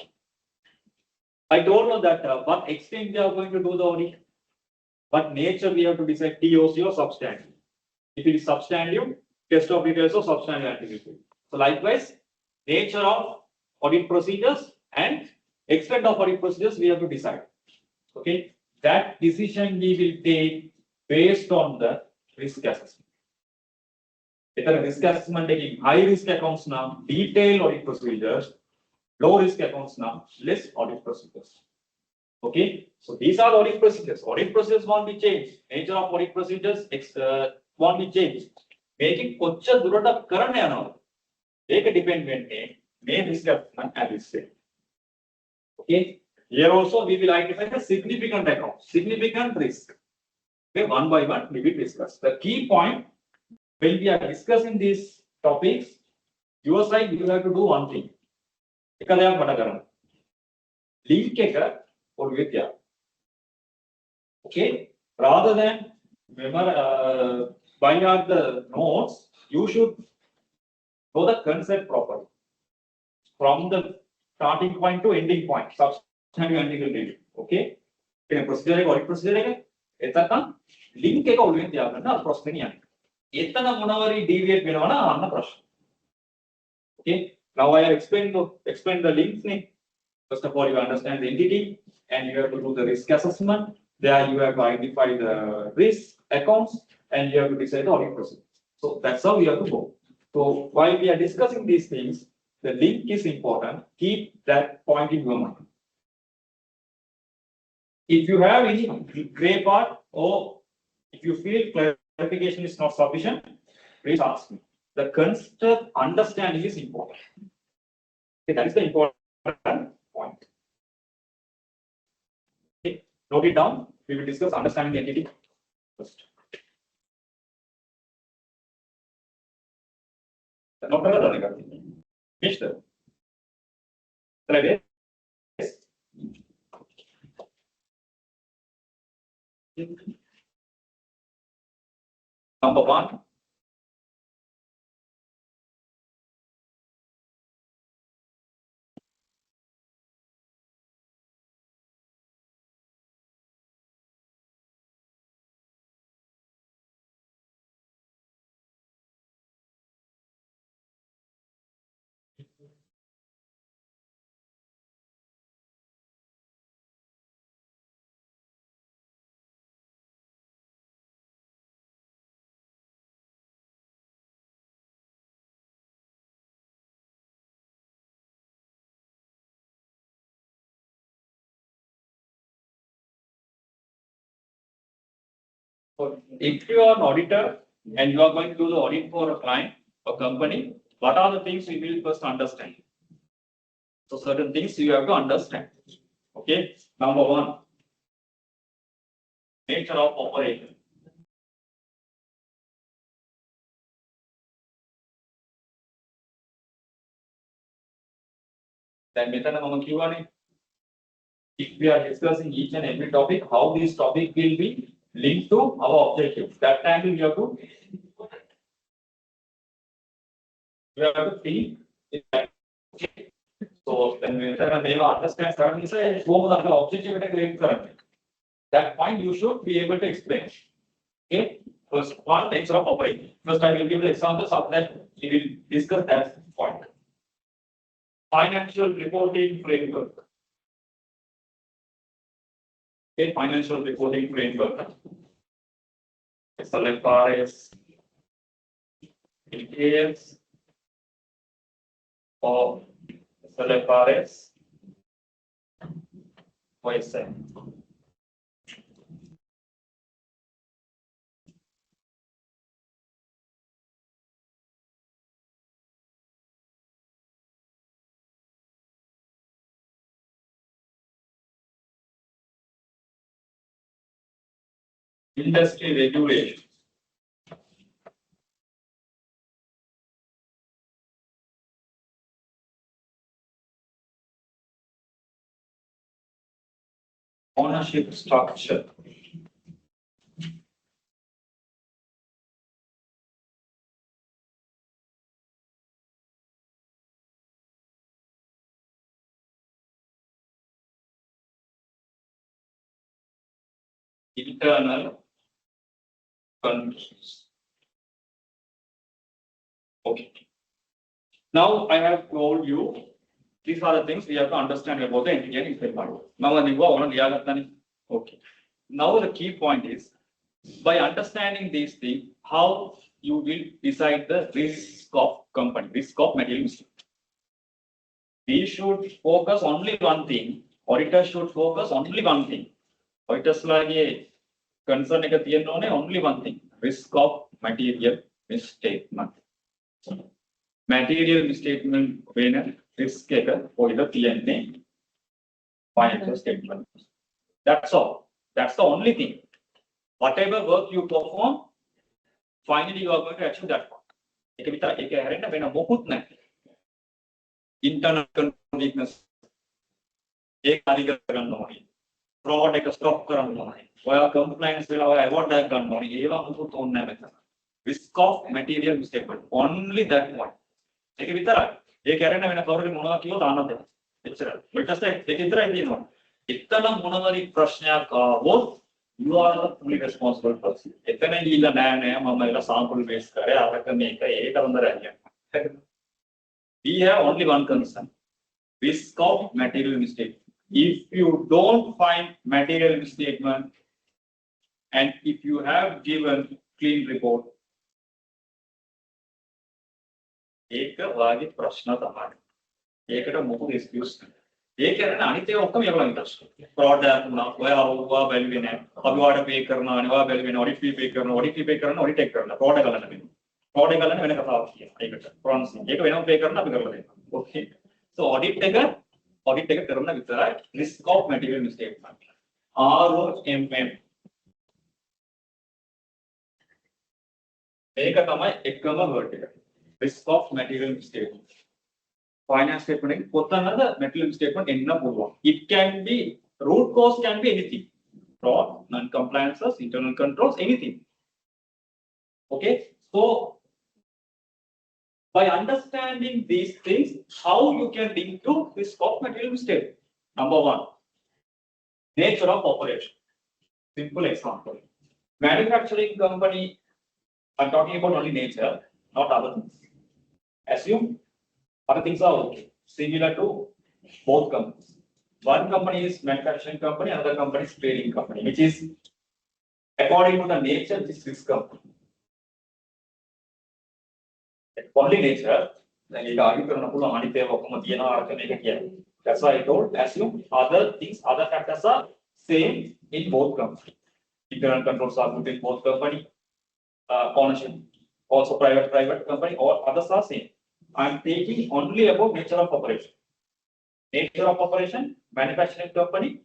I don't know that what extent we are going to do the audit. What nature we have to decide TOC or substantive. If it is substantive, test of details or substantive activity. So likewise, nature of audit procedures and extent of audit procedures we have to decide. Okay, that decision we will take based on the risk assessment. Risk assessment taking high risk accounts now, detailed audit procedures, low risk accounts now, less audit procedures. Okay, so these are the audit procedures. Audit procedures won't be changed. Nature of audit procedures won't be changed. Making kocha durata karane ano. Take a dependent name risk assessment and risk. Okay, here also we will identify the significant account, significant risk. Okay, one by one we will discuss. The key point when we are discussing these topics, your side you have to do one thing. Link or Vidya. Okay, rather than remember buying out the notes, you should know the concept properly from the starting point to ending point. Substantive ending. Okay, procedure audit procedure. Etaka link එක ඔළුවෙන් තියාගන්න අර ප්‍රශ්නේ නියන්නේ. එතන මොනවරි deviate වෙනවා නම් අන්න ප්‍රශ්න. Okay, now I have explained the links name. First of all, you understand the entity and you have to do the risk assessment. There you have to identify the risk accounts and you have to decide the audit procedure. So that's how you have to go. So while we are discussing these things, the link is important. Keep that point in your mind. If you have any gray part or if you feel clarification is not sufficient, please ask me. The concept understanding is important. Okay, that is the important point. Okay, note it down. We will discuss understanding the entity first. Mister. Number one. If you are an auditor and you are going to do the audit for a client or company, what are the things you will first understand? So certain things you have to understand. Okay. Number one, nature of operation. Then if we are discussing each and every topic, how this topic will be linked to our objectives. That time we have to think. So then we understand currently say the objective currently. That point you should be able to explain. Okay. First one, nature of operation. First I will give the examples of that. We will discuss that point. Financial reporting framework. Okay, financial reporting framework. SLFRS, details of SLFRS, OSM. Industry regulation. Ownership structure. Internal controls. Okay. Now I have told you these are the things we have to understand about the entity and its part. Okay. Now the key point is by understanding these things, how you will decide the risk of company, risk of material mistake. We should focus only one thing. Auditors should focus only one thing. Auditors like concern only one thing. Risk of material misstatement. Material misstatement when risk for the PNA financial statement. That's all. That's the only thing. Whatever work you perform, finally you are going to achieve that one. Internal weakness. Fraud stop compliance risk of material misstatement. Only that one. Take it you are the fully responsible person. We have only one concern. Risk of material mistake. If you don't find material misstatement and if you have given clean report, एक वागे प्रश्न तमारे एक टा मुकुट excuse एक करना अनिते ओक्कम ये वाला इंटरेस्ट fraud ना वह वैल्यू ने अभी वाड़ा पे करना वह वैल्यू ने audit fee पे करना audit take करना fraud का लेना मैंने कहा किया एक टा prawns एक वेना पे करना भी कर लेना okay so audit take करना कितना है risk of material misstatement ROMM एक तमाय एक कमा word risk of material misstatement. Finance statement, material statement it can be root cause can be anything. Fraud, non-compliances, internal controls, anything. Okay, so by understanding these things, how you can link to risk of material misstatement. Number one, nature of operation. Simple example. Manufacturing company, I'm talking about only nature, not other things. Assume other things are okay, similar to both companies. One company is manufacturing company, another company is trading company, which is according to the nature, this risk company. Only nature, then you that's why I told, assume other things, other factors are same in both companies. Internal controls are within both company, ownership, also private company, or others are same. I'm taking only about nature of operation. Nature of operation, manufacturing company,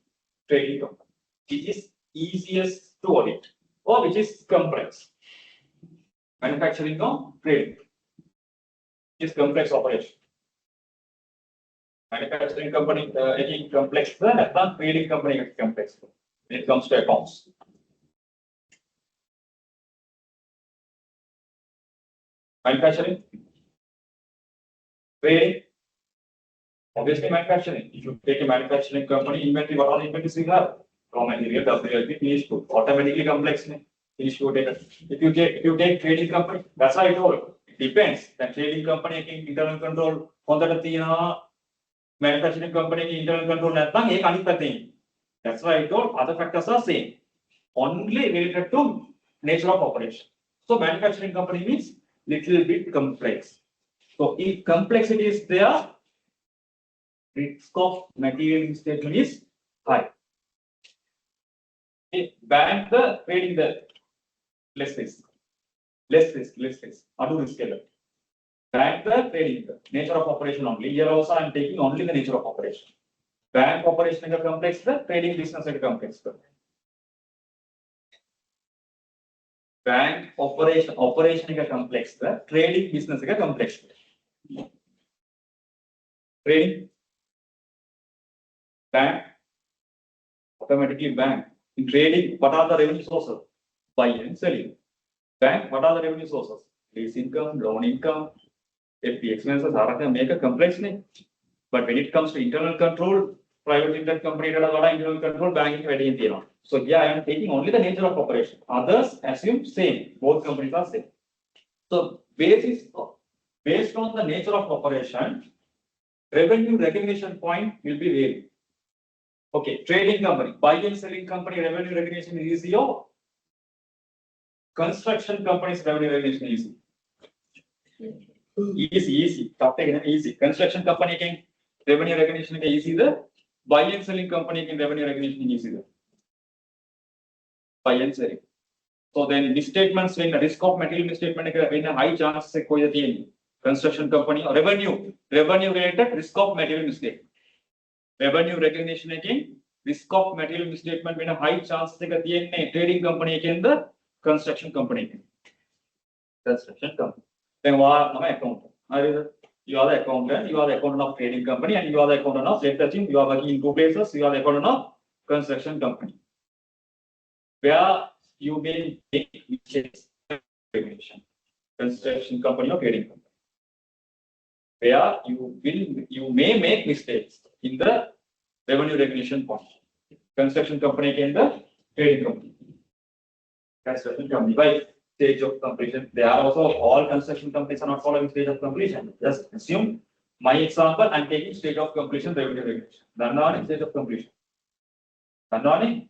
trading company. Which is easiest to audit or which is complex. Manufacturing or trading is complex operation. Manufacturing company again complex, the trading company is complex when it comes to accounts. Manufacturing, trading, obviously manufacturing. If you take a manufacturing company, inventory, what all inventories we have? Raw material, WLP, finished good, automatically complex. Finished good data. If you take trading company, that's why I told. It depends. The trading company again internal control on the manufacturing company internal control. That's why I told other factors are same. Only related to nature of operation. So manufacturing company means little bit complex. So if complexity is there, risk of material misstatement is high. If bank the trading the less risk. Adu risk level. Bank the trading the nature of operation only. Here also I am taking only the nature of operation. Bank operation is complex, the trading business is complex. Bank operation is complex, the trading business is complex. Trading, bank, automatically bank. In trading, what are the revenue sources? Buying and selling. Bank, what are the revenue sources? Lease income, loan income, FP expenses are make a complex name. But when it comes to internal control, private limited company internal control, banking very important. So yeah, I am taking only the nature of operation. Others assume same. Both companies are same. So based on the nature of operation, revenue recognition point will be varied. Okay, trading company, buying and selling company revenue recognition is easy. Or construction company's revenue recognition is easy. Top easy. Construction company can revenue recognition is easy. The buy and selling company can revenue recognition is easy. Buy and selling. So then misstatements when risk of material misstatement when a high chance se koi the construction company or revenue related risk of material mistake. Revenue recognition again, risk of material misstatement when a high chance se the trading company again the construction company. Construction company. Then what my account? You are the accountant, you are the accountant of trading company, and you are the accountant of state touching, you are working in 2 places, you are the accountant of construction company. Where you may make mistakes recognition. Construction company or trading company. Where you may make mistakes in the revenue recognition point. Construction company and the trading company. Construction company by stage of completion. They are also all construction companies are not following stage of completion. Just assume my example, I'm taking stage of completion revenue recognition. Then stage of completion. Then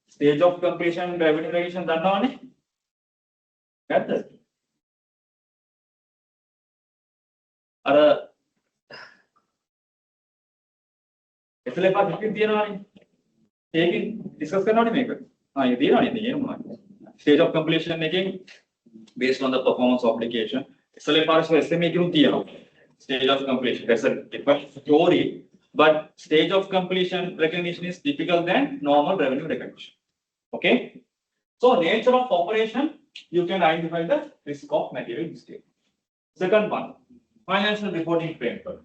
stage of completion revenue recognition. Then that's it. SLF are 15 taking discuss cannot make it. Stage of completion making based on the performance obligation. SLF is SMA stage of completion. That's a different story. But stage of completion recognition is typical than normal revenue recognition. Okay. So nature of operation, you can identify the risk of material mistake. Second one, financial reporting framework.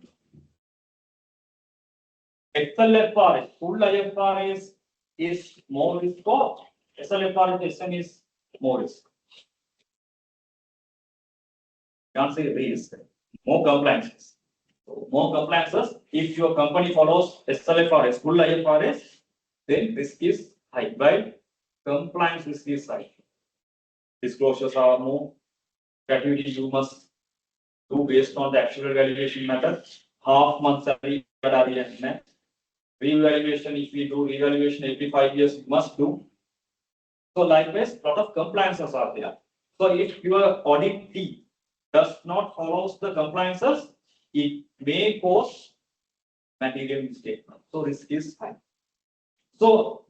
XLFRS, full IFRS is more risk or SLFRS SM is more risk. Can't say risk, more compliances. So more compliances. If your company follows SLFRS, full IFRS, then risk is high. Right? Compliance risk is high. Disclosures are more. Gratuity you must do based on the actual valuation method. Half month salary. Revaluation, if we do revaluation every 5 years, must do. So likewise, lot of compliances are there. So if your audit team does not follow the compliances, it may cause material mistake. So risk is high. So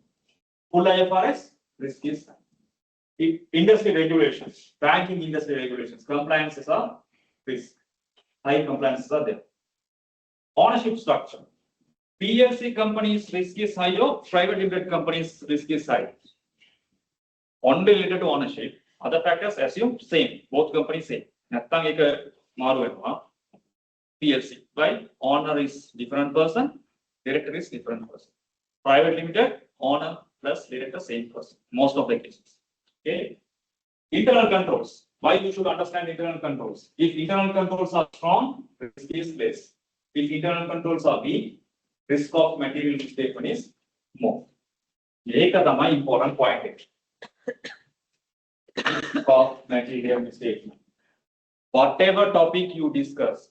Full IFRS, risk is high. Industry regulations, banking industry regulations, compliances are risk. High compliances are there. Ownership structure. PLC companies risk is high or private limited companies risk is high. Only related to ownership. Other factors assume same. Both companies same. නැත්තම් ඒක මාරු වෙනවා. PLC. Why? Owner is different person, director is different person. Private limited, owner plus director same person. Most of the cases. Okay. Internal controls. Why you should understand internal controls? If internal controls are strong, risk is less. If internal controls are weak, risk of material misstatement is more. ඒක තමයි important point. Risk of material misstatement. Whatever topic you discuss,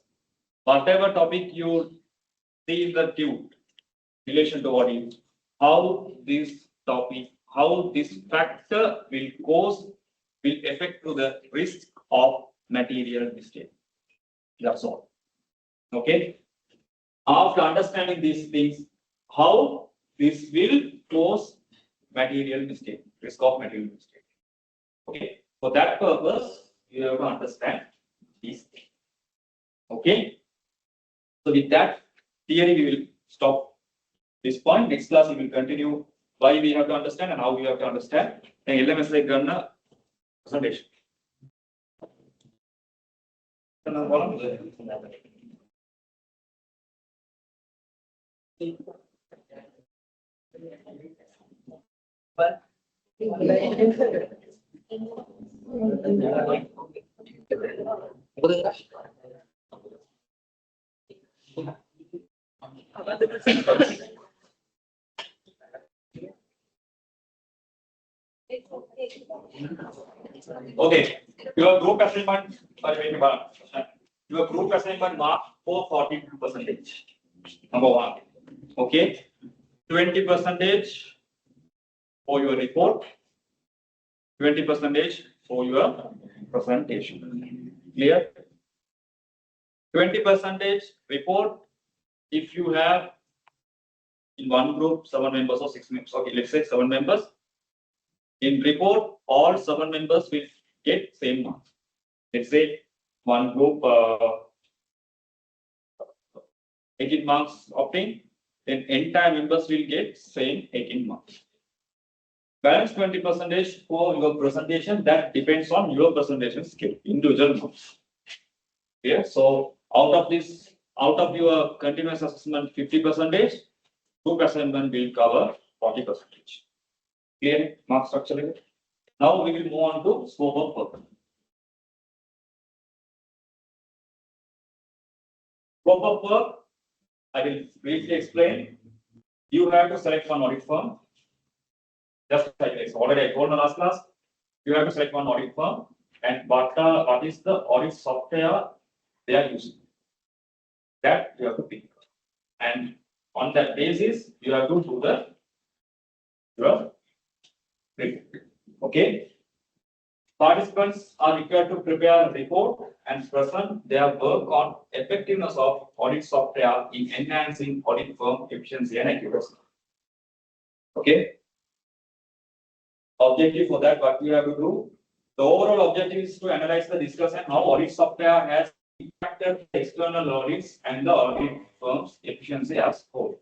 whatever topic you see in the tube, relation to audit, how this topic, how this factor will affect to the risk of material mistake. That's all. Okay. After understanding these things, how this will cause material mistake, risk of material mistake. Okay. For that purpose, you have to understand these things. Okay. So with that theory, we will stop this point. Next class, we will continue why we have to understand and how we have to understand. And LMS like Ganna presentation. Okay, your group assignment, your group assignment mark for 42%. Number one. Okay, 20% for your report, 20% for your presentation. Clear? 20% report. If you have in one group 7 members or 6 members, okay, let's say 7 members. In report, all 7 members will get same marks. Let's say one group 18 marks obtained, then entire members will get same 18 marks. Balance 20% for your presentation, that depends on your presentation skill, individual marks. Yeah, so out of your continuous assessment 50%, group assignment will cover 40%. Clear mark structure. Now we will move on to scope of work. Scope of work, I will briefly explain. You have to select one audit firm. Just like this, already I told in the last class. You have to select one audit firm and what is the audit software they are using. That you have to pick. And on that basis, you have to do your report. Okay. Participants are required to prepare a report and present their work on effectiveness of audit software in enhancing audit firm efficiency and accuracy. Okay. Objective for that, what you have to do. The overall objective is to analyze the discussion how audit software has impacted the external audits and the audit firm's efficiency as whole.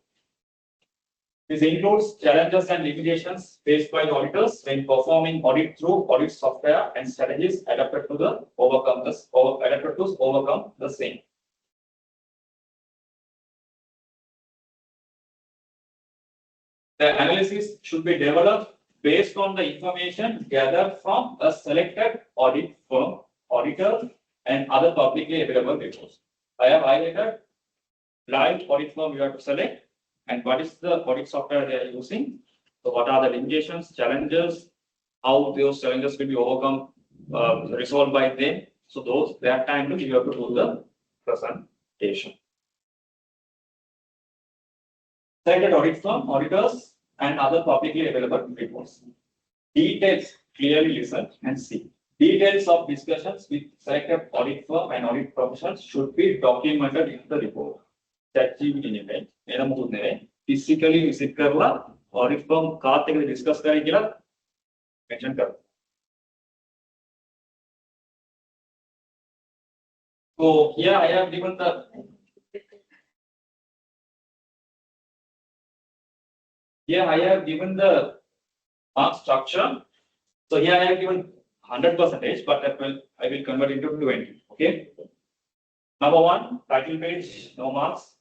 This includes challenges and limitations faced by the auditors when performing audit through audit software and strategies adapted to overcome the same. The analysis should be developed based on the information gathered from a selected audit firm, auditor, and other publicly available reports. I have highlighted live audit firm you have to select and what is the audit software they are using. So what are the limitations, challenges, how those challenges will be overcome, resolved by them. So that time you have to do the presentation. Selected audit firm, auditors, and other publicly available reports. Details, clearly listen and see. Details of discussions with selected audit firm and audit professionals should be documented in the report. ChatGPT physically visit karla audit firm කාත් එක්කද discuss කරේ කියලා mention කරමු. So here I have given the mark structure. So here I have given 100%, but I will convert into 20. Okay. Number 1, title page, no marks.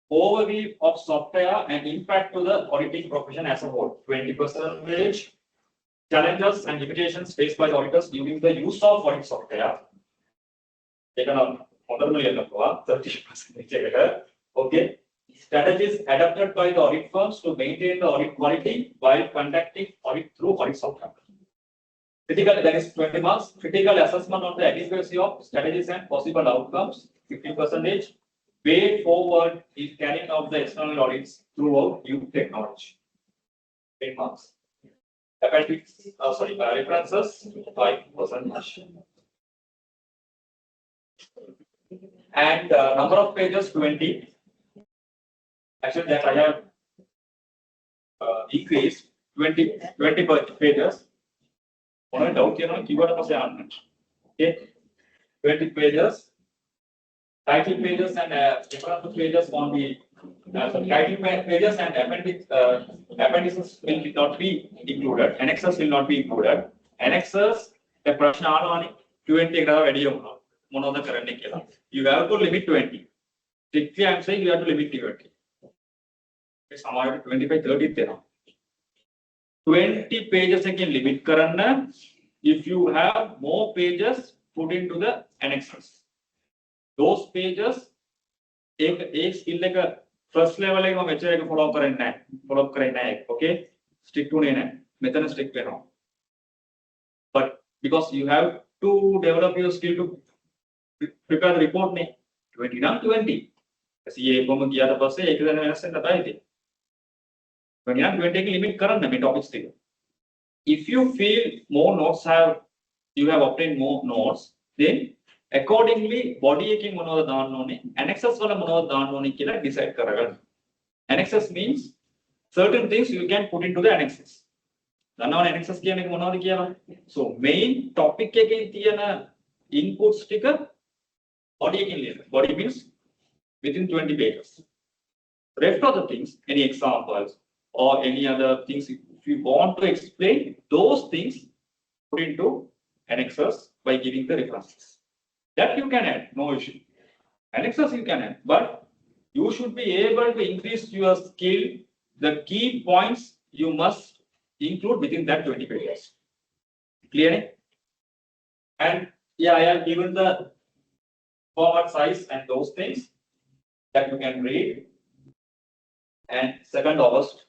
Overview of software and impact to the auditing profession as a whole. 20%. Challenges and limitations faced by the auditors during the use of audit software. Taken on 30%. Okay. Strategies adopted by the audit firms to maintain the audit quality while conducting audit through audit software. Critical, that is 20 marks. Critical assessment on the adequacy of strategies and possible outcomes, 50%. Way forward is carrying out the external audits throughout new technology, 10 marks. Appendix, references, 5%. And number of pages, 20. Actually, that I have increased 20 pages. One doubt here, okay, 20 pages. Title pages and reference pages on the title pages and appendices will not be included. Annexes will not be included. Annexes, the prashna 20 you have to limit 20. Strictly, I am saying you have to limit 20. 25-30 20 pages again limit karanna. If you have more pages, put into the annexes. Those pages एक skill like a first level एक हम एक follow up करना है, okay? Stick to नहीं है, method stick पे रहो. But because you have to develop your skill to prepare the report नहीं, 20. ऐसे ये को मैं किया था बस एक दिन में ऐसे बताई थी. 20 की limit करना है topics थी. If you feel more notes you have obtained more notes, then accordingly body eking monoda daanone annexes wala monoda daanone kila decide karagan. Annexes means certain things you can put into the annexes. Danawana annexes kiyane monoda kiyala. So main topic එකේ තියෙන inputs ටික body එකකින් ලියන්න. Body means within 20 pages. Rest of the things, any examples or any other things, if you want to explain those things, put into annexes by giving the references. That you can add, no issue. Annexes you can add, but you should be able to increase your skill. The key points you must include within that 20 pages. Clear? And yeah, I have given the format size and those things that you can read. And 2nd August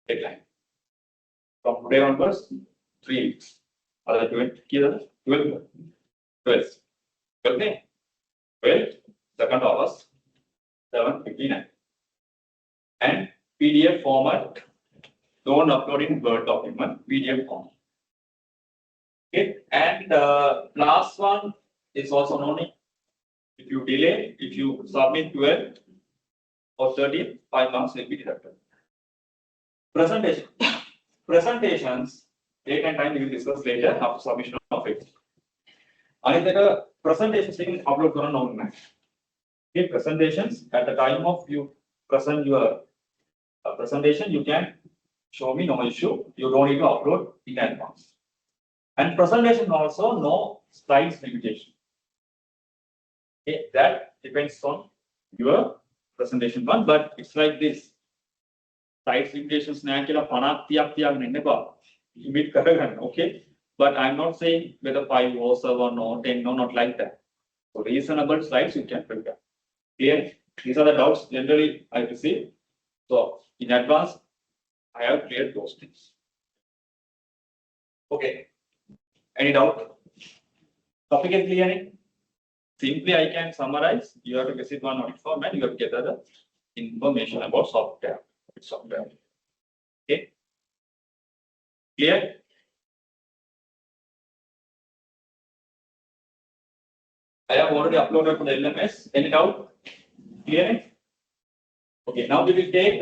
deadline. From today onwards, 3 weeks. Other 12. 2nd August, 7:59. And PDF format, don't upload in Word document, PDF format. Okay, and last one is also known. If you delay, if you submit 12 or 13, 5 marks will be deducted. Presentations, date and time we will discuss later after submission of it. Another presentations you can upload on online. Okay, presentations at the time of you present your presentation, you can show me, no issue. You don't need to upload in advance. And presentation also no slides limitation. Okay, that depends on your presentation one, but it's like this. Slides limitations නෑ කියලා 50 30ක් තියාගෙන ඉන්න එපා. Limit කරගන්න. Okay. But I'm not saying whether 5 or 7 or 10, no, not like that. So reasonable slides you can prepare. Clear? These are the doubts generally I receive. So in advance, I have cleared those things. Okay. Any doubt? Topic is clear? Simply I can summarize. You have to visit one audit form and you have to get the information about software. Okay. Clear? I have already uploaded to the LMS. Any doubt? Clear? Okay, now we will take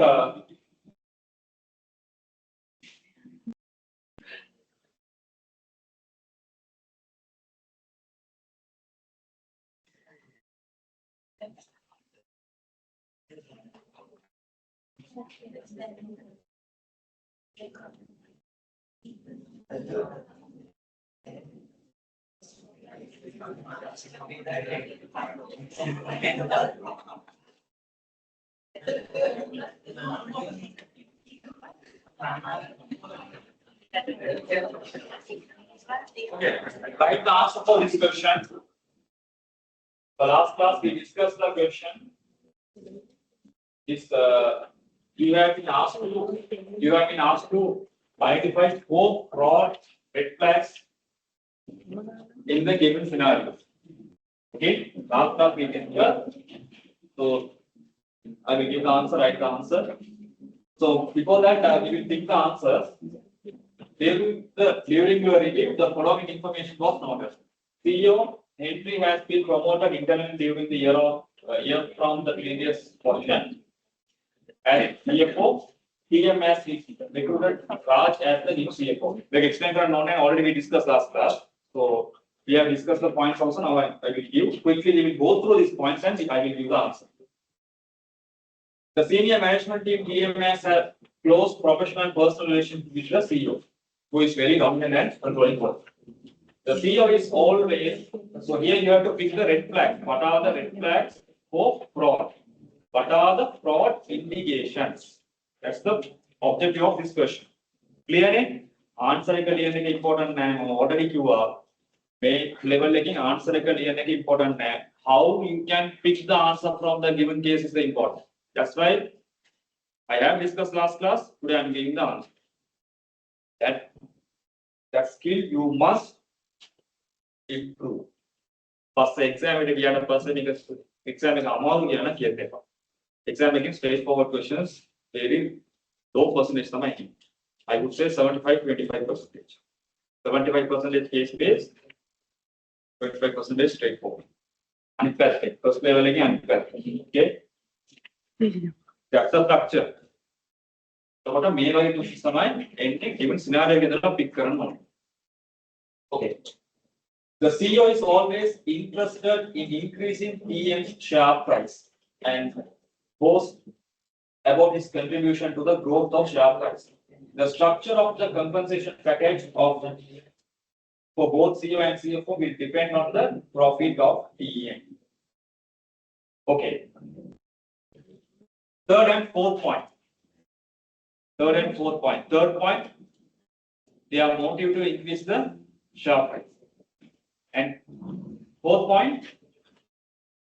Okay, write the answer for this question. The last class we discussed the question. This you have been asked to identify 4 broad red flags in the given scenario. Okay, last class we can hear. So I will give the answer, write the answer. So before that, we will think the answers. During your review, the following information was noted. CEO Henry has been promoted internally during the year from the previous position. And CFO, TM has recruited Raj as the new CFO. The explainer known already we discussed last class. So we have discussed the points also. Now I will give quickly. We will go through these points and I will give the answer. The senior management team TM has a close professional and personal relationship with the CEO, who is very dominant and controlling person. The CEO is always, so here you have to pick the red flags. What are the red flags for fraud? What are the fraud indications? That's the objective of this question. Clear? Answer important name already level answer important name. How you can pick the answer from the given case is the important. That's why I have discussed last class. Today I am giving the answer. That skill you must improve. First exam we had a person exam exam making straightforward questions, very low percentage. I would say 75-25%. 75% case based, 25% straightforward. Unpaid. First level again unpaid. Okay. That's the structure. So what a main value to summarize anything given scenario pick current. Okay. The CEO is always interested in increasing TM's share price and boast about his contribution to the growth of share price. The structure of the compensation package for both CEO and CFO will depend on the profit of TM. Okay. Third and fourth point. Third point, they are motive to increase the share price. And fourth point,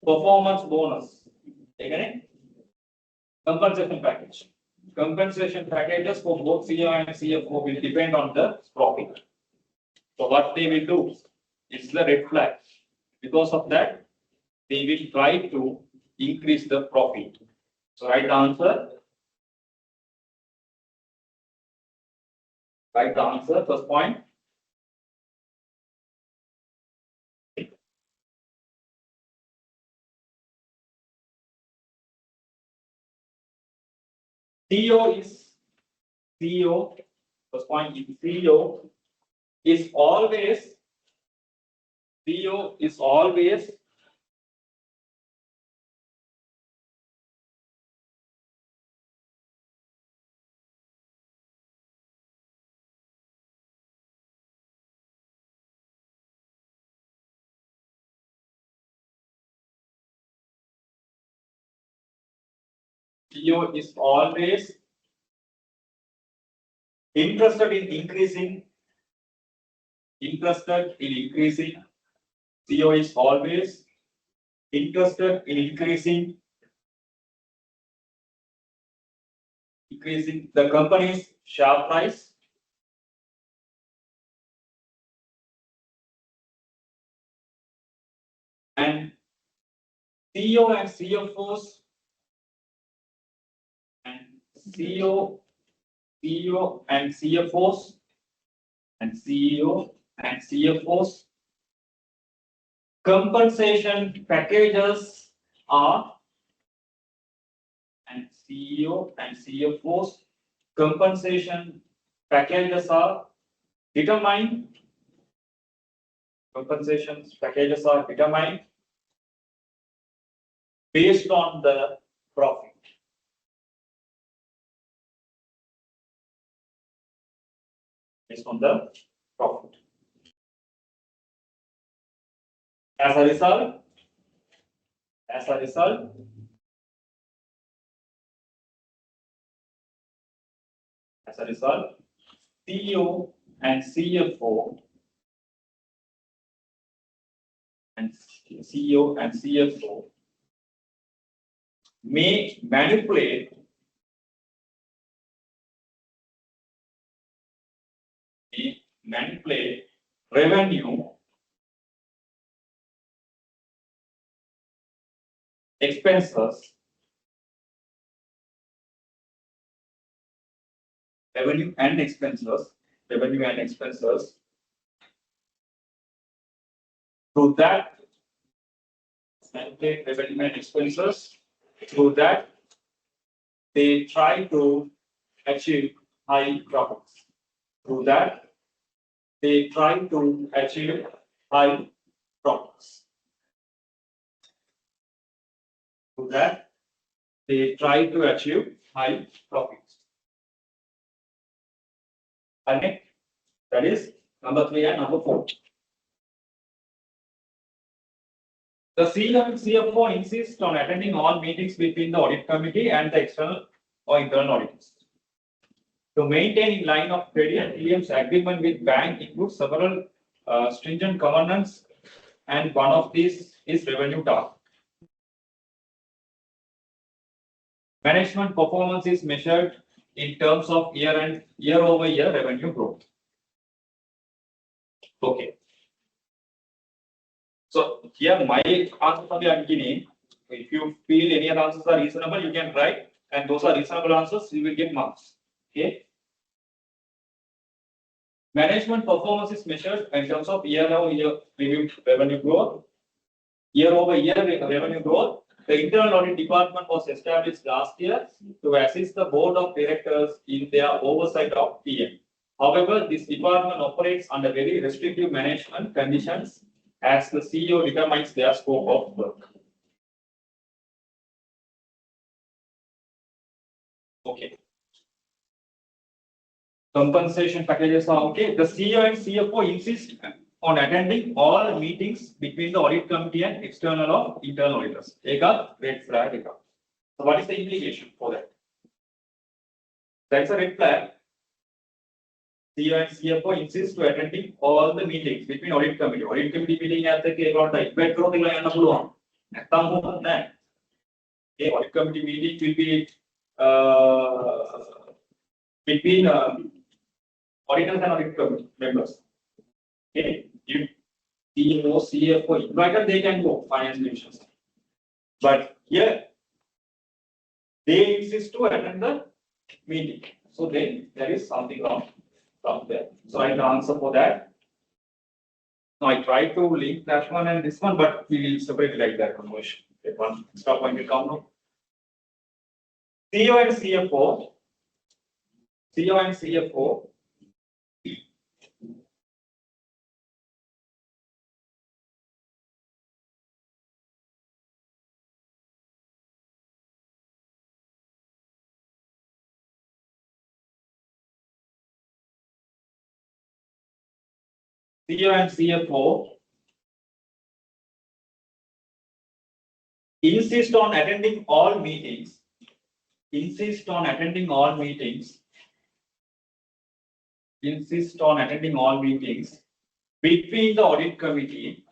performance bonus. Again, compensation package. Compensation packages for both CEO and CFO will depend on the profit. So what they will do is the red flag. Because of that, they will try to increase the profit. So write the answer. Write the answer. First point. CEO, first point is CEO is always interested in increasing. CEO is always interested in increasing the company's share price and CEO and CFOs CEO and CFOs compensation packages are and CEO and CFOs compensation packages are determined. Compensation packages are determined based on the profit. Based on the profit. As a result, CEO and CFO may manipulate revenue, expenses, revenue and expenses through that manipulate revenue and expenses through that they try to achieve high profits. Through that they try to achieve high profits. Through that they try to achieve high profits. Okay, that is number 3 and number 4. The CEO and CFO insist on attending all meetings between the audit committee and the external or internal auditors. To maintain in line of credit, TM's agreement with bank includes several stringent covenants, and one of these is revenue target. Management performance is measured in terms of year-over-year revenue growth. Okay. So here my answers are the beginning. If you feel any other answers are reasonable, you can write, and those are reasonable answers, you will get marks. Okay. Management performance is measured in terms of year-over-year revenue growth. Year-over-year revenue growth. The internal audit department was established last year to assist the board of directors in their oversight of TM. However, this department operates under very restrictive management conditions as the CEO determines their scope of work. Okay. Compensation packages are okay. The CEO and CFO insist on attending all meetings between the audit committee and external or internal auditors. Eka, red flag. Eka. So what is the implication for that? That's a red flag. CEO and CFO insist to attending all the meetings between audit committee. Audit committee meeting at the audit committee meeting will be between auditors and audit committee members. Okay, if CEO, CFO invited, they can go finance divisions. But here they insist to attend the meeting. So then there is something wrong from there. So I can answer for that. Now I try to link that one and this one, but we will separate it like that. One extra point will come now. CEO and CFO. CEO and CFO insist on attending all meetings. Insist on attending all meetings between the audit committee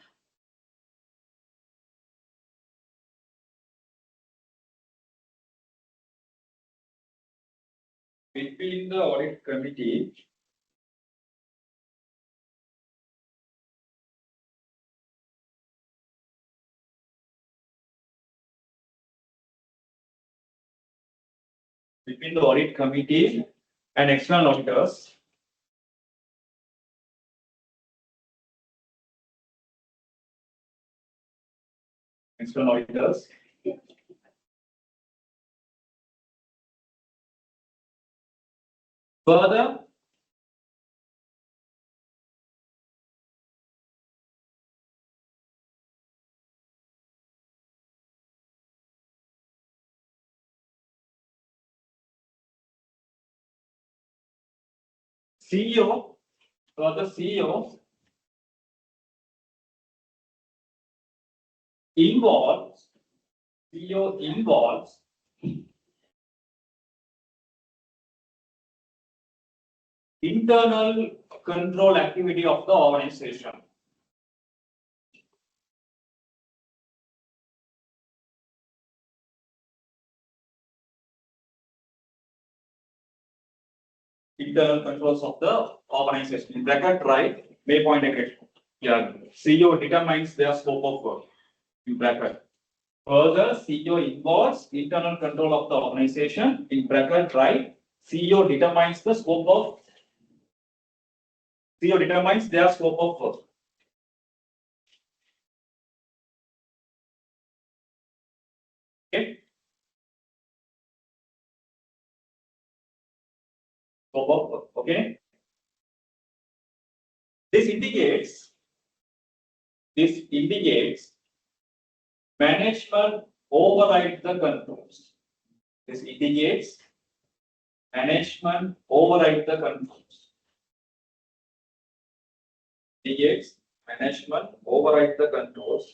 and external auditors. Further, CEO, so the CEO involves internal control activity of the organization. Internal controls of the organization. In bracket, right? May point again. Yeah. CEO determines their scope of work. In bracket. Further, CEO involves internal control of the organization. In bracket, right? CEO determines the scope of. CEO determines their scope of work. Okay. Scope of work. Okay. This indicates management override the controls. This indicates management override the controls. Indicates management override the controls.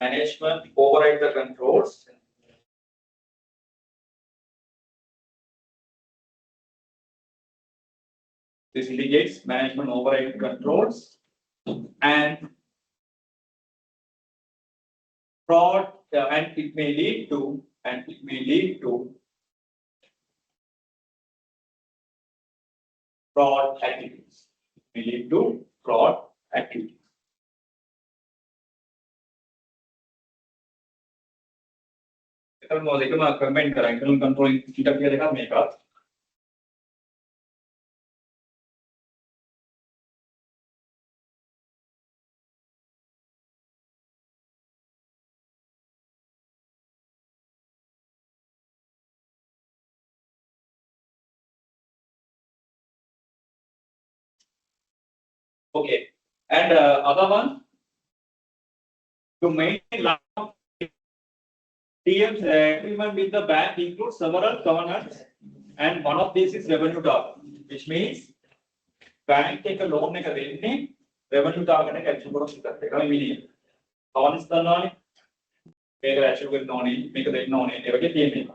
Management override the controls. This indicates management override controls and fraud, and it may lead to fraud activities. It may lead to fraud activities. Comment करा internal control kita क्या देखा mega. Okay, and other one to maintain TM's agreement with the bank includes several covenants, and one of these is revenue target, which means bank take a loan එක දෙන්නේ revenue target එක achieve කරොත් විතරයි. ඒකයි meaning. covenants ගන්නවානේ. මේක achieve කරන්න ඕනේ, මේක දෙන්න ඕනේ. ඒ වගේ තියෙන එක.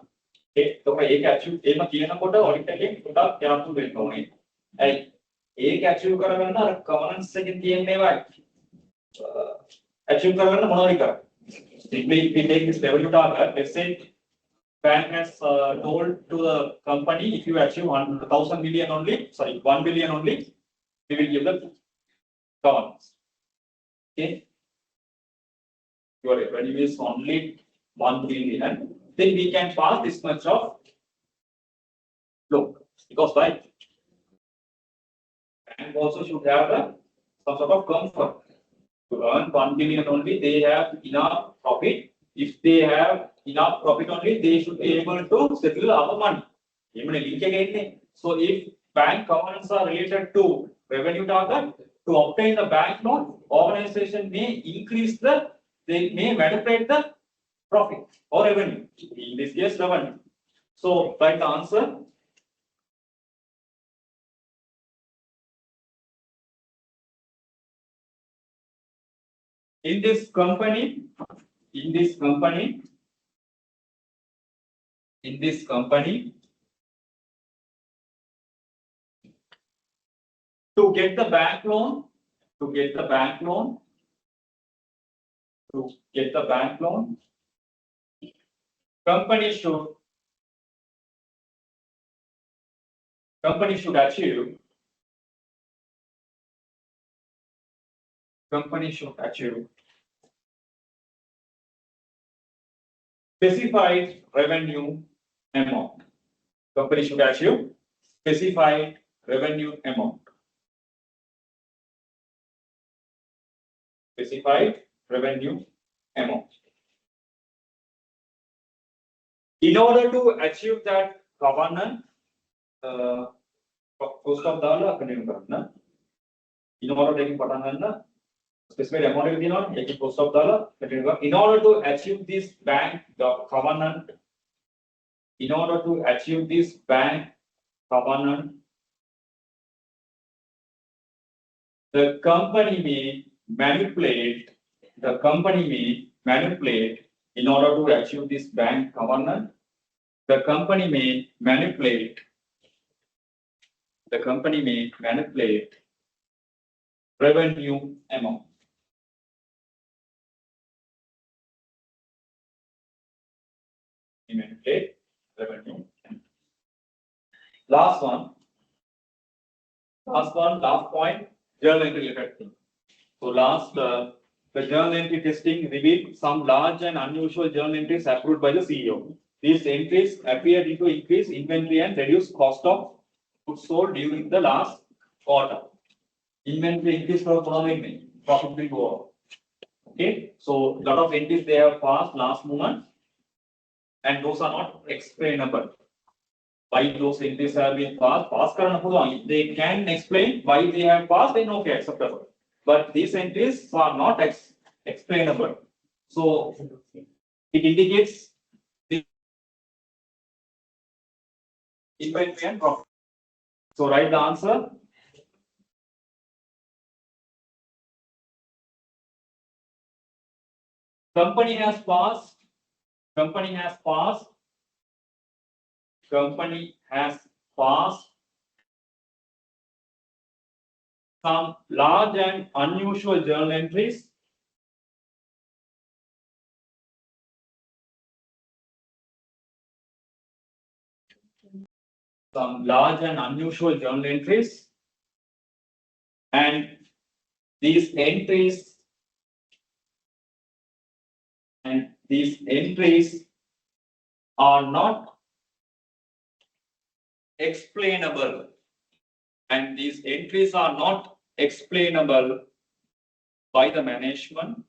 ඒක achieve එහෙම කියනකොට audit එකෙන් පොඩක් careful වෙන්න ඕනේ. ඇයි? ඒක achieve කරගන්න අර covenants එකෙන් තියෙන ඒවා achieve කරගන්න මොනවද කරන්නේ? If we take this revenue target, let's say bank has told to the company, if you achieve 1,000 million only, sorry, 1 billion only, we will give the covenants. Okay. Your revenue is only 1 billion, then we can pass this much of loan. Because right, bank also should have some sort of comfort. To earn 1 billion only, they have enough profit. If they have enough profit only, they should be able to settle our money. So if bank covenants are related to revenue target, to obtain the bank loan, organization may they may manipulate the profit or revenue. In this case, revenue. So write the answer. In this company, to get the bank loan, company should achieve specified revenue amount. Company should achieve specified revenue amount. Specified revenue amount. In order to achieve that covenant, first of all, in order to take specified amount will be not making cost of dollar. In order to achieve this bank covenant, in order to achieve this bank covenant, the company may manipulate. The company may manipulate in order to achieve this bank covenant. The company may manipulate. The company may manipulate revenue amount. Manipulate revenue. Last point, journal entry related thing. So last, the journal entry testing revealed some large and unusual journal entries approved by the CEO. These entries appeared to increase inventory and reduce cost of goods sold during the last quarter. Inventory increase for profit will go up. Okay, so lot of entries they have passed last moment, and those are not explainable. Why those entries have been passed? If they can explain why they have passed, then okay, acceptable. But these entries are not explainable. So it indicates the inventory and profit. So write the answer. Company has passed some large and unusual journal entries. Some large and unusual journal entries, and these entries are not explainable, and these entries are not explainable by the management.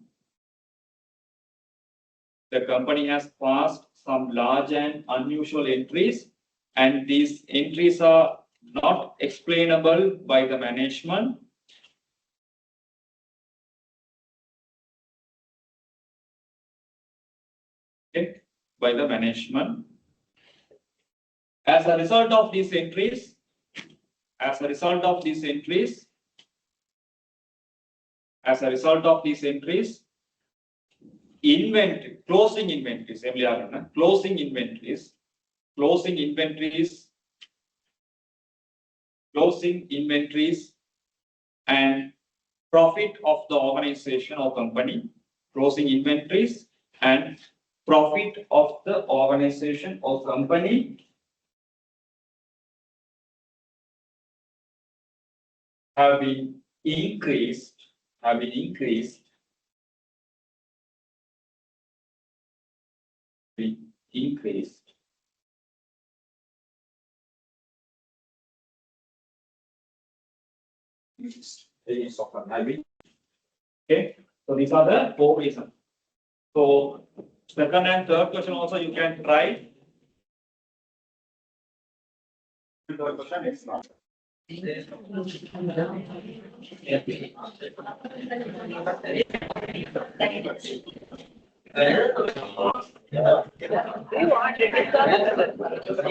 The company has passed some large and unusual entries, and these entries are not explainable by the management. Okay, by the management. As a result of these entries, closing inventories and profit of the organization or company, closing inventories and profit of the organization or company have been increased. Okay, so these are the 4 reasons. So second and third question also you can try. Third question is not.